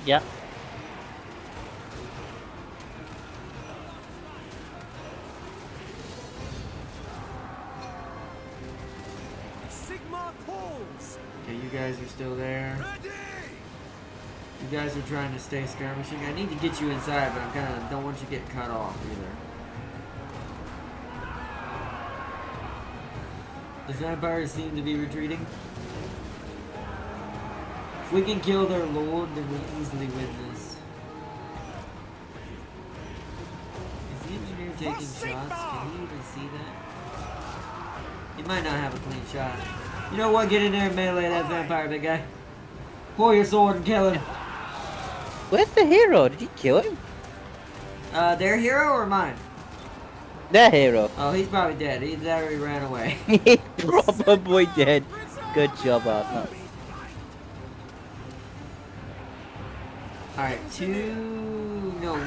Yep. Sigma calls! Okay, you guys are still there. Ready! You guys are trying to stay skirmishing. I need to get you inside, but I kind of don't want you getting cut off either. The vampires seem to be retreating. If we can kill their lord, then we'll easily win this. Is the engineer taking shots? Can he even see that? He might not have a clean shot. You know what? Get in there and melee that vampire, big guy. Pull your sword and kill him. Where's the hero? Did you kill him? Their hero or mine? The hero. Oh, he's probably dead. He already ran away. He's probably dead. Good job, Arthur. Alright,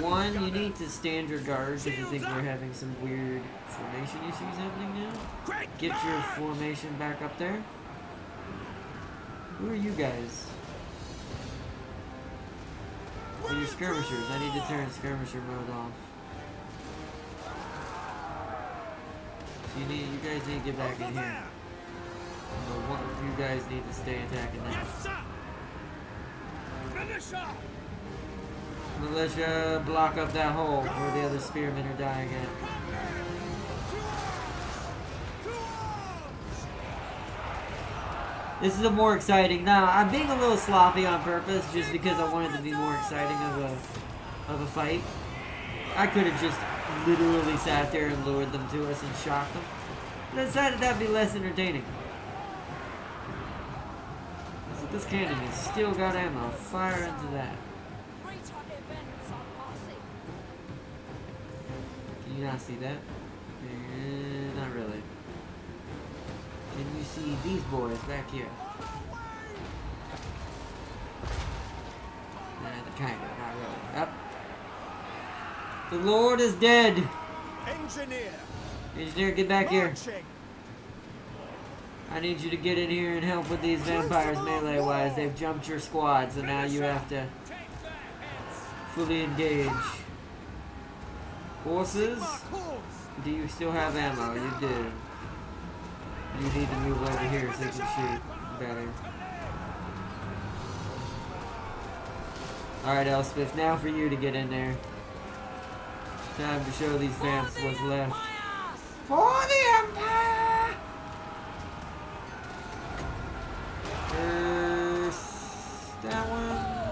one, you need to stand your guards if you think we're having some weird formation issues happening now. Get your formation back up there. Who are you guys? Oh, you're skirmishers. I need to turn skirmisher mode off. So you guys need to get back in here. One of you guys need to stay attacking that. Yes, sir! Finisher! Militia, block up that hole where the other spearmen are dying at. This is a more exciting. Now, I'm being a little sloppy on purpose just because I wanted to be more exciting of a fight. I could have just literally sat there and lured them to us and shocked them. But I decided that'd be less entertaining. So this cannon has still got ammo. Fire into that. Greater events are passing. Can you not see that? Not really. Can you see these boys back here? Kind of, not really. Up. The Lord is dead. Engineer! Engineer, get back here. Marching! I need you to get in here and help with these vampires melee-wise. They've jumped your squad, so now you have to fully engage. Horses? Do you still have ammo? You do. You need to move over here so you can shoot better. Alright, Elspeth, now for you to get in there. Time to show these vamps what's left. For the Empire! First, that one.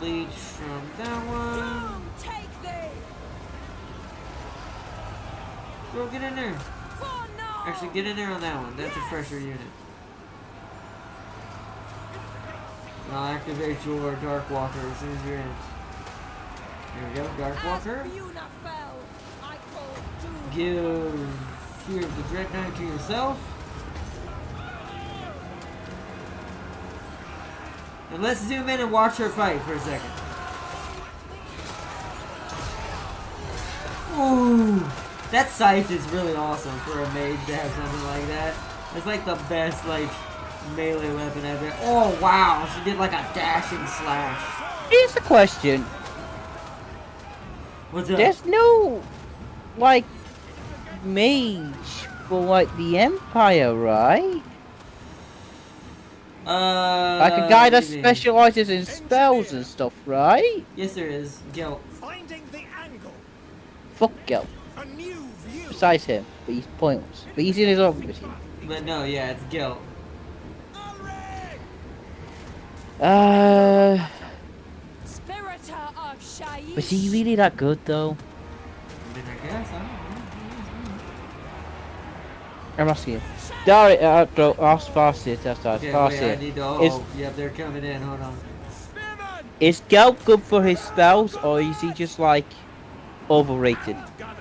Leech from that one. Take thee. Bro, get in there. For no. Actually, get in there on that one. That's a fresher unit. And I'll activate your Dark Walker as soon as you're in. There we go, Dark Walker. As Buna fell, I call doom. Give Fear of the Dread Knight to yourself. And let's zoom in and watch her fight for a second. Ooh, that scythe is really awesome for a mage to have something like that. It's like the best like melee weapon ever. Oh wow, she did like a dashing slash. Here's the question. What's up? There's no, like, mage for, like, the Empire, right? Like a guy that what do you mean? specializes in spells and stuff, right? Yes, there is. Guilt. Finding the angle. Fuck Gel. A new view. Besides him, but he's pointless. But he's in his own position. But no, yeah, it's guilt. Spiritor of Shaiish. Was he really that good, though? I mean, I guess. I don't know. I'm asking you. Dari, ask Farsi, that's Okay, Farsi. wait, I need to. Is- Oh, yep, they're coming in. Hold on. Spearman. Is Gel good for his spells, or is he just, like, overrated? Gunners.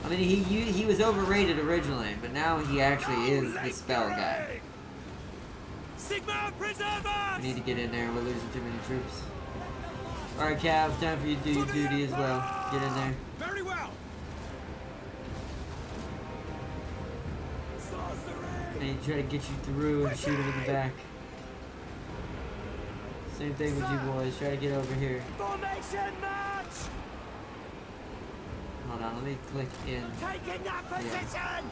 I mean, he was overrated originally, but now he actually is the spell guy. Sigma We preservers. need to get in there. We're losing too many troops. All right, Cav, time for you to do your duty as well. Get in there. Very well. I need to try to get you through and shoot him in the back. Same thing with you boys. Try to get over here. Formation march. Hold on, let me click in. Taking that position.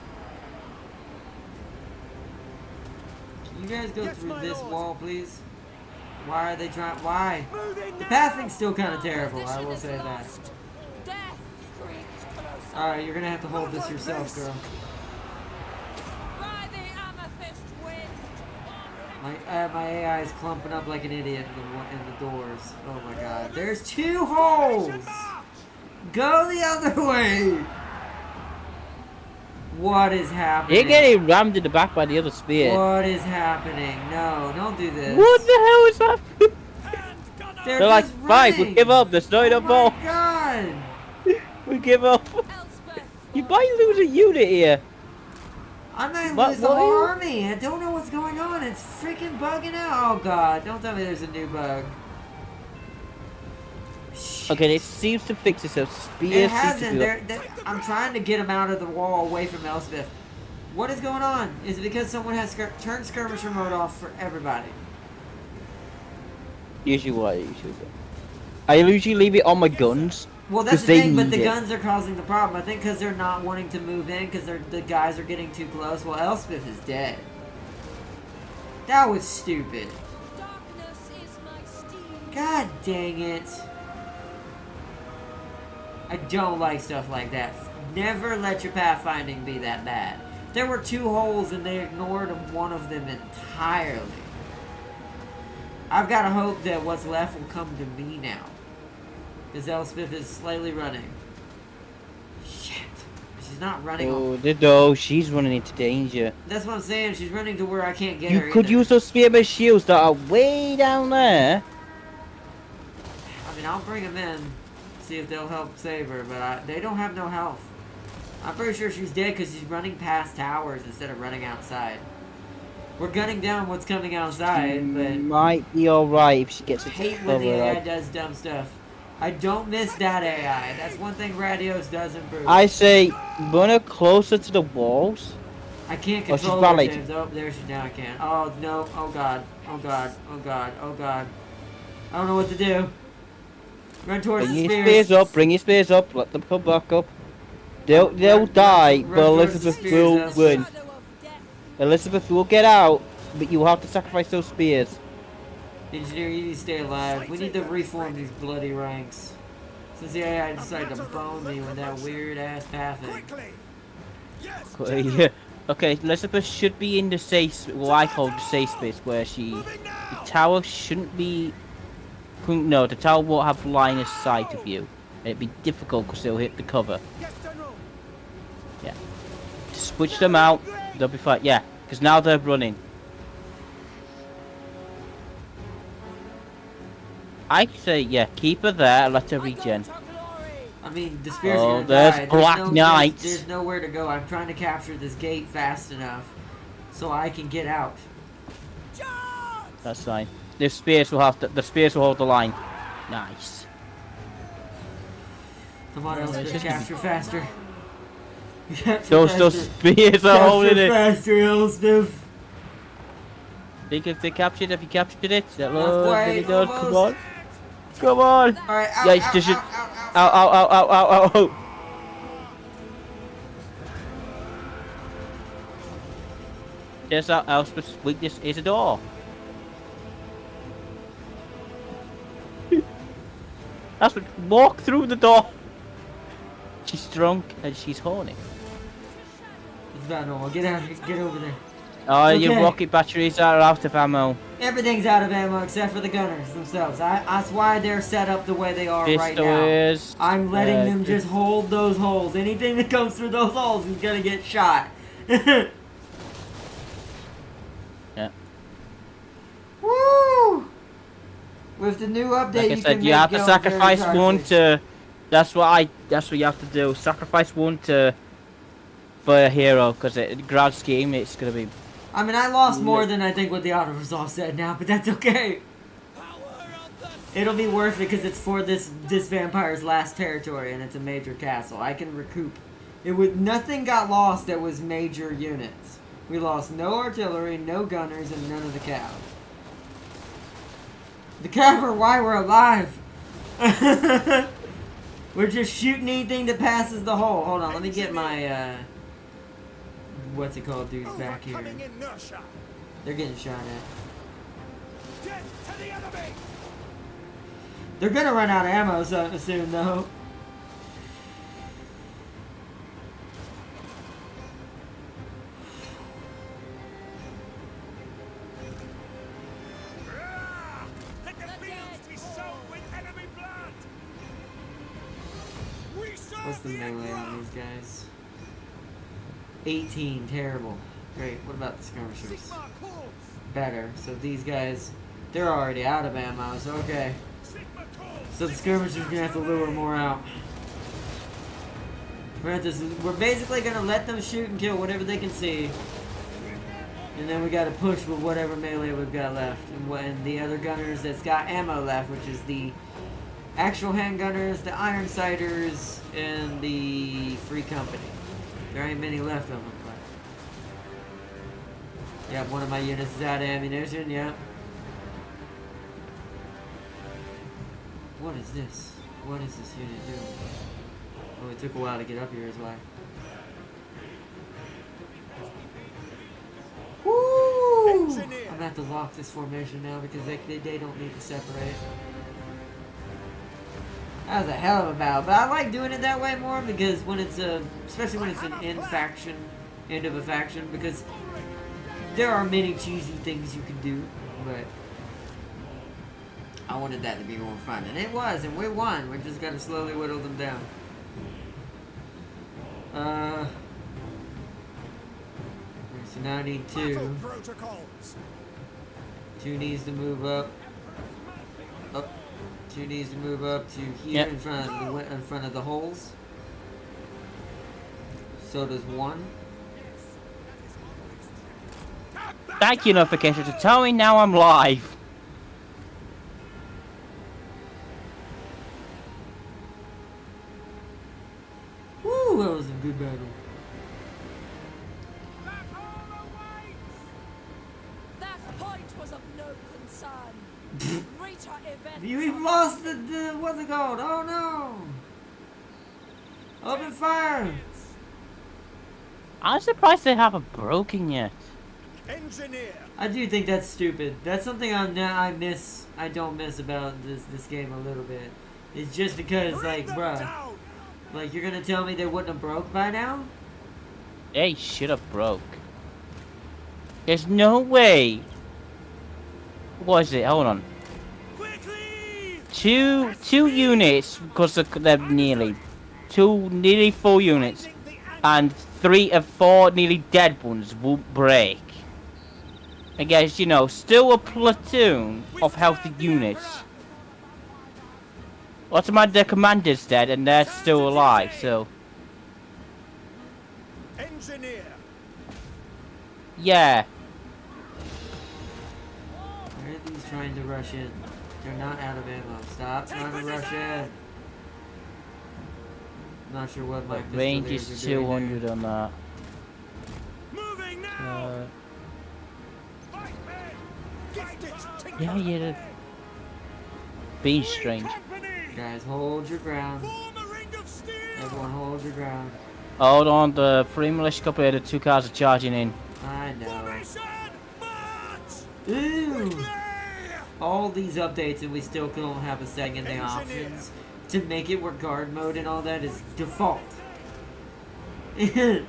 Can you guys go Yes, through my this lord. wall, please? Why are they trying? Why? Moving The now. pathing's still kind of terrible. I Position will is say that. lost. Death creeps closer. All right, you're gonna have to hold this yourself, girl. By the amethyst wind. My AI is clumping up like an idiot in the doors. Oh my God! There's 2 holes. Go the other way. What is happening? You're getting rammed in the back by the other spear. What is happening? No, don't do this. What the hell is that? Hand gunner. They're They're like, just fine, we running. give up, there's not Oh enough my balls. God! We give up. Elspeth. You might lose a unit here. I might What- lose the what whole are you- army. I don't know what's going on. It's freaking bugging out. Oh God! Don't tell me there's a new bug. Okay, it seems to fix itself. Spear It seems to hasn't. be I'm trying to get him out of the wall, away from Elspeth. What is going on? Is it because someone has turned skirmisher mode off for everybody? usually what I usually do. I usually leave it on my guns. Well, that's 'Cause the they thing, but need the it. guns are causing the problem. I think because they're not wanting to move in because the guys are getting too close. Well, Elspeth is dead. That was stupid. Darkness is my steed. God dang it. I don't like stuff like that. Never let your pathfinding be that bad. There were 2 holes and they ignored one of them entirely. I've got to hope that what's left will come to me now. Because Elspeth is slightly running. Shit. She's not running. No, she's running into danger. That's what I'm saying. She's running to where I can't get her You could either. use those spearman shields that are way down there. I mean, I'll bring them in. See if they'll help save her. But they don't have no health. I'm pretty sure she's dead because she's running past towers instead of running outside. We're gunning down what's coming outside, but Might be alright if she gets I a hate when the cover. AI Like, does dumb stuff. I don't miss that AI. That's one thing Radios does improve. I say run her closer to the walls. I can't Oh, she's control her, violating. James. Oh, there she now I can. Oh no. Oh god. Oh god. Oh god. Oh god. I don't know what to do. Run towards Bring the your spears. spears up. Bring your spears up. Let them come back up. They'll Run die, run but towards the Elizabeth spears, will Elspeth. win. Shadow of death. Elizabeth will get out, but you will have to sacrifice those spears. Engineer, you need to stay alive. We need to reform these bloody ranks. Since the AI decided to bone me with that weird ass pathing. Quickly! Yes! Yeah. Okay, Elizabeth should be in the safe, what I call the safe space, where she. Moving The now! tower shouldn't be. No, the tower won't have line of sight of you. It'd be difficult because they'll hit the cover. Yes, General! Switch them out, they'll be fine. Yeah, because now they're running. I say, yeah, keep her there, let her I regen. go to glory. I mean, the spears Oh, are gonna there's die. Black Knights. There's nowhere to go. I'm trying to capture this gate fast enough so I can get out. Charge! That's fine. The spears will have to, the spears will hold the line. Nice. Come on, it's Elspeth, just- capture faster. Capture Those faster. spears are holding Capture it. faster, Elspeth. Think if they captured, have you captured it? That Not looks quite, really good. Come on. almost. Come on. Alright, ow, Yeah, it's ow, just- ow, ow, ow, Ow, ow, ow, ow, ow, ow. There's that Elspeth's weakness is a door. Elspeth, walk through the door. She's drunk and she's horny. It's about normal. Get out here. Get over there. Oh, your Okay. rocket batteries are out of ammo. Everything's out of ammo except for the gunners themselves. That's why they're set up the way they are right now. Pistols. I'm letting them just hold those holes. Anything that comes through those holes is gonna get shot. Yeah. Woo! With the new update, Like I you said, can you make have to guns sacrifice very one quickly. to. That's what you have to do. Sacrifice one to. For a hero, because in the grand scheme, it's gonna be. I mean, I lost more than I think what the auto resolve said now, but that's okay. Power of the It'll be worth it because it's for this vampire's last territory and it's a major castle. I can recoup. Nothing got lost that was major units. We lost no artillery, no gunners, and none of the cav. The cav are why we're alive. We're just shooting anything that passes the hole. Hold on, let me get my what's it called, dudes back here. overcoming inertia! They're getting shot at. Death to the enemy! They're gonna run out of ammo soon, though. Ah! Let the fields be soaked with enemy blood! We serve What's the melee on Emperor! these guys? 18, terrible. Great, what about the skirmishers? Sigma calls! Better. So these guys, they're already out of ammo, so okay. Sigma calls! So the skirmishers are gonna have to lure more out. We're basically gonna let them shoot and kill whatever they can see. And then we gotta push with whatever melee we've got left. And the other gunners that's got ammo left, which is the actual handgunners, the iron sighters, and the free company. There ain't many left of them, but... Yeah, one of my units is out of ammunition, yeah. What is this? What is this unit doing? Oh, it took a while to get up here is why. Woo! Engineer. I'm gonna have to lock this formation now because they don't need to separate. That was a hell of a battle, but I like doing it that way more because when it's especially when it's an end of a faction, because there are many cheesy things you can do, but I wanted that to be more fun, and it was, and we won. We just gotta slowly whittle them down. So now I need Battle two. protocols! Two needs to move up. Up. Two needs to move up to here Yep. in front of the holes. So does one. Thank you, notification to tell me now I'm live. Woo! That was a good battle. That point was of no concern. Greater events. We've lost the what's it called? Oh no! Open fire! I'm surprised they haven't broken yet. Engineer. I do think that's stupid. That's something I miss. I don't miss about this game a little bit. It's just because, like, Bring them bruh, down. like you're gonna tell me they wouldn't have broke by now? They should have broke. There's no way. What is it? Hold on. Quickly. Two units, because they're nearly full units, and 3 of 4 nearly dead ones won't break. I guess, you know, still a platoon of healthy units. What's my their commander's dead and they're still alive, so Engineer. yeah. Where are these trying to rush in? They're not out of ammo. Stop trying to rush in. Not sure what my Range pistoliers is are doing 200 on that. Moving now. Fight, men. Gift it. Yeah, yeah. Being strange. Company. there. Guys, hold your ground. Form a ring of steel. Everyone hold your ground. Hold on, the 3 militia company, the 2 cars are charging in. I know. Formation. March. Ooh! Quickly. All these updates and we still don't have a second day Engineer. options to make it work guard mode and all that is default. I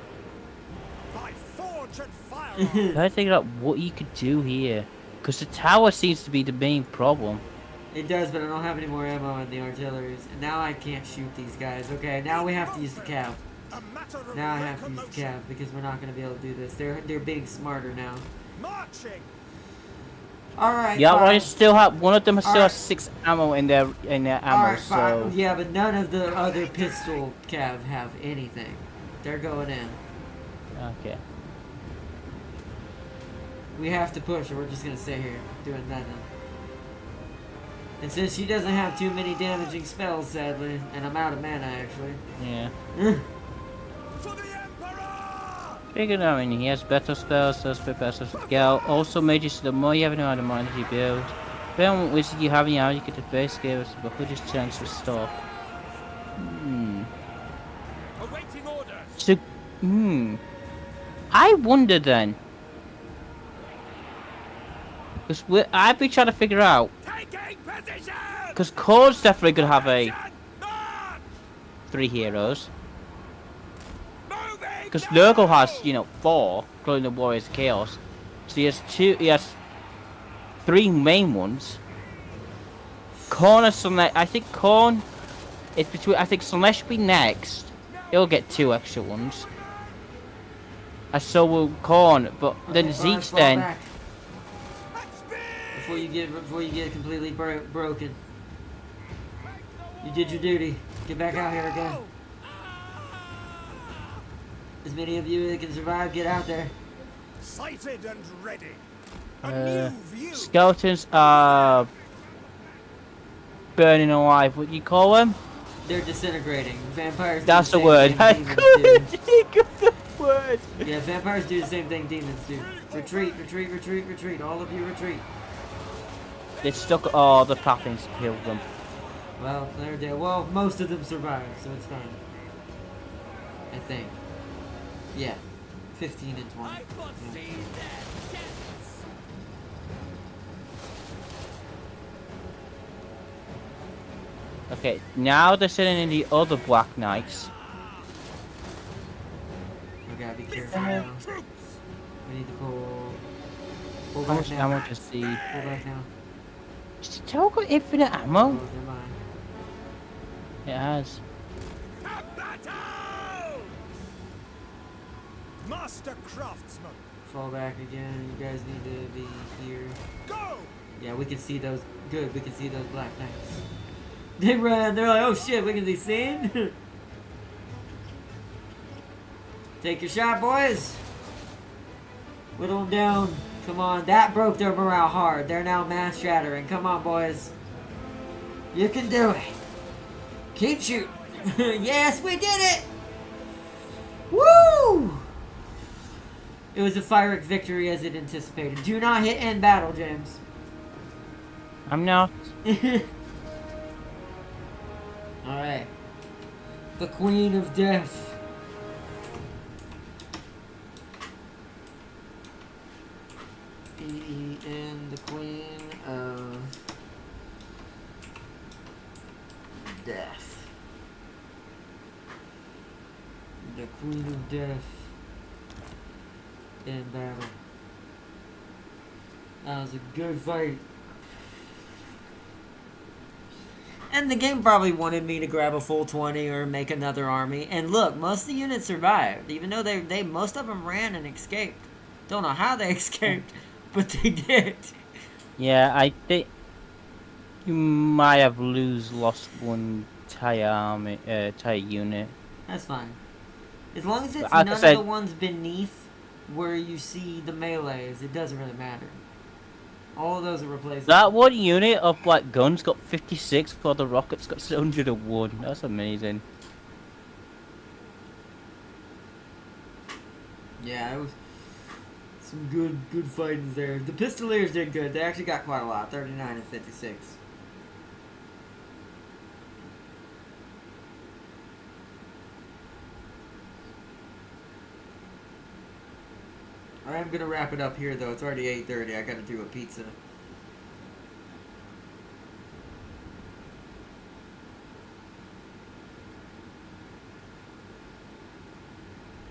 By forge and firearm. Try to figure out what you could do here. Because the tower seems to be the main problem. It does, but I don't have any more ammo in the artilleries. And now I can't shoot these guys. Okay, now we have to use the cav. A matter of Now I have to use the locomotion. cav because we're not going to be able to do this. They're being smarter now. Marching. Alright, Yeah, fine. I still have one of them still Alright. has 6 ammo in their ammo, Alright, so fine. Yeah, but none of the other pistol cav have anything. They're going in. okay. We have to push or we're just going to stay here doing nothing. And since she doesn't have too many damaging spells, sadly, and I'm out of mana, actually. Yeah. For the Emperor. Figured I mean he has better spells, so spit better skill. Also mages, so the more you have in order, the more energy you build. Depending on what wizard you have in your hand, you get the base skills, but who just chance to stop. Awaiting orders. So I wonder then. Because I've been trying to figure out. Taking position. Because Core's definitely gonna have a March. 3 heroes. Moving. Because now. Nurgle has, you know, 4, including the Warriors of Chaos. So he has 3 main ones. Korn and Slanesh, I think Korn is between, I think Slanesh will be next. He'll get 2 extra ones. And so will Korn, but then Okay, Zeke's fall then, back before you get completely broken. You did your duty. Get back out here again. As many of you that can survive, get out there. Sighted and ready. A new view. skeletons are burning alive. What do you call them? They're disintegrating. Vampires. Do That's the the same word. thing I demons couldn't do. think of the word. Yeah, vampires do the same thing demons do. Retreat, retreat, retreat, retreat. All of you retreat. They stuck all the pathings to kill them. Well, they're dead. Well, most of them survive, so it's fine. I think. Yeah. 15 and 20. I foresee their deaths. Okay, now they're sitting in the other Black Knights. We gotta be careful now. Troops. We need to pull How back much now. ammo does the... Pull back now. Does the tower got infinite Oh, ammo? never mind. It has. To battle. Master craftsman. Fall back again. You guys need to be here. Go. Yeah, we can see those. Good, we can see those Black Knights. They ran. They're like, oh shit, we can be seen. Take your shot, boys. Whittle them down. Come on, that broke their morale hard. They're now mass shattering. Come on, boys. You can do it. Keep shooting. Yes, we did it. Woo! It was a Pyrrhic victory as it anticipated. Do not hit end battle, James. I'm not. Alright. The Queen of Death. E-E-N, the Queen of Death. The Queen of Death. In battle. That was a good fight. And the game probably wanted me to grab a full 20 or make another army. And look, most of the units survived, even though they most of them ran and escaped. Don't know how they escaped, but they did. Yeah, I think you might have lost one army, unit. That's fine. As long as it's Like I none said- of the ones beneath where you see the melees, it doesn't really matter. All of those are replaceable. That one unit of like guns got 56, while the rockets got 101. That's amazing. Yeah, it was some good fightings there. The Pistoliers did good. They actually got quite a lot, 39 and 56. I'm gonna wrap it up here though. It's already 8:30. I gotta do a pizza.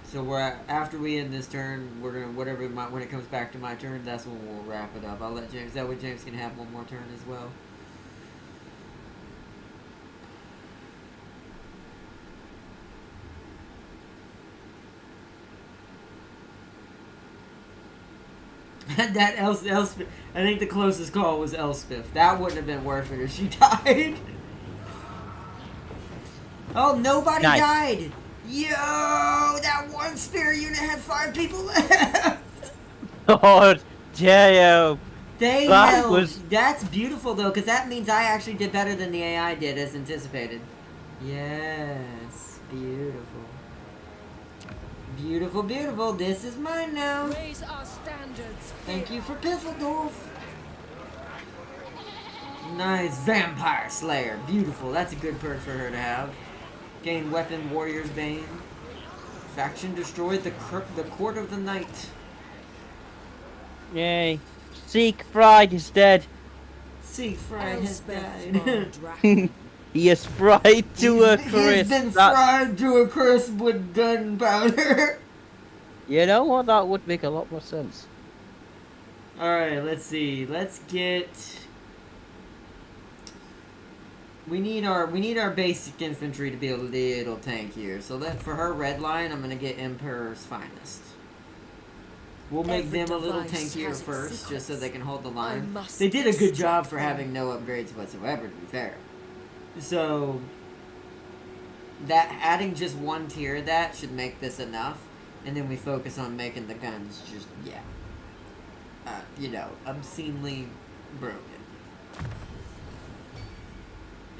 So after we end this turn, we're gonna when it comes back to my turn, that's when we'll wrap it up. I'll let James. That way James can have one more turn as well. That Elspeth. I think the closest call was Elspeth. That wouldn't have been worth it if she died. Oh, nobody Nice. died. Yo, that one spear unit had 5 people left. God damn! They That held. was- That's beautiful though, because that means I actually did better than the AI did as anticipated. Yes, beautiful. Beautiful, beautiful. This is mine now. Raise our standards. Thank you for Piffeldorf. Nice. Vampire Slayer. Beautiful. That's a good perk for her to have. Gain Weapon Warrior's Bane. Faction destroyed the Court of the Night. Yay! Siegfried is dead. Siegfried has Elspeth died. von Drachen. He is fried to a He's crisp. been That's- fried to a crisp with gunpowder. You know what? That would make a lot more sense. Alright, let's see. Let's get... We need our basic infantry to be a little tankier. So for her red line, I'm gonna get Emperor's Finest. We'll make Every them a little device tankier has its first, just so secrets. they can hold the I line. must They did a good job extract for them. having no upgrades whatsoever, to be fair. So that adding just one tier of that should make this enough, and then we focus on making the guns just obscenely broken.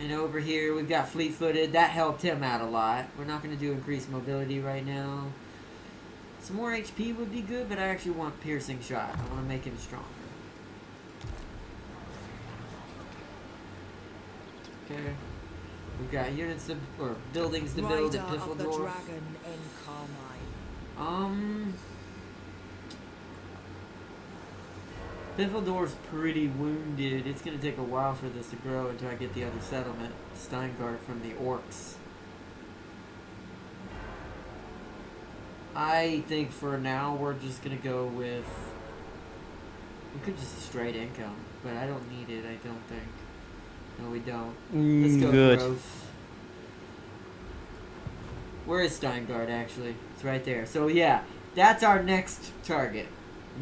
And over here we've got fleet-footed. That helped him out a lot. We're not going to do increased mobility right now. Some more HP would be good, but I actually want piercing shot. I want to make him stronger. Okay. We've got units or buildings to build Rider at of the Piffeldorf. Dragon in Carmine. Piffeldorf's pretty wounded. It's gonna take a while for this to grow until I get the other settlement, Steingart, from the orcs. I think for now we're just gonna go with... We could just straight income, but I don't need it, I don't think. No, we don't. Let's go Good. growth. Where is Steingart, actually? It's right there. So, yeah, that's our next target.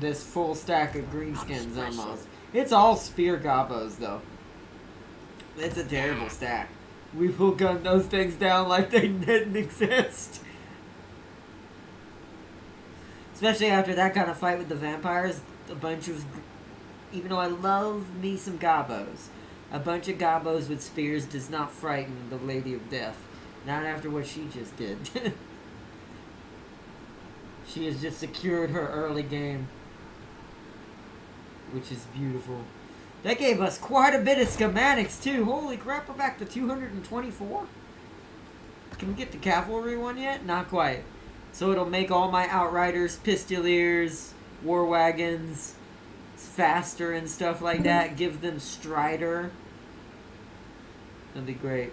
This full stack of greenskins almost. It's all spear gobos, though. It's a terrible stack. We will gun those things down like they didn't exist. Especially after that kind of fight with the vampires. A bunch of... Even though I love me some gobos. A bunch of gobos with spears does not frighten the Lady of Death. Not after what she just did. She has just secured her early game, which is beautiful. That gave us quite a bit of schematics too. Holy crap, we're back to 224. Can we get the cavalry one yet? Not quite. So it'll make all my outriders, pistoliers, war wagons faster and stuff like that. Give them strider. That'd be great.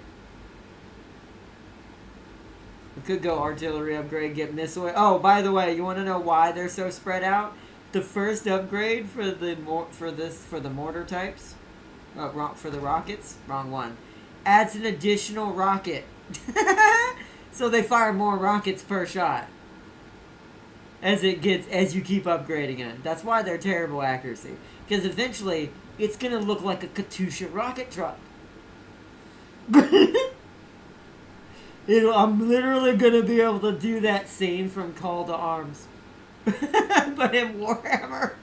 We could go artillery upgrade, get missile. Oh, by the way, you want to know why they're so spread out? The first upgrade for the mortar types, for the rockets, wrong one, adds an additional rocket. So they fire more rockets per shot as you keep upgrading it. That's why they're terrible accuracy. Because eventually it's gonna look like a Katusha rocket truck. I'm literally gonna be able to do that scene from Call to Arms, but in Warhammer.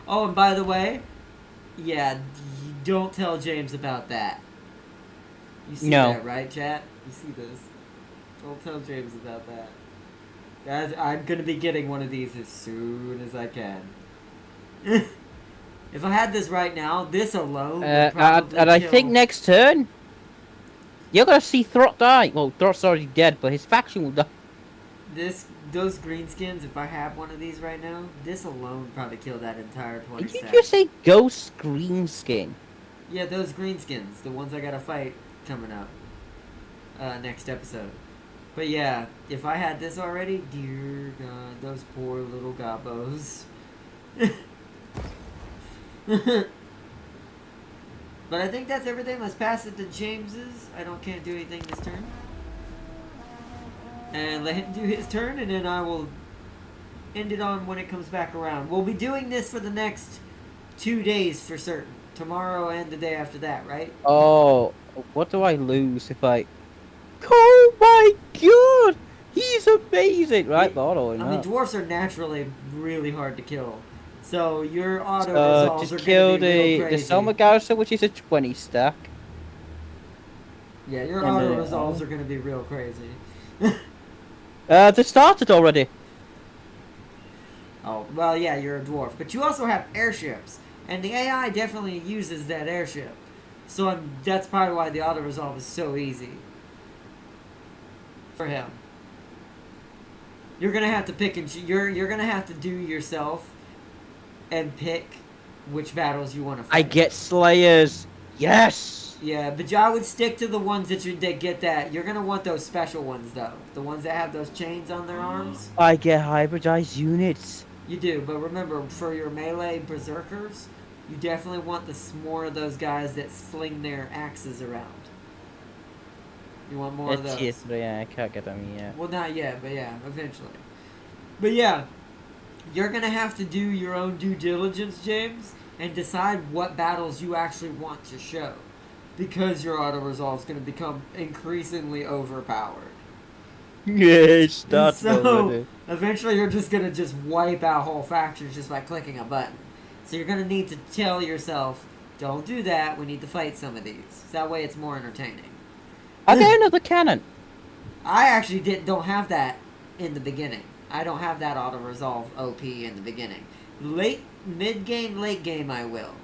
Oh, and by the way, yeah, don't tell James about that. You see that, right, chat? You see this? Don't tell James about that. Guys, I'm gonna be getting one of these as soon as I can. If I had this right now, this alone would probably and I think next turn, you're gonna see Throt die. Well, Throt's already dead, but his faction will die. Those greenskins, if I have one of these right now, this alone would probably kill that entire 20 Did you stack. just say Ghost Greenskin? Yeah, those greenskins, the ones I gotta fight coming up next episode. But yeah, if I had this already, dear God, those poor little gobbos. But I think that's everything. Let's pass it to James's. Can't do anything this turn. And let him do his turn, and then I will end it on when it comes back around. We'll be doing this for the next 2 days for certain. Tomorrow and the day after that, right? Oh, what do I lose if I... Oh my god! He's amazing! Right, but I mean, dwarfs are naturally really hard to kill. So your auto resolves are just kill gonna be real the crazy. Selma Garrison, which is a 20 stack. Yeah, your auto resolves are gonna be real crazy. They started already. Oh, well, yeah, you're a dwarf. But you also have airships. And the AI definitely uses that airship. So that's probably why the auto-resolve is so easy. For him. You're going to have to pick and you're going to have to do yourself and pick which battles you want to fight. I get Slayers. Yes! Yeah, but I would stick to the ones that get that. You're going to want those special ones, though. The ones that have those chains on their arms. I get hybridized units. You do, but remember, for your melee berserkers, you definitely want more of those guys that sling their axes around. You want more of those. Yes, but yeah, I can't get them yet. Well, not yet, but yeah, eventually. But yeah, you're going to have to do your own due diligence, James, and decide what battles you actually want to show. Because your auto-resolve is going to become increasingly overpowered. Yeah, that's so eventually you're just going to wipe out whole factions just by clicking a button. So you're going to need to tell yourself, don't do that, we need to fight some of these. So that way it's more entertaining. I get another cannon. I actually don't have that in the beginning. I don't have that auto-resolve OP in the beginning. Mid-game, late game I will.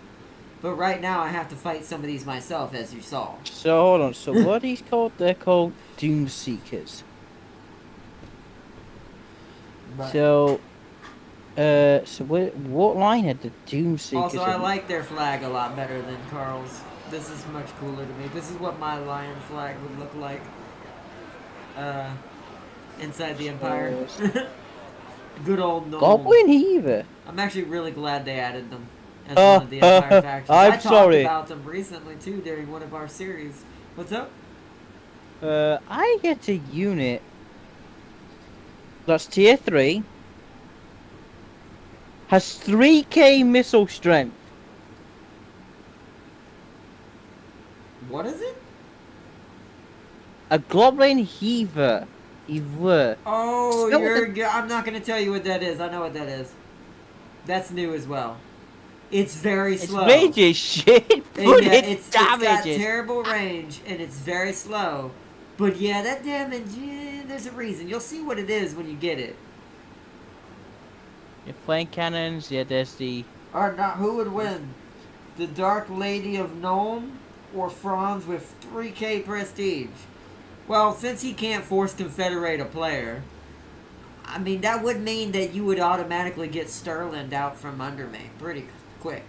But right now I have to fight some of these myself, as you saw. So, hold on. So, what are these called? They're called Doom Seekers. Right. So what line had the Doom Seekers? Also, I like their flag a lot better than Carl's. This is much cooler to me. This is what my lion flag would look like inside the Empire. Good old Nolan. Goblin Heaver. I'm actually really glad they added them as one of the Empire factions. I'm I talked sorry. about them recently too during one of our series. What's up? I get a unit that's tier 3, has 3k missile strength. What is it? A Goblin Heaver. Oh, Still I'm not going to tell you what that is. I know what that is. That's new as well. It's very slow. It's range as shit, but Yeah, it's got damage. terrible range, and it's very slow. But yeah, that damage, there's a reason. You'll see what it is when you get it. Your flank cannons, yeah, there's the... Or not, who would win? The Dark Lady of Nome or Franz with 3k prestige? Well, since he can't force confederate a player, I mean, that would mean that you would automatically get Sterling out from under me pretty quick.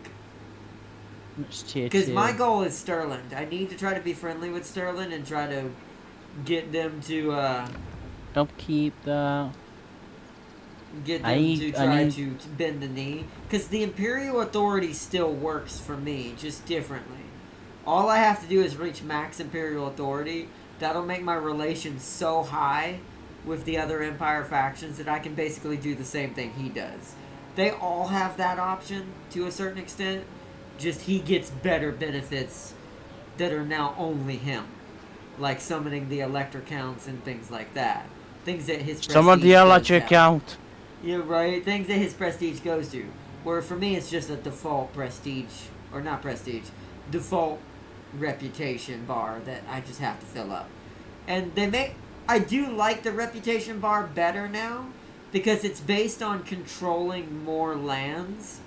It's tier Because 2. my goal is Sterling. I need to try to be friendly with Sterling and try to get them to, Don't keep that. get them I need- to I try need- to bend the knee. Because the Imperial Authority still works for me, just differently. All I have to do is reach max Imperial Authority. That'll make my relations so high with the other Empire factions that I can basically do the same thing he does. They all have that option to a certain extent. Just he gets better benefits that are now only him. Like summoning the Elector counts and things like that. Things that his prestige Some of the goes electric down. count. Yeah, right. Things that his prestige goes to. Where for me, it's just a default prestige, or not prestige, default reputation bar that I just have to fill up. And they make. I do like the reputation bar better now because it's based on controlling more lands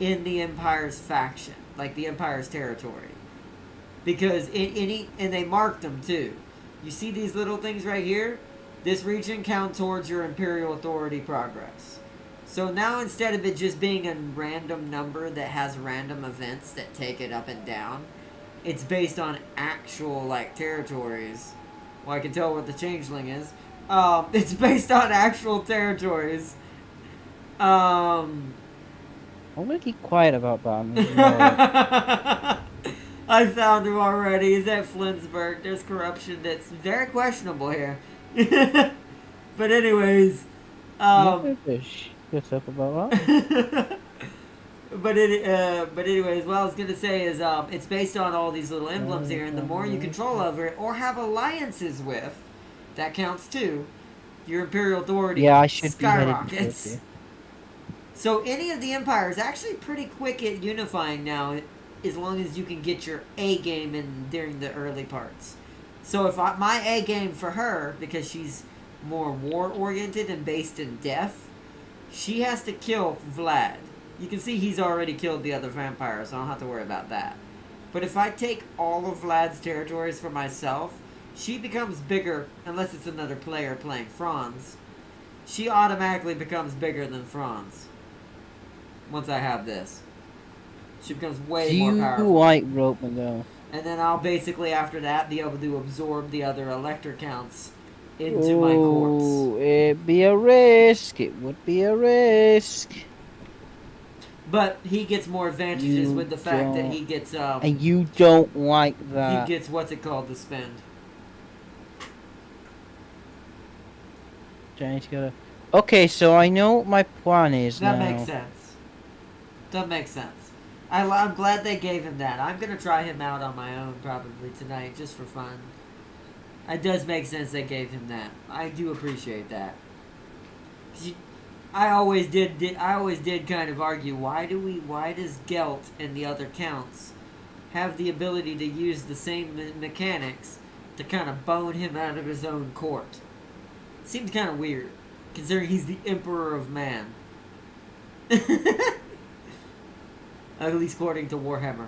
in the Empire's faction, like the Empire's territory. Because and they marked them too. You see these little things right here? This region counts towards your Imperial Authority progress. So now instead of it just being a random number that has random events that take it up and down, it's based on actual, like, territories. Well, I can tell what the changeling is. It's based on actual territories. I'm gonna keep quiet about that. I found him already. He's at Flensburg. There's corruption that's very questionable here. But anyways, Shut up about that. but anyways, what I was gonna say is, it's based on all these little emblems here, and the more you control over it or have alliances with, that counts too. Your Imperial Authority Yeah, I should be headed skyrockets. to So any of the empires actually pretty quick at unifying now, as long as you can get your A game in during the early parts. So if my A game for her, because she's more war oriented and based in death, she has to kill Vlad. You can see he's already killed the other vampires, so I don't have to worry about that. But if I take all of Vlad's territories for myself, she becomes bigger, unless it's another player playing Franz. She automatically becomes bigger than Franz. Once I have this. She becomes way Do more you powerful. like Ropeman though? And then I'll basically, after that, be able to absorb the other Elector counts into my courts. Oh, it'd be a risk. It would be a risk. But he gets more advantages You with the fact that don't- he gets, And you don't like he that. gets, what's it called, to spend. Johnny's gotta... Okay, so I know what my plan is That now. makes sense. That makes sense. I'm glad they gave him that. I'm going to try him out on my own probably tonight, just for fun. It does make sense they gave him that. I do appreciate that. 'Cause I always did kind of argue, why does Gelt and the other counts have the ability to use the same mechanics to kind of bone him out of his own court? Seems kind of weird, considering he's the Emperor of Man. At least according to Warhammer.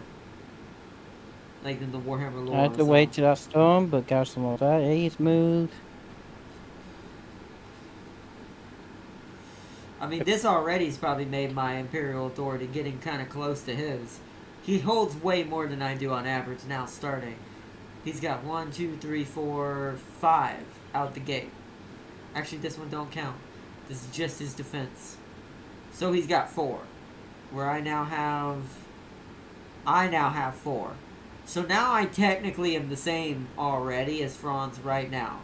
Like in the Warhammer lore. I have to wait till that storm, but Garrison will that. He's moved. I mean, this already's probably made my Imperial Authority getting kind of close to his. He holds way more than I do on average now starting. He's got 1, 2, 3, 4, 5 out the gate. Actually, this one don't count. This is just his defense. So he's got 4. Where I now have 4. So now I technically am the same already as Franz right now.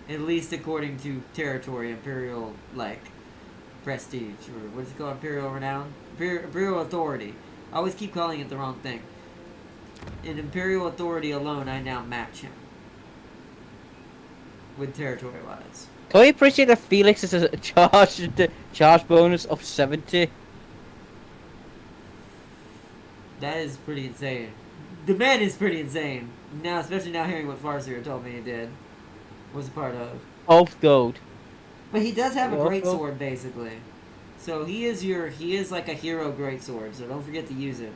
At least according to territory, Imperial, like, prestige, or what is it called? Imperial renown? Imperial authority. I always keep calling it the wrong thing. In Imperial authority alone, I now match him. With territory-wise. Can we appreciate that Felix is a charge bonus of 70? That is pretty insane. The man is pretty insane. Now, especially now hearing what Farseer told me he did. Was a part of. Both gold. But he does have a Well, great well. sword, basically. So he is like a hero great sword. So don't forget to use it.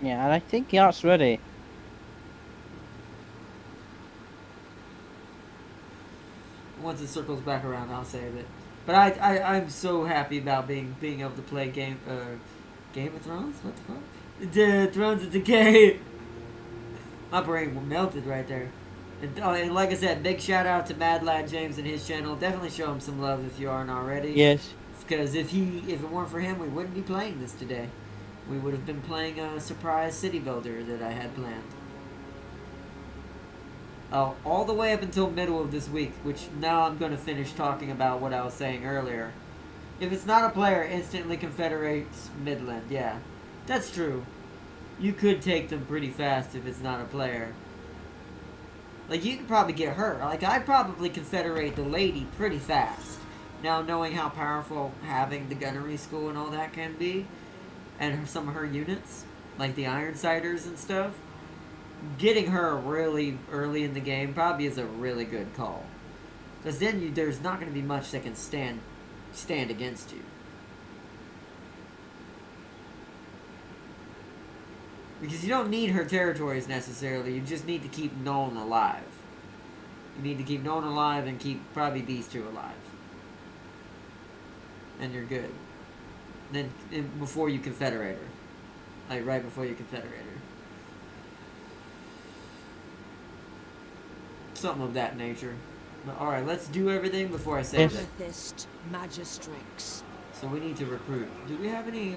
Yeah, and I think that's ready. Once it circles back around, I'll save it. But I'm so happy about being able to play Game of Thrones. What the fuck? The Thrones of Decay. My brain melted right there. And like I said, big shout out to Mad Lad James and his channel. Definitely show him some love if you aren't already. Yes. Because if it weren't for him, we wouldn't be playing this today. We would have been playing a surprise city builder that I had planned. All the way up until middle of this week, which now I'm going to finish talking about what I was saying earlier. If it's not a player, instantly confederates Midland. Yeah, that's true. You could take them pretty fast if it's not a player. Like, you could probably get her. Like, I'd probably confederate the lady pretty fast. Now, knowing how powerful having the gunnery school and all that can be, and some of her units, like the Ironsiders and stuff, getting her really early in the game probably is a really good call. Because then there's not going to be much that can stand against you. Because you don't need her territories necessarily, you just need to keep Nolan alive. You need to keep Nolan alive and keep probably these two alive. And you're good. Then, before you confederate her. Like, right before you confederate her. Something of that nature. But alright, let's do everything before I say Yes. that. Amethyst Magistrix. So we need to recruit. Do we have any?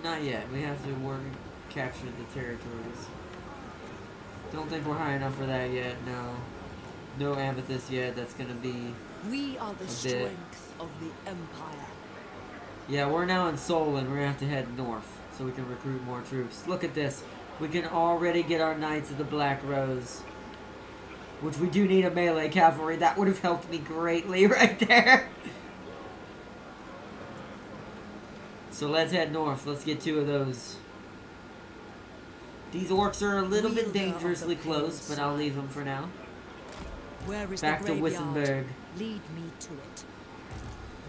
Not yet. We have to capture the territories. Don't think we're high enough for that yet. No. No amethyst yet. That's gonna be. We are the bit. strength of the Empire. Yeah, we're now in Seoul and we're gonna have to head north so we can recruit more troops. Look at this. We can already get our Knights of the Black Rose. Which we do need a melee cavalry. That would have helped me greatly right there. So let's head north. Let's get 2 of those. These orcs are a little bit Wielder of dangerously the close, pale but I'll side. leave them for now. Where is Back the to graveyard? Wissenberg. Lead me to it.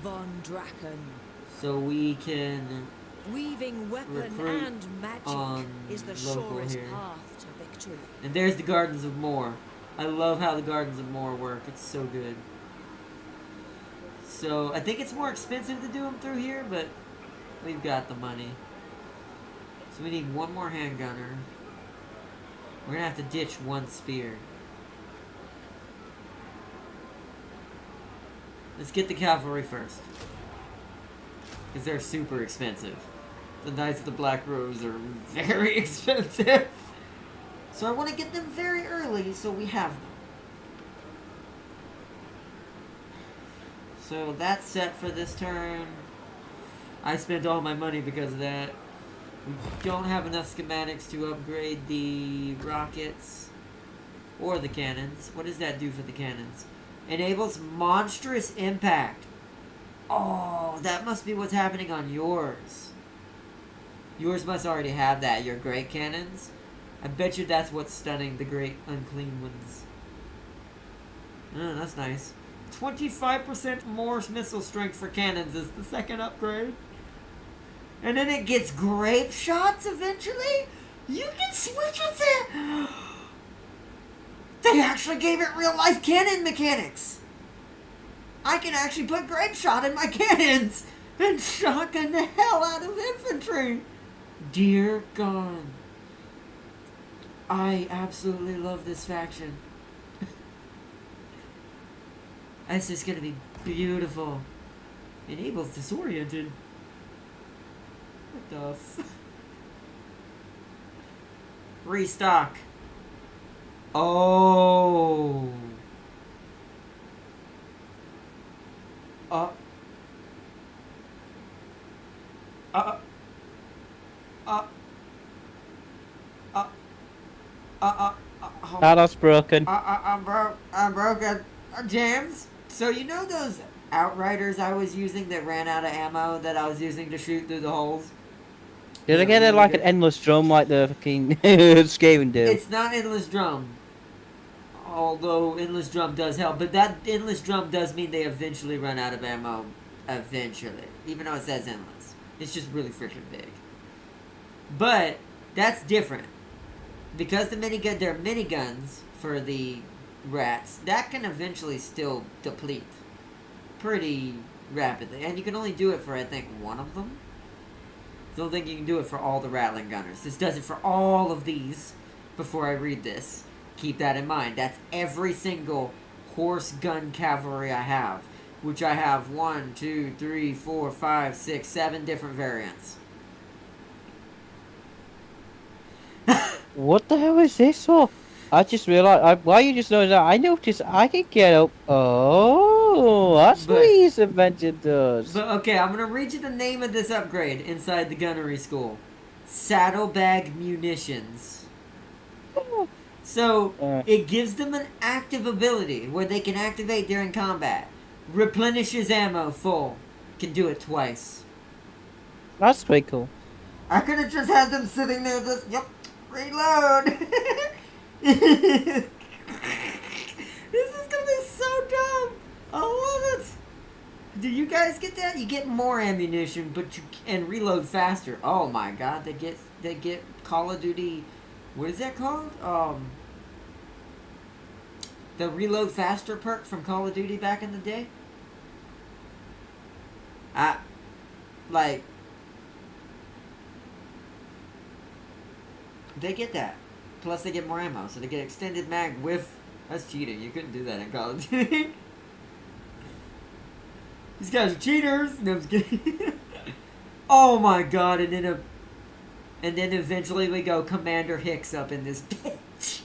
Von Draken. So we can... Weaving weapon Recruit and magic on is the local surest here. path to victory. And there's the Gardens of Moor. I love how the Gardens of Moor work. It's so good. So, I think it's more expensive to do them through here, but we've got the money. So we need 1 more handgunner. We're gonna have to ditch 1 spear. Let's get the cavalry first. Because they're super expensive. The Knights of the Black Rose are very expensive. So I want to get them very early so we have them. So that's set for this turn. I spent all my money because of that. We don't have enough schematics to upgrade the rockets or the cannons. What does that do for the cannons? Enables monstrous impact. Oh, that must be what's happening on yours. Yours must already have that, your great cannons. I bet you that's what's stunning the great unclean ones. Oh, that's nice. 25% more missile strength for cannons is the second upgrade. And then it gets grape shots eventually? You can switch it. They actually gave it real life cannon mechanics. I can actually put grape shot in my cannons and shotgun the hell out of infantry. Dear God. I absolutely love this faction. This is gonna be beautiful. Enables disoriented. What the f... Restock. Oh. That's broken. I'm broken. James, so you know those Outriders I was using that ran out of ammo that I was using to shoot through the holes? Did I Yeah, get it really like an good. endless drum like the fucking Skaven do? It's not endless drum. Although endless drum does help, but that endless drum does mean they eventually run out of ammo. Eventually, even though it says endless, it's just really freaking big. But that's different because they're miniguns for the rats. That can eventually still deplete pretty rapidly, and you can only do it for I think one of them. I don't think you can do it for all the Rattling Gunners. This does it for all of these. Before I read this, keep that in mind. That's every single horse gun cavalry I have, which I have 1, 2, 3, 4, 5, 6, 7 different variants. What the hell is this for? I just realized. Why you just noticed that? I noticed I can get up. Oh, that's what But his invention does. But okay, I'm gonna read you the name of this upgrade inside the gunnery school. Saddlebag munitions. So Uh, it gives them an active ability where they can activate during combat. Replenishes ammo full. Can do it twice. that's pretty cool. I could have just had them sitting there just reload. This is gonna be so dumb. I love it. Do you guys get that? You get more ammunition, but you can reload faster. Oh my god, they get Call of Duty. What is that called? The reload faster perk from Call of Duty back in the day. Like they get that. Plus they get more ammo, so they get extended mag with. That's cheating. You couldn't do that in Call of Duty. These guys are cheaters. No, I'm just kidding. Oh my god! And then eventually we go Commander Hicks up in this bitch.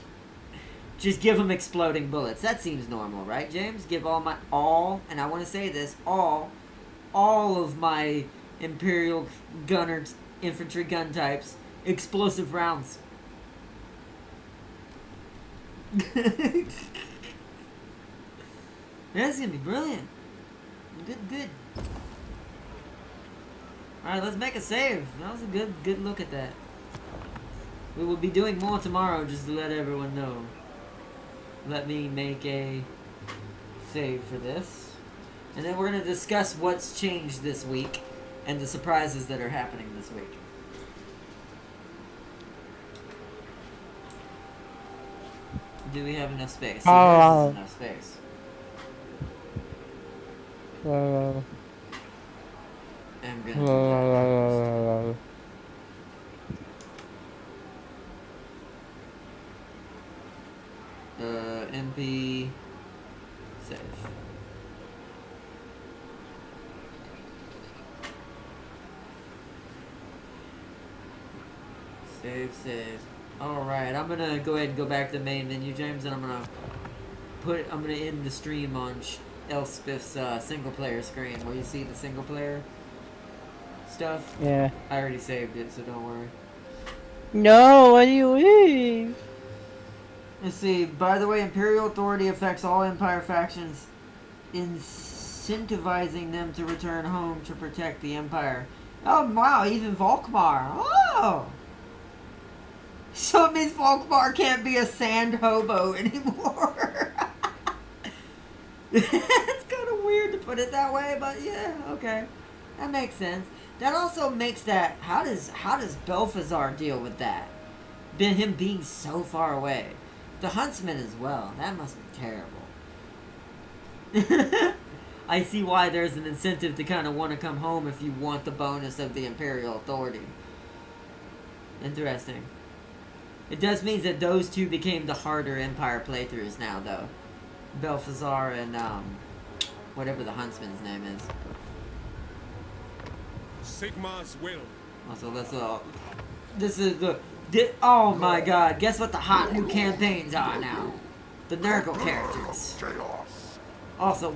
Just give him exploding bullets. That seems normal, right, James? Give and I want to say this, all of my Imperial gunners, infantry gun types, explosive rounds. That's gonna be brilliant. Good. Alright, let's make a save. That was a good look at that. We will be doing more tomorrow, just to let everyone know. Let me make a save for this. And then we're going to discuss what's changed this week and the surprises that are happening this week. Do we have enough space? See, yours is enough space. I'm gonna do that. MP save. Save. Alright, I'm gonna go ahead and go back to the main menu, James, and I'm gonna end the stream on Elspeth's single player screen where you see the single player stuff. Yeah. I already saved it, so don't worry. No, what do you mean? Let's see. By the way, Imperial authority affects all Empire factions, incentivizing them to return home to protect the Empire. Oh wow, even Volkmar. Oh! So it means Volkmar can't be a sand hobo anymore. It's kind of weird to put it that way, but yeah, okay. That makes sense. That also makes that... How does Belfazar deal with that? Him being so far away. The Huntsman as well. That must be terrible. I see why there's an incentive to kind of want to come home if you want the bonus of the Imperial Authority. Interesting. It does mean that those two became the harder Empire playthroughs now, though. Belfazar and, whatever the Huntsman's name is. Sigmar's will. Also, this is oh my god, guess what the hot new campaigns are now? The Nurgle characters. Also,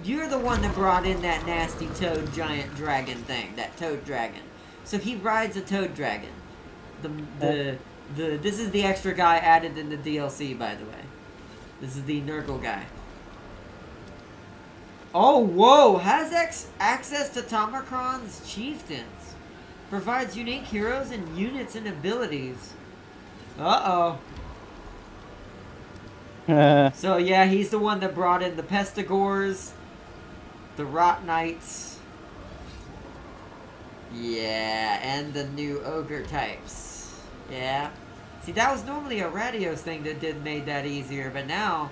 you're the one that brought in that nasty toad giant dragon thing, that toad dragon. So he rides a toad dragon. This is the extra guy added in the DLC, by the way. This is the Nurgle guy. Oh, whoa! Has access to Tomocron's chieftains. Provides unique heroes and units and abilities. Uh-oh. So yeah, he's the one that brought in the Pestigores, the Rot Knights. Yeah, and the new Ogre types. Yeah. See, that was normally a Radios thing that made that easier, but now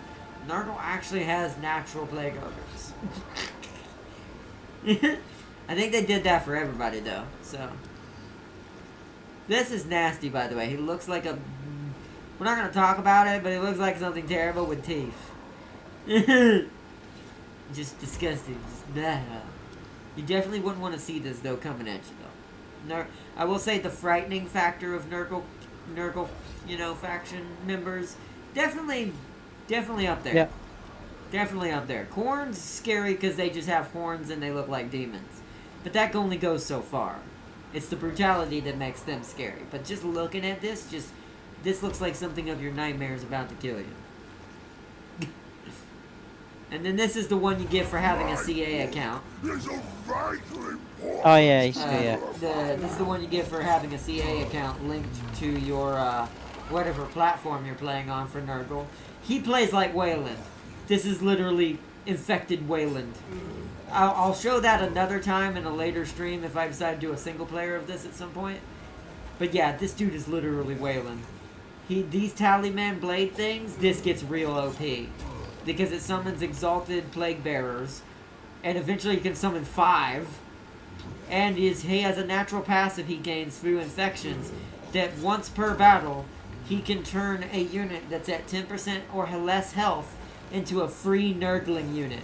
Nurgle actually has natural Plague Ogres. I think they did that for everybody though, so. This is nasty, by the way. He looks like a... We're not going to talk about it, but he looks like something terrible with teeth. Just disgusting. Just blah. You definitely wouldn't want to see this, though, coming at you, though. I will say the frightening factor of Nurgle, you know, faction members, definitely up there. Yeah. Definitely up there. Khorne's scary because they just have horns and they look like demons. But that only goes so far. It's the brutality that makes them scary. But just looking at this, this looks like something of your nightmares about to kill you. And then this is the one you get for having a CA account. Oh yeah, yeah. This is the one you get for having a CA account linked to your whatever platform you're playing on for Nurgle. He plays like Wayland. This is literally infected Wayland. I'll show that another time in a later stream if I decide to do a single player of this at some point. But yeah, this dude is literally Wayland. These Talisman Blade things, this gets real OP. Because it summons Exalted Plague Bearers. And eventually you can summon 5. And he has a natural passive he gains through infections. That once per battle, he can turn a unit that's at 10% or less health into a free Nurgling unit.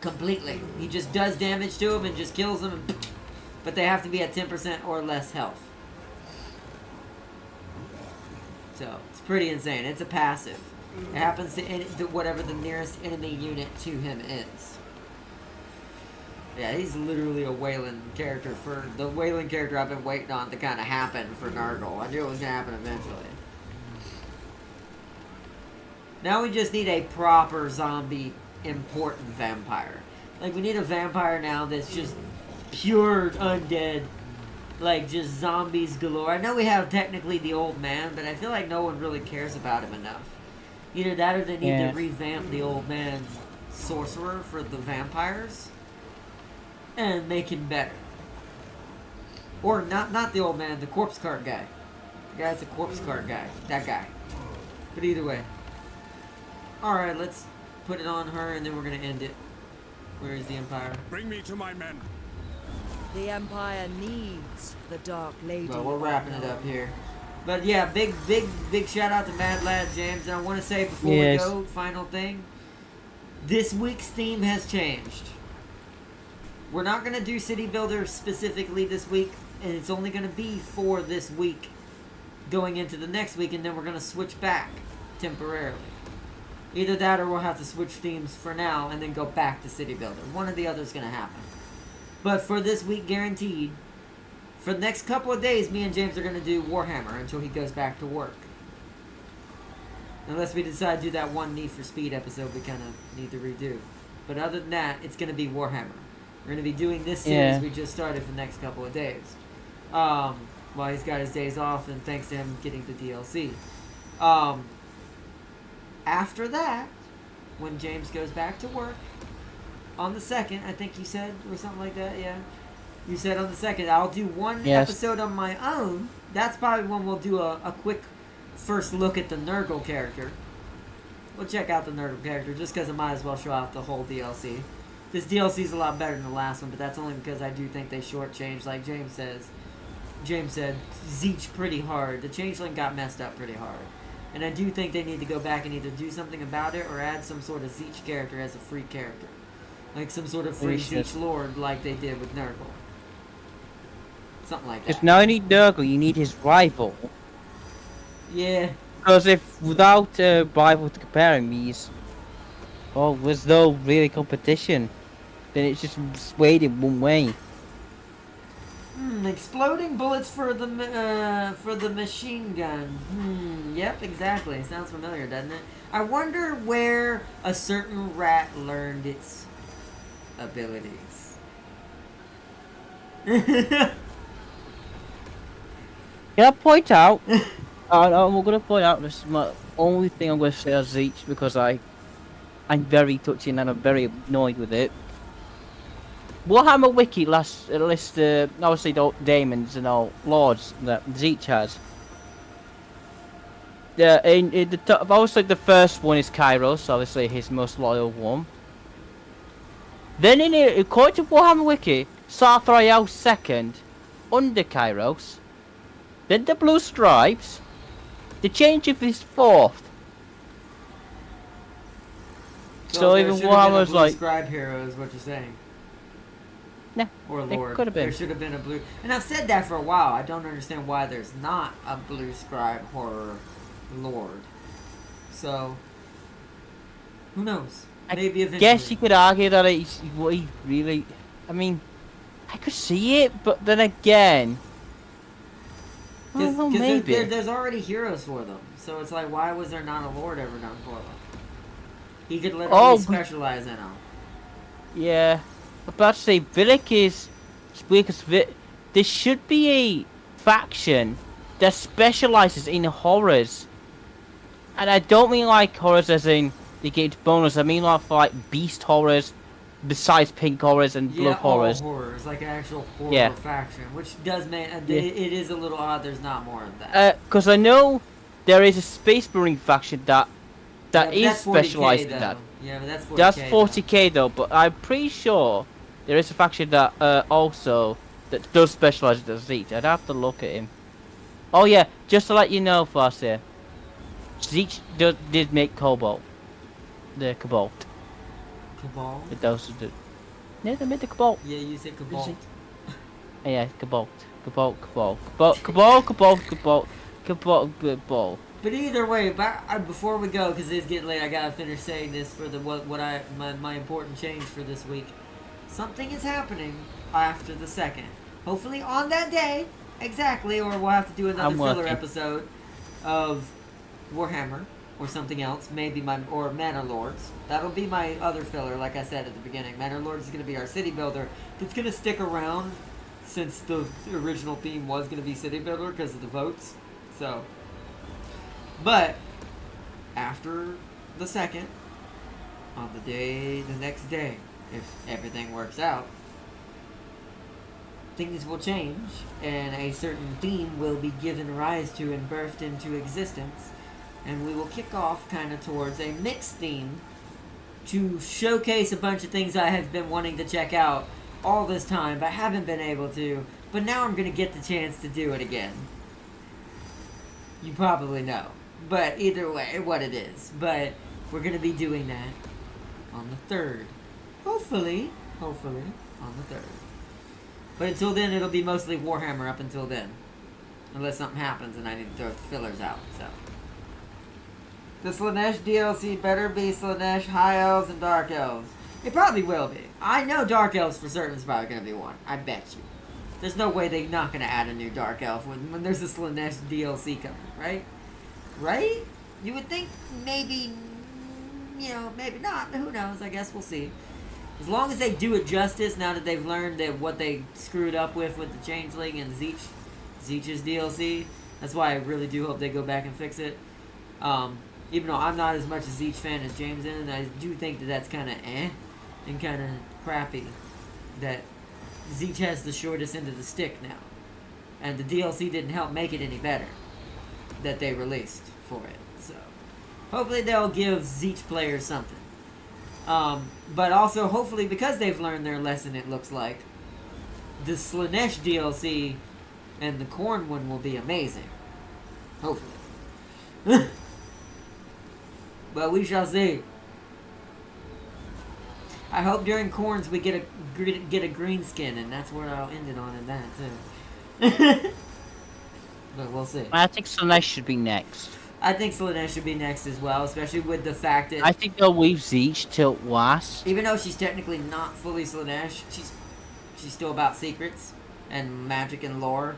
Completely. He just does damage to them and just kills them. But they have to be at 10% or less health. So, it's pretty insane. It's a passive. It happens to whatever the nearest enemy unit to him is. Yeah, he's literally a Wayland character for... The Wayland character I've been waiting on to kind of happen for Nurgle. I knew it was going to happen eventually. Now we just need a proper zombie important vampire. Like, we need a vampire now that's just pure undead. Like, just zombies galore. I know we have technically the old man, but I feel like no one really cares about him enough. Either that or they need to revamp the old man sorcerer for the vampires and make him better. Or not the old man, the corpse cart guy. The guy's a corpse cart guy. That guy. But either way. Alright, let's put it on her and then we're going to end it. Where is the Empire? Bring me to my men. The Empire needs the Dark Lady. Well, we're wrapping it up here. But yeah, big shout out to Mad Lad James. And I want to say before we go, final thing. This week's theme has changed. We're not going to do City Builder specifically this week. And it's only going to be for this week. Going into the next week. And then we're going to switch back temporarily. Either that or we'll have to switch themes for now. And then go back to City Builder. One or the other is going to happen. But for this week, guaranteed. For the next couple of days, me and James are going to do Warhammer until he goes back to work. Unless we decide to do that one Need for Speed episode we kind of need to redo. But other than that, it's going to be Warhammer. We're going to be doing this series we just started for the next couple of days. While he's got his days off, and thanks to him getting the DLC. After that, when James goes back to work, on the 2nd, I think you said, or something like that, yeah. You said on the 2nd, I'll do one episode on my own. That's probably when we'll do a quick first look at the Nurgle character. We'll check out the Nurgle character just because I might as well show off the whole DLC. This DLC is a lot better than the last one, but that's only because I do think they shortchanged, like James says. James said, Zeech pretty hard. The Changeling got messed up pretty hard. And I do think they need to go back and either do something about it or add some sort of Zeech character as a free character. Like some sort of free Zeech Lord like they did with Nurgle. Something like that. Because now you need Nurgle, you need his rival. Yeah. Because if without a rival to compare him, there's no really competition. Then it's just swayed in one way. Exploding bullets for the machine gun. Yep, exactly. Sounds familiar, doesn't it? I wonder where a certain rat learned its abilities. Can I point out? I'm going to point out this is my only thing I'm going to say as each because I'm very touching and I'm very annoyed with it. Warhammer Wiki lists obviously the daemons and all lords that Zeech has. Yeah, in the top, obviously the first one is Kairos, obviously his most loyal one. Then according to Warhammer Wiki, Sarthrael second, under Kairos. Then the Blue Stripes. The change of his fourth. So there even should have been a Warhammer's blue like, scribe hero is what you're saying. nah, Or it lord. could have been. There should have been a blue. And I've said that for a while. I don't understand why there's not a blue scribe horror lord. So, who knows? Maybe eventually. Guess you could argue that he's what he really. I mean, I could see it, but then again, well, maybe. There's already heroes for them. So it's like, why was there not a lord ever done for them? He could literally specialize in them. Yeah, I'm about to say Villic is weird because there should be a faction that specializes in horrors, and I don't mean like horrors as in they get bonus. I mean like for like beast horrors, besides pink horrors and blue horrors. All horrors, like an actual horror faction, which does make it is a little odd. There's not more of that. Because I know there is a Space Marine faction that is specialized in that. Yeah, but that's 40k. That's 40k though, but I'm pretty sure there is a faction that also that does specialize in the Zeech. I'd have to look at him. Oh yeah, just to let you know, Farseer, Zeech did make Cobalt, the Cobalt. Cabal? But those are the... Yeah, they made the Cobalt. Yeah, you said Cabal. Yeah, Cobalt. Cobalt. But either way, before we go, because it's getting late, I gotta finish saying this for the my important change for this week. Something is happening after the 2nd. Hopefully on that day, exactly, or we'll have to do another filler episode of Warhammer or something else. Maybe or Manor Lords. That'll be my other filler, like I said at the beginning. Manor Lords is gonna be our city builder. It's gonna stick around since the original theme was gonna be city builder because of the votes. So. But after the 2nd, on the next day, if everything works out, things will change and a certain theme will be given rise to and birthed into existence, and we will kick off kind of towards a mixed theme to showcase a bunch of things I have been wanting to check out all this time but haven't been able to, but now I'm going to get the chance to do it again. You probably know. But either way, what it is. But we're going to be doing that on the 3rd. Hopefully on the 3rd. But until then, it'll be mostly Warhammer up until then. Unless something happens and I need to throw the fillers out, so. The Slaanesh DLC better be Slaanesh High Elves and Dark Elves. It probably will be. I know Dark Elves for certain is probably going to be one. I bet you. There's no way they're not going to add a new Dark Elf when there's a Slaanesh DLC coming, right? Right? You would think maybe, maybe not. Who knows? I guess we'll see. As long as they do it justice, now that they've learned that what they screwed up with the Changeling and Zeech's DLC. That's why I really do hope they go back and fix it. Even though I'm not as much a Zeech fan as James is, and I do think that that's kind of and kind of crappy. That Zeech has the shortest end of the stick now. And the DLC didn't help make it any better that they released for it. So, hopefully they'll give Zeech players something. But also, hopefully, because they've learned their lesson, it looks like, the Slaanesh DLC and the Khorne one will be amazing. Hopefully. But we shall see. I hope during Khorne's we get a green skin, and that's where I'll end it on in that, too. But we'll see. I think Slaanesh should be next. I think Slaanesh should be next as well, especially with the fact that... I think they'll leave Zeech till last. Even though she's technically not fully Slaanesh, she's still about secrets and magic and lore.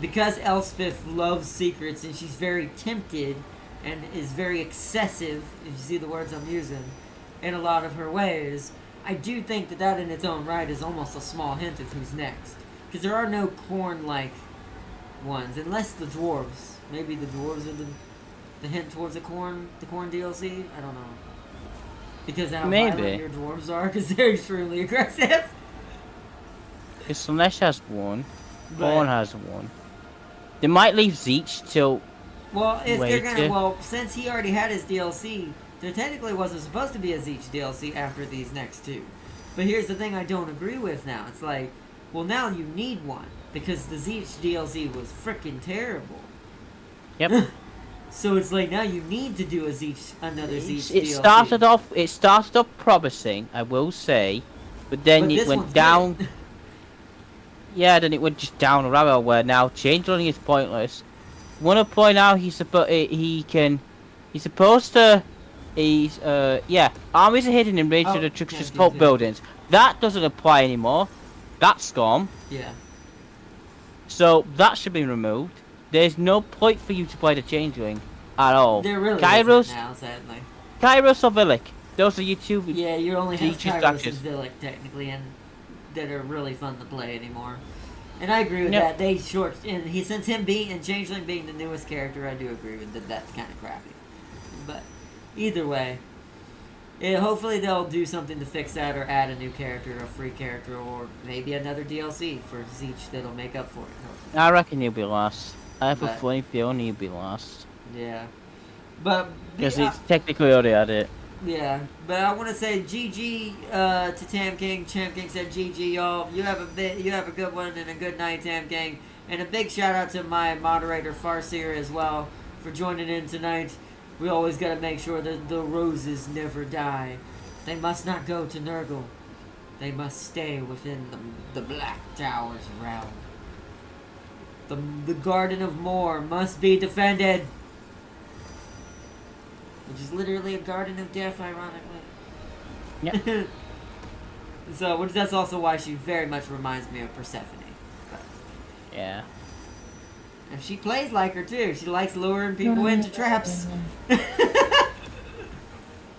Because Elspeth loves secrets and she's very tempted and is very excessive, if you see the words I'm using, in a lot of her ways, I do think that in its own right is almost a small hint of who's next. Because there are no corn-like ones, unless the dwarves. Maybe the dwarves are the hint towards the corn DLC? I don't know. Because of how violent Maybe. your dwarves are, because they're extremely aggressive. Because Slanesh has one. But- Corn has one. They might leave Zeech till... Well, if they're gonna, Later. well, since he already had his DLC, there technically wasn't supposed to be a Zeech DLC after these next two. But here's the thing I don't agree with now. It's like, well, now you need one because the Zeech DLC was freaking terrible. Yep. So it's like now you need to do another Zeech It DLC. started off promising, I will say, but then But it this went one's down. good. Yeah, then it went just down a rabbit hole where now changeling is pointless. Want to point out he's supposed to armies are hidden in range Oh, of the trickster's yes, cult yes. buildings. That doesn't apply anymore. That's gone. Yeah. So that should be removed. There's no point for you to play the changeling at all. There really Kairos, isn't now, sadly. Kairos or Villic. Those are your two. Yeah, you only have Zeech's Kairos actors. and Villic technically, and that are really fun to play anymore. And I agree with Yep. that. They since him being and Changeling being the newest character, I do agree with that. That's kind of crappy. But either way, hopefully they'll do something to fix that, or add a new character, a free character, or maybe another DLC for Zeech that'll make up for it. Hopefully. I reckon you'll be last. I have a But- funny feeling you'll be last. Yeah, but Because it's technically already at it. yeah, but I want to say GG to Tam King. Tam King said GG, y'all. You have a good one and a good night, Tam King. And a big shout out to my moderator Farseer as well for joining in tonight. We always got to make sure that the roses never die. They must not go to Nurgle. They must stay within the Black Tower's realm. The Garden of Moor must be defended. Which is literally a garden of death, ironically. Yeah. So, that's also why she very much reminds me of Persephone. But, Yeah. and she plays like her too. She likes luring people into traps.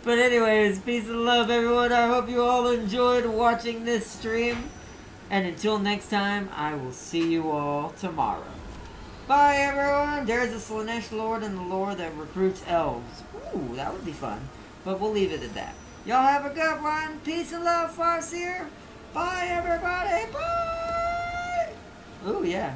But anyways, peace and love, everyone. I hope you all enjoyed watching this stream. And until next time, I will see you all tomorrow. Bye, everyone. There's a Slanesh Lord in the lore that recruits elves. Ooh, that would be fun. But we'll leave it at that. Y'all have a good one. Peace and love, Farseer. Bye, everybody. Bye. Ooh, yeah.